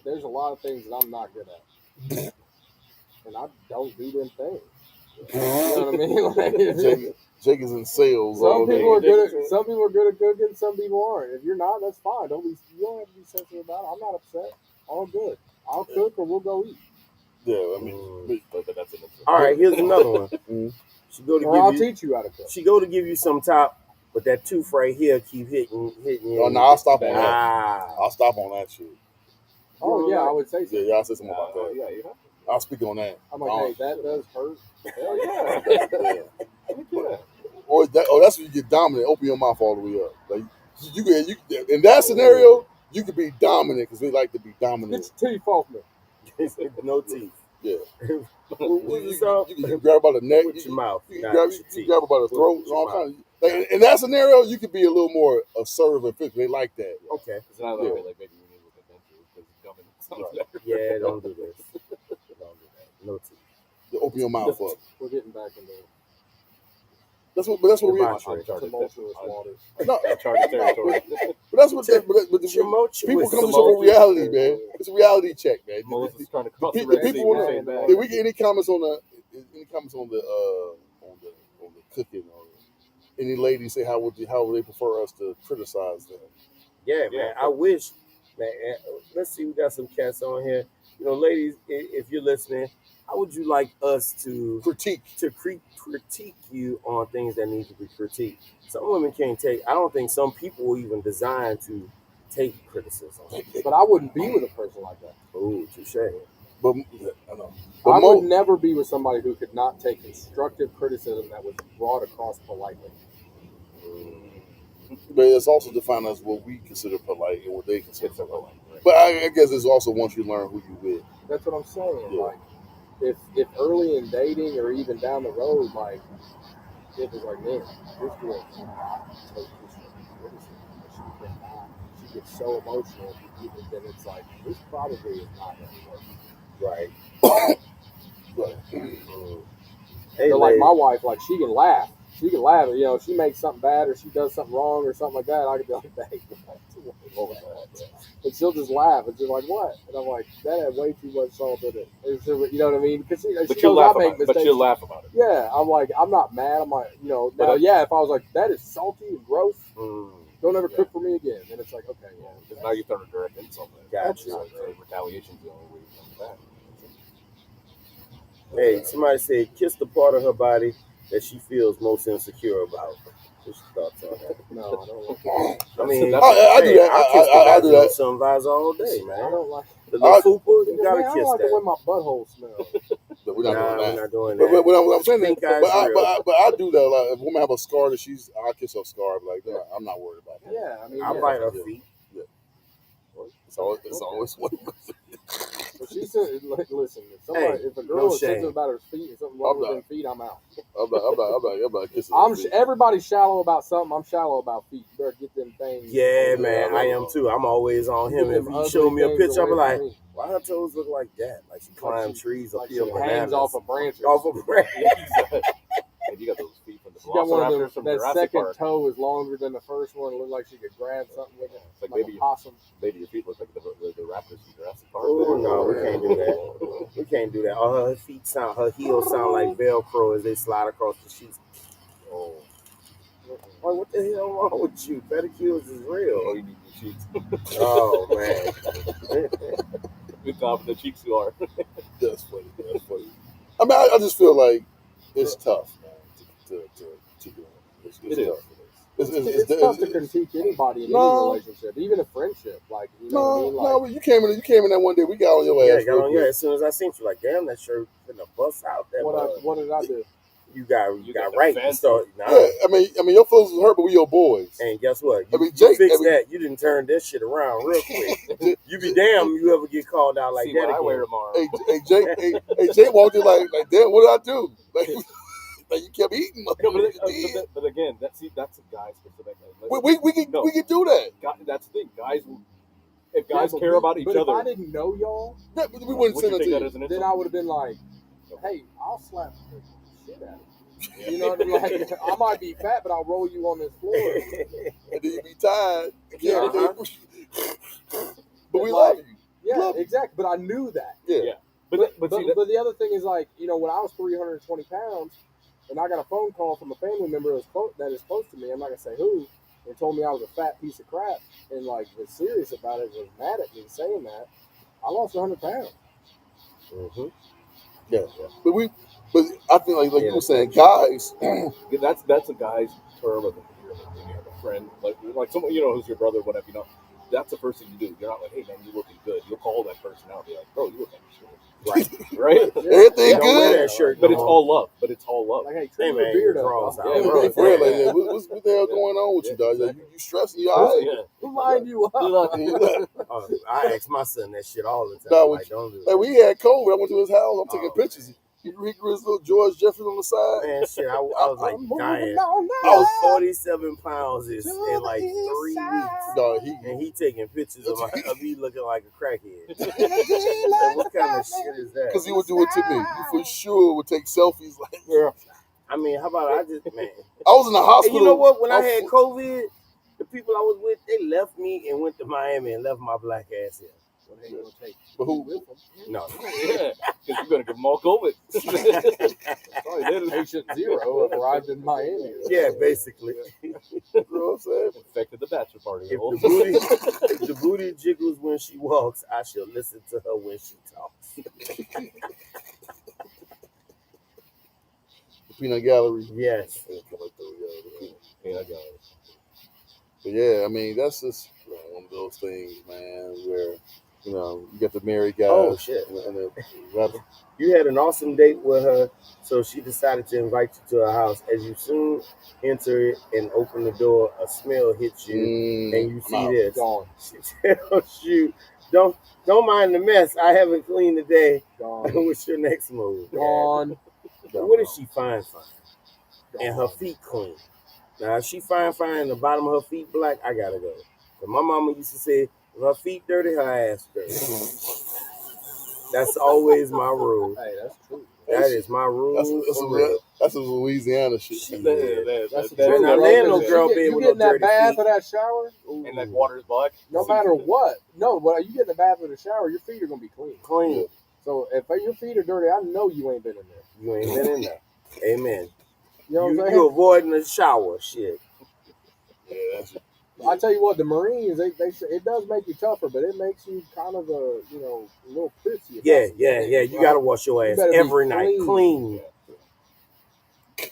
there's a lot of things that I'm not good at, and I don't do them things. You know what I mean? Like, Jake is in sales. some all day. people are good at cooking. Some people aren't. If you're not, that's fine. You don't have to be sensitive about it. I'm not upset. All good. I'll cook or we'll go eat. Yeah, I mean, But that's it. All right, here's another one. She go to Or I'll give you. teach you how to cook. She go to give you some top, but that tooth right here keep hitting you. oh no, I'll stop on that. Ah. I'll stop on that shit. Oh yeah, I would say so. Yeah, y'all say something about that. Yeah, you know. I'll speak on that. I'm like, hey, that does hurt. Hell yeah. Yeah. Yeah. Or that's when you get dominant. Open your mouth all the way up. Like you in that scenario, you could be dominant because we like to be dominant. Get your teeth off me. No teeth. Yeah. You You can grab by the neck. with your mouth. You not can grab, your you teeth. grab her by the throat. With And all your kinds of, like, in that scenario, you could be a little more assertive and physical. They like that. Okay. Because now they'll be like, maybe we need to look at that too, because it's coming. Yeah, don't do this. Don't do that. No teeth. You open your mouth up. We're getting back into That's what we. Uncharted. tumultuous waters. No, Uncharted territory. but that's what. But the, Tumultuous. people come to show for reality, man. It's a reality check, man. Melissa's trying to cross The the Red Sea. people with wanna- saying bad. Did we get any comments on the cooking or any ladies say how would they prefer us to criticize them? Yeah, Yeah. man. I wish, man. Let's see, we got some cats on here. You know, ladies, if you're listening, how would you like us to Critique. critique you on things that need to be critiqued? Some women can't take. I don't think some people were even designed to take criticism. But I wouldn't be with a person like that. Oh, touche. But I know. But I mo- would never be with somebody who could not take constructive criticism that was brought across politely. but it's also defined as what we consider polite and what they consider polite. But I guess it's also once you learn who you with. That's what I'm saying. Yeah. Like, if early in dating or even down the road, like, it was like, man, this girl cannot take constructive criticism. She cannot. She gets so emotional. Then it's like, this probably is not going to work. Right. Right. Hey, So like lady. my wife, like she can laugh. She can laugh. You know, if she makes something bad or she does something wrong or something like that, I could be like, babe, but she'll just laugh and she's like, what? And I'm like, that had way too much salt in it. You know what I mean? Because she But knows you'll laugh I make about it. mistakes. But you'll laugh about it. Yeah, I'm like, I'm not mad. I'm like, you know, But now, yeah, if I was like, that is salty and gross, Mm, don't ever Yeah. cook for me again. Then it's like, okay, yeah. Because now you throw a direct insult. Gotcha. So retaliation's the only way you come back. hey, somebody said kiss the part of her body that she feels most insecure about. What's your thoughts on that? No, I don't like it. I mean, I do that. I kiss the I do that. some visor all day, I man. don't like The little I- fupa, you it. Man, gotta I kiss don't like the way that. my butthole smells. But we're not Nah, doing we're that. not doing But that. what I'm saying is, Pink eyes real. but I do that. Like, if a woman have a scar that I kiss her scar. Like, nah, I'm not worried about that. Yeah, I mean, I yeah. bite her Yeah. feet. It's always one. But she said, listen, if a girl is sensitive about her feet and something wrong with her feet, I'm out. I'm not kissing her feet. Everybody's shallow about something. I'm shallow about feet. You better get them things. Yeah, man, I am too. I'm always on him. If he show me a picture, I'll be like, why her toes look like that? Like she climbs trees or peel bananas. Hangs off a branch. And you got those feet from the She got one of Velociraptors them, from that Jurassic second Park. toe is longer than the first one. It looked like she could grab something with it. It's like Like maybe a possum. Maybe your feet look like the raptors from Jurassic Park. Oh no, we can't do that. We can't do that. All her heels sound like Velcro as they slide across the sheets. Oh, Like, what the hell wrong with you? Pedicures is real. oh, you need your cheeks. Oh man. Good job with the cheeks you are. That's funny. I mean, I just feel like it's tough, man, to do it. It's It tough. is. It's tough to critique anybody in any relationship, even a friendship. Like, you know what I mean? Like, you came in that one day. We got on your Yeah, ass. got on your as soon as I seen you. Like, damn, that shirt finna bust out. That what did I do? You got got right. fancy. So, Yeah, I mean, your feelings was hurt, but we your boys. and guess what? I mean, You Jake- fix I mean- that. You didn't turn this shit around real quick. You be damn you ever get called out like See that what I wear again. tomorrow. Hey, Jake walked in like, damn, what did I do? Like you kept eating. No, but again, that's a guy specific. We can do that. That's the thing. Guys will. If Yeah, guys but care about each but other, if I didn't know y'all, Yeah, but we wouldn't would send you it take to that you. as an then insult? I would have been like, hey, I'll slap the shit out of you. You know what I mean? Like, I might be fat, but I'll roll you on this floor. And then you be tired. Yeah, But we Like, love you. Yeah, Love it. exactly. But I knew that. Yeah. But But the other thing is, like, you know, when I was 320 pounds and I got a phone call from a family member that is close to me, I'm not going to say who, and told me I was a fat piece of crap and, like, was serious about it, was mad at me saying that, I lost 100 pounds. Mm-hmm. Yeah. But I think like you were saying, guys. that's a guy's term of endearment when you have a friend like someone who's your brother, whatever. That's the first thing you do. You're not like, hey man, you looking good. You'll call that person out and be like, bro, you look like shit. Right? Everything Don't wear good. that shirt. But it's all love. Like, hey, Hey, trim man, your beard your up. drawers dog. out. Yeah, Yeah, right. right. For real, like, what the hell going on with you, dog? Exactly. You stressing? You all right? Yeah. Who lined you up? I ask my son that shit all the time. No, like, don't do Hey, that. we had COVID. I went to his house. I'm taking Oh, pictures. He grew his little George Jefferson on the side. Man, shit, I was like dying. I I was was 47 pounds in like 3 weeks. Dog, And he taking pictures of me looking like a crackhead. Like, what kind of shit is that? because he would do it to me. He for sure would take selfies. Like, Yeah. I mean, how about I just, man. I was in the And hospital. you know what? When I was- had COVID, the people I was with, they left me and went to Miami and left my black ass here. What they gonna take? But who? No. Yeah. Because you're gonna give them all COVID. Probably did. Patient zero arrived in Miami. Yeah, basically. You know what I'm saying? Infected the bachelor party. If the booty jiggles when she walks, I shall listen to her when she talks. The Peanut Gallery. Yes. Yeah, I got it. But yeah, I mean, that's just one of those things, man, where, you got the married guys. Oh, shit. And the, You had an awesome date with her, so she decided to invite you to her house. As you soon enter it and open the door, a smell hits you, and you see this. Gone. She tells you, don't mind the mess. I haven't cleaned today. Gone. What's your next move? Gone. What if she fine? And her feet clean. Now, if she fine, and the bottom of her feet black, I gotta go. But my mama used to say, if her feet dirty, her ass dirty. That's always my rule. Hey, that's true. That is my rule. That's some Louisiana shit. That's the That- truth. now, bro, there ain't no 'cause girl you being get with in no that dirty bath feet. or that shower, And that water is black. no matter what. No, when you get in the bath or the shower, your feet are gonna be clean. Clean. So if your feet are dirty, I know you ain't been in there. You ain't been in there. Amen. You know what I'm saying? You avoiding the shower, shit. Yeah, that's I tell you what, the Marines, they say it does make you tougher, but it makes you kind of a little prissy. Yeah. You gotta wash your ass better be every night. Clean.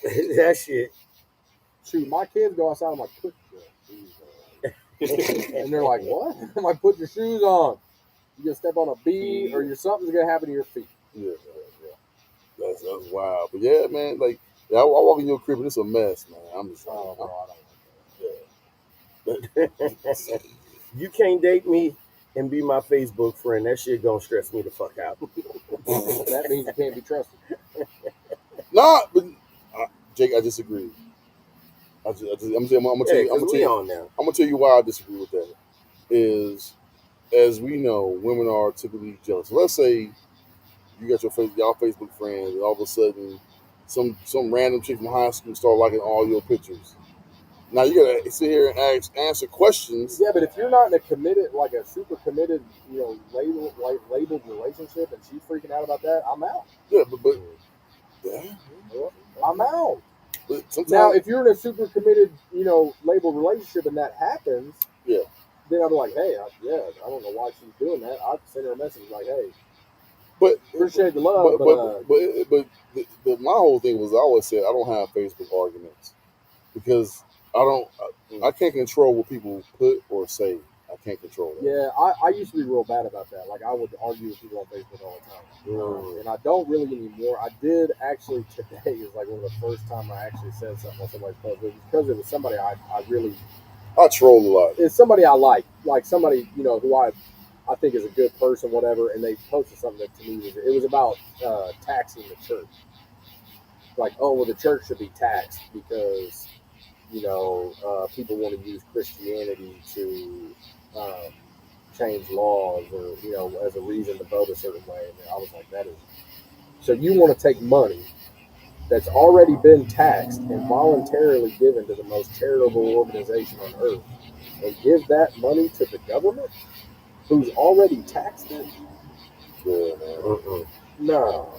That shit. Shoot, my kids go outside, I'm like, put your shoes on. And they're like, what? I'm like, put your shoes on. You gonna step on a bee or something's gonna happen to your feet. Yeah. That's wild. But yeah, man, like, I walk in your crib and it's a mess, man. I'm just like, Oh, bro, I don't You can't date me and be my Facebook friend. That shit gonna stress me the fuck out. That means you can't be trusted. Nah, but Jake, I disagree. I'm gonna tell Yeah, you. I'm because gonna tell we you. on now. I'm gonna tell you why I disagree with that. Is as we know, women are typically jealous. So let's say you got y'all Facebook friends, and all of a sudden, some random chick from high school start liking all your pictures. Now you gotta sit here and answer questions. Yeah, but if you're not in a committed, like a super committed, labeled relationship, and she's freaking out about that, I'm out. Yeah, but yeah, I'm out. but sometimes Now, if you're in a super committed, labeled relationship, and that happens, Yeah. then I'll be like, hey, I don't know why she's doing that. I'd send her a message like, hey, but appreciate the love, but my whole thing was I always said I don't have Facebook arguments because I can't control what people put or say. I can't control that. yeah, I used to be real bad about that. Like, I would argue with people on Facebook all the time. And I don't really anymore. I did actually today is like one of the first time I actually said something on somebody's post. It was because it was somebody I really, I troll a lot. it's somebody I like somebody, who I think is a good person, whatever. And they posted something that to me was about taxing the church. Like, oh, well, the church should be taxed because, people want to use Christianity to change laws or, as a reason to vote a certain way. And I was like, that is. So you want to take money that's already been taxed and voluntarily given to the most charitable organization on earth and give that money to the government who's already taxed it? Yeah, man. No.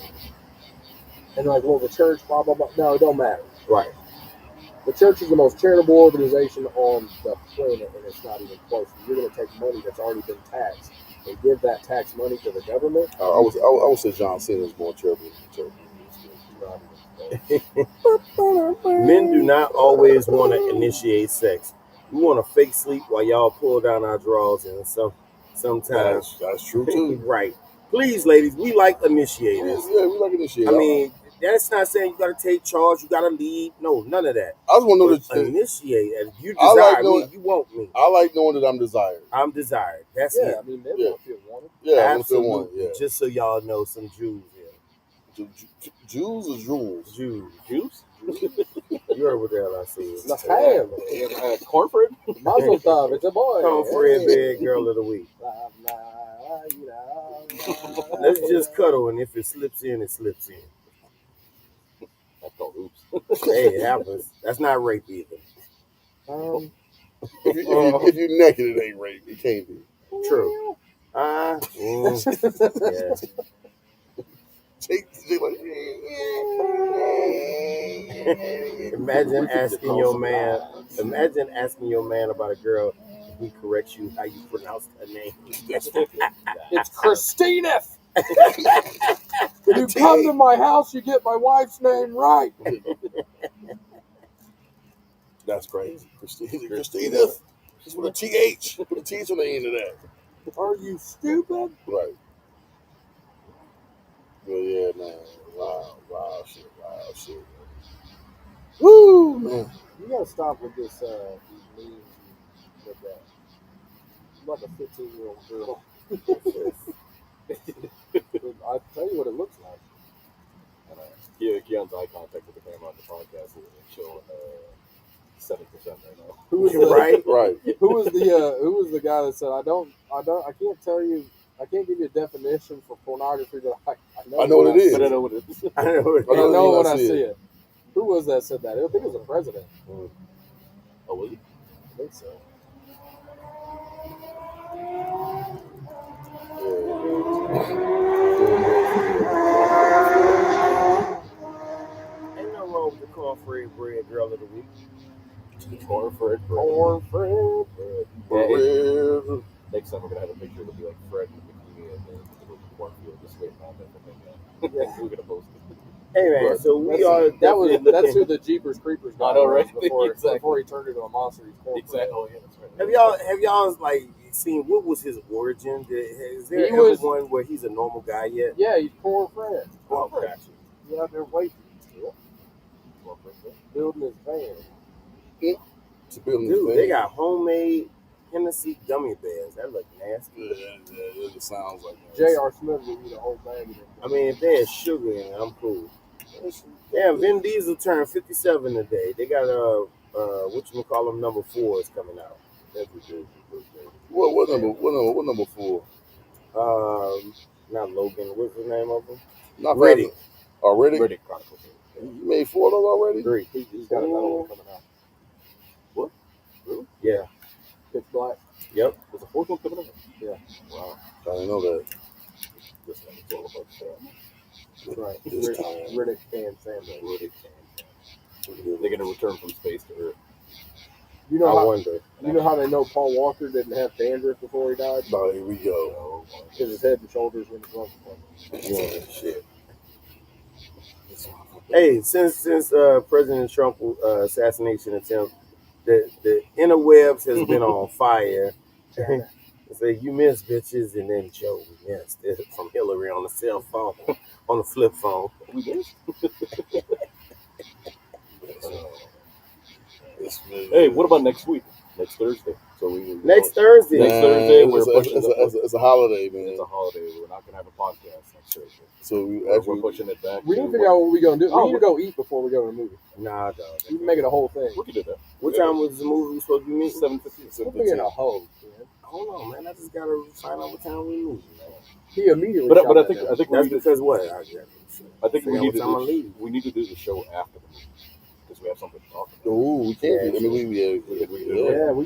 And like, well, the church, blah, blah, blah. No, it don't matter. Right. The church is the most charitable organization on the planet, and it's not even close. You're going to take money that's already been taxed and give that tax money to the government? I would say John Cena is more charitable than the church. Men do not always want to initiate sex. We want to fake sleep while y'all pull down our drawers, and sometimes That's true too. right. Please, ladies, we like initiators. Yeah, we like initiate. I mean, that's not saying you got to take charge, you got to lead. No, none of that. I just want to know But that initiate, and you I like desire knowing- me, you want me. I like knowing that I'm desired. I'm desired. That's Yeah, it. I mean, they Yeah. want to feel wanted. Yeah, I want to feel Absolutely. one. Yeah, Just so y'all know, some Jews here. Jews or jewels? Jews. Juice? You heard what the hell I said. Laham. Cornfred? Mazel tov. It's a boy. Come Fred Bed Girl of the Week. Let's just cuddle, and if it slips in, it slips in. That's called oops. Hey, it happens. That's not rape either. If you naked, it ain't rape. It can't be. True. Yeah. Jake like, Imagine asking your man about a girl, and he corrects you how you pronounce her name. It's Christina. When you come to my house, you get my wife's name right. That's crazy. Christina. Just with a TH. Put a TH on the end of that. Are you stupid? Right. Well, yeah, man. Wow, shit. Woo, man. You gotta stop with this these memes with that. Like a 15-year-old girl. I'll tell you what it looks like. Keon's eye contact with the camera on the podcast is showing 7% right now. Who was the, Right. Who was the guy that said I can't give you a definition for pornography, but I know what it is. But I know what it is. I know it. I know when when I I see see it. it. Who was that said that? I think it was a president. Oh, was he? I think so. Ain't no wrong with the cornfred bread girl of the week. Cornfred. Cornfred. Yeah. Next time we're gonna have a picture. It'll be like Fred in the bikini and the cornfield just waiting on that thing. Yeah. We're gonna post it. Hey man, Right. so we are That's who the Jeepers Creepers guy I know, was right? before, Exactly. before he turned into a monster. He's cornfred. Exactly. Oh yeah, that's right. Have y'all like seen what was his origin? Is there He ever was- one where he's a normal guy yet? Yeah, he's cornfred. Oh, gotcha. He's out there waiting, building his van. To build Dude, they got homemade Hennessy gummy bears. That look nasty. Yeah, it sounds like that. J.R. Smith will eat a whole bag of them. I mean, if there's sugar in it, I'm cool. Yeah, Vin Diesel turned 57 today. They got whatchamacallem number 4 is coming out. That's what it is. What number 4? Not Logan. What's the name of him? Not Riddick. Already? Riddick Chronicles. You made 4 of those already? 3. He's got another one coming out. What? Really? Yeah. Pitch Black. Yep. There's a 4th one coming out? Yeah. Wow. I didn't know that. This one is all about that. That's right. This time. Riddick and Sam. Riddick and they're going to return from space to Earth. You know I how wonder. you know how they know Paul Walker didn't have dandruff before he died? Oh, here we go. Oh, Because his head and shoulders were in the glove compartment. Yeah, shit. Hey, since President Trump assassination attempt, the interwebs has been on fire. China. Say you miss bitches, and then Joe missed it from Hillary on the cell phone, on the flip phone. we did? Hey, what about next week? Next Thursday. So Next Thursday. Next Thursday, we're it's, pushing it's a holiday, man. It's a holiday. We're not gonna have a podcast next Thursday. So We're pushing it back. We need to figure out what we're going to do. Oh, We need to go eat before we go to the movie. Nah, dog. You can make it a whole thing. We can do that. What time was the movie supposed to be meeting? 7:50. We're being a hoe, man. Hold on, man. I just gotta find out what time we move. He immediately But shot I that think down. I think we That's need to, because what? I think we Figure out need what time I to leave. we need to do the show after the movie because we have something to talk about. Ooh, we can't do. I mean, we Yeah, we can do that. we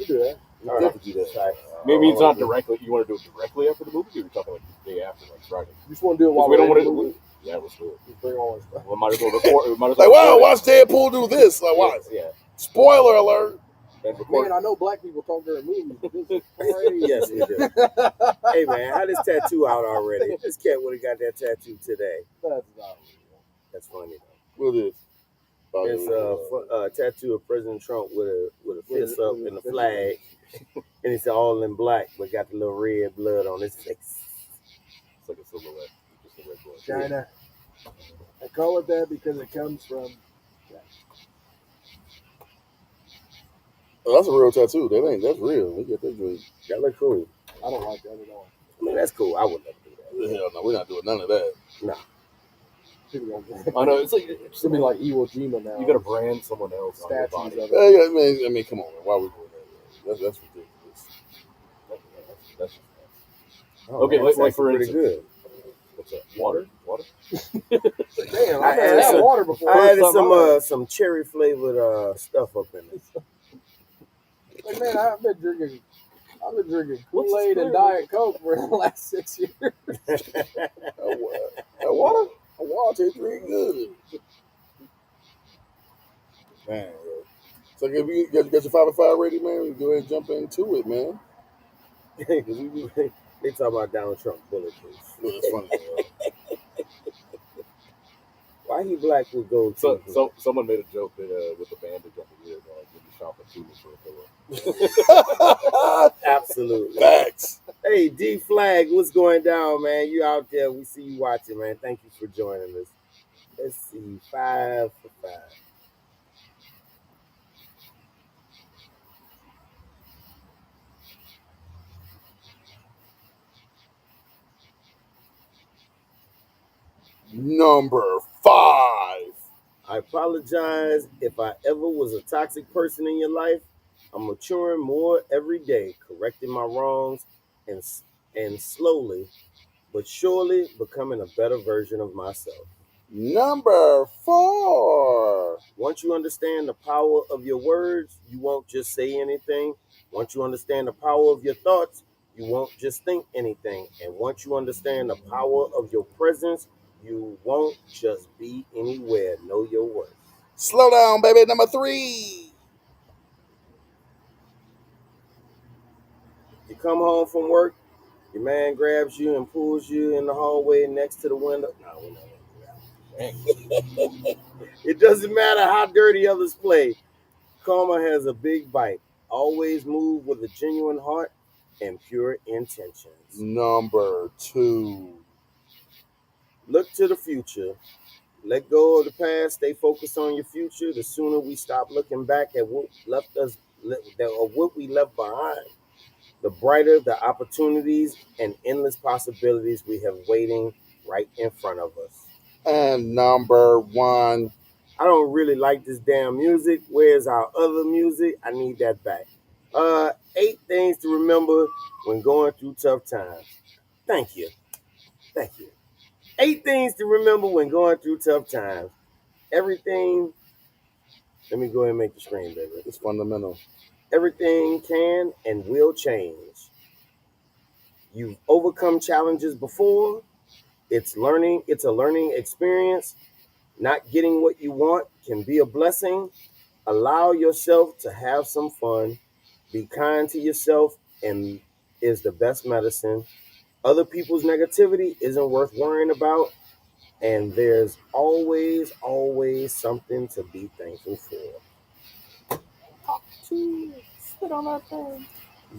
have to do that. Maybe it's not directly. You want to do it directly after the movie, or you're talking like the day after, like Friday? You just want to do it 'Cause while we we're don't want in the movie. to. Yeah, let's do it. Just bring all our stuff. We might as well record. We might as Like, well wow, record watch Deadpool do this. Like, it. watch. Yeah, Spoiler alert. and record. Man, I know black people talk during movies, but this is crazy. Yes, we do. Hey, man, how this tattoo out already? This cat would have got that tattoo today. That's not That's funny. What is? It's a tattoo of President Trump with a fist up and a flag, and it's all in black, but got the little red blood on his face. It's like a silhouette, just a red blood. China. I call it that because it comes from. Oh, that's a real tattoo. That's real. We get that drink. That look cool. I don't like that at all. I mean, that's cool. I would never do that. Hell no, we're not doing none of that. People don't. I know it's like It's gonna be like Iwo Jima now. you got to brand someone else on your statues body. of it. Hey, I mean, come on, man. Why are we doing that? That's ridiculous. That's Oh, Okay, man, like that's for pretty instance- good. what's that? Water. Damn, I I had added that some- water before. I added something some cherry flavored stuff up in it. Like, man, I've been drinking What's Kool-Aid this and flavor? Diet Coke for the last 6 years. That water tastes pretty good. Man, so if you got your 5 and 5 ready, man, we go ahead and jump into it, man. They talk about Donald Trump bulletproof. Well, it's funny. Why he black with gold So, teeth? so someone made a joke that with the bandage on the ear, like when you shop at Tunis for a pillow. Absolutely. Facts. Hey, D Flag, what's going down, man? You out there? We see you watching, man. Thank you for joining us. Let's see, 5 for 5. Number 5. I apologize if I ever was a toxic person in your life. I'm maturing more every day, correcting my wrongs, and slowly but surely becoming a better version of myself. Number 4. Once you understand the power of your words, you won't just say anything. Once you understand the power of your thoughts, you won't just think anything. And once you understand the power of your presence, you won't just be anywhere. Know your worth. Slow down, baby. Number 3. You come home from work, your man grabs you and pulls you in the hallway next to the window. No, we're not gonna do that. It doesn't matter how dirty others play. Karma has a big bite. Always move with a genuine heart and pure intentions. Number 2. Look to the future. Let go of the past. Stay focused on your future. The sooner we stop looking back at what left us, or what we left behind, the brighter the opportunities and endless possibilities we have waiting right in front of us. And number one, I don't really like this damn music. Where's our other music? I need that back. 8 things to remember when going through tough times. Thank you. Thank you. 8 things to remember when going through tough times. Everything, let me go ahead and make the screen bigger. it's fundamental. Everything can and will change. You've overcome challenges before. It's a learning experience. Not getting what you want can be a blessing. Allow yourself to have some fun. Be kind to yourself and is the best medicine. Other people's negativity isn't worth worrying about. And there's always, always something to be thankful for. Sit on that thing.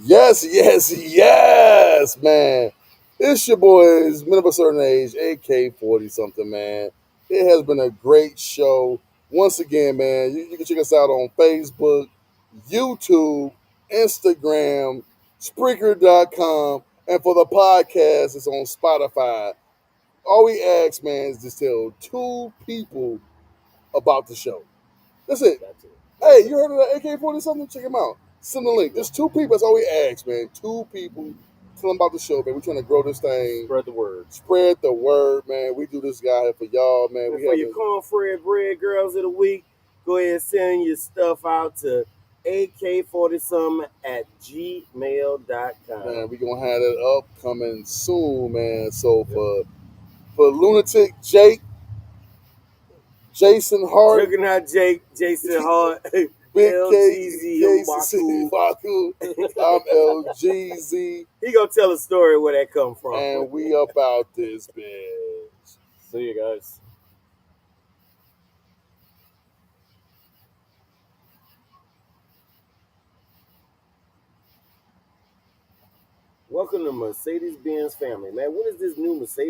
Yes, yes, yes, man. It's your boys, men of a certain age, AK 40 something, man. It has been a great show. Once again, man, you can check us out on Facebook, YouTube, Instagram, Spreaker.com, and for the podcast, it's on Spotify. All we ask, man, is just tell 2 people about the show. That's it. That's it. Hey, you heard of that AK 40 something? Check him out. Send the link. There's 2 people. That's all we ask, man. 2 people. Tell them about the show, man. We're trying to grow this thing. Spread the word. Spread the word, man. We do this guy here for y'all, man. And We for have your cornbread bread girls of the week, go ahead and send your stuff out to AK40something at gmail.com. man. We gonna have that up coming soon, man. So for Lunatic Jake, Jason Hart, Juggernaut Jake, Jason Hart, Big LGZ, KC, Mbaku. I'm LGZ, He gonna tell a story where that come from. and we about this bitch. See you guys. Welcome to Mercedes-Benz family, man. What is this new Mercedes?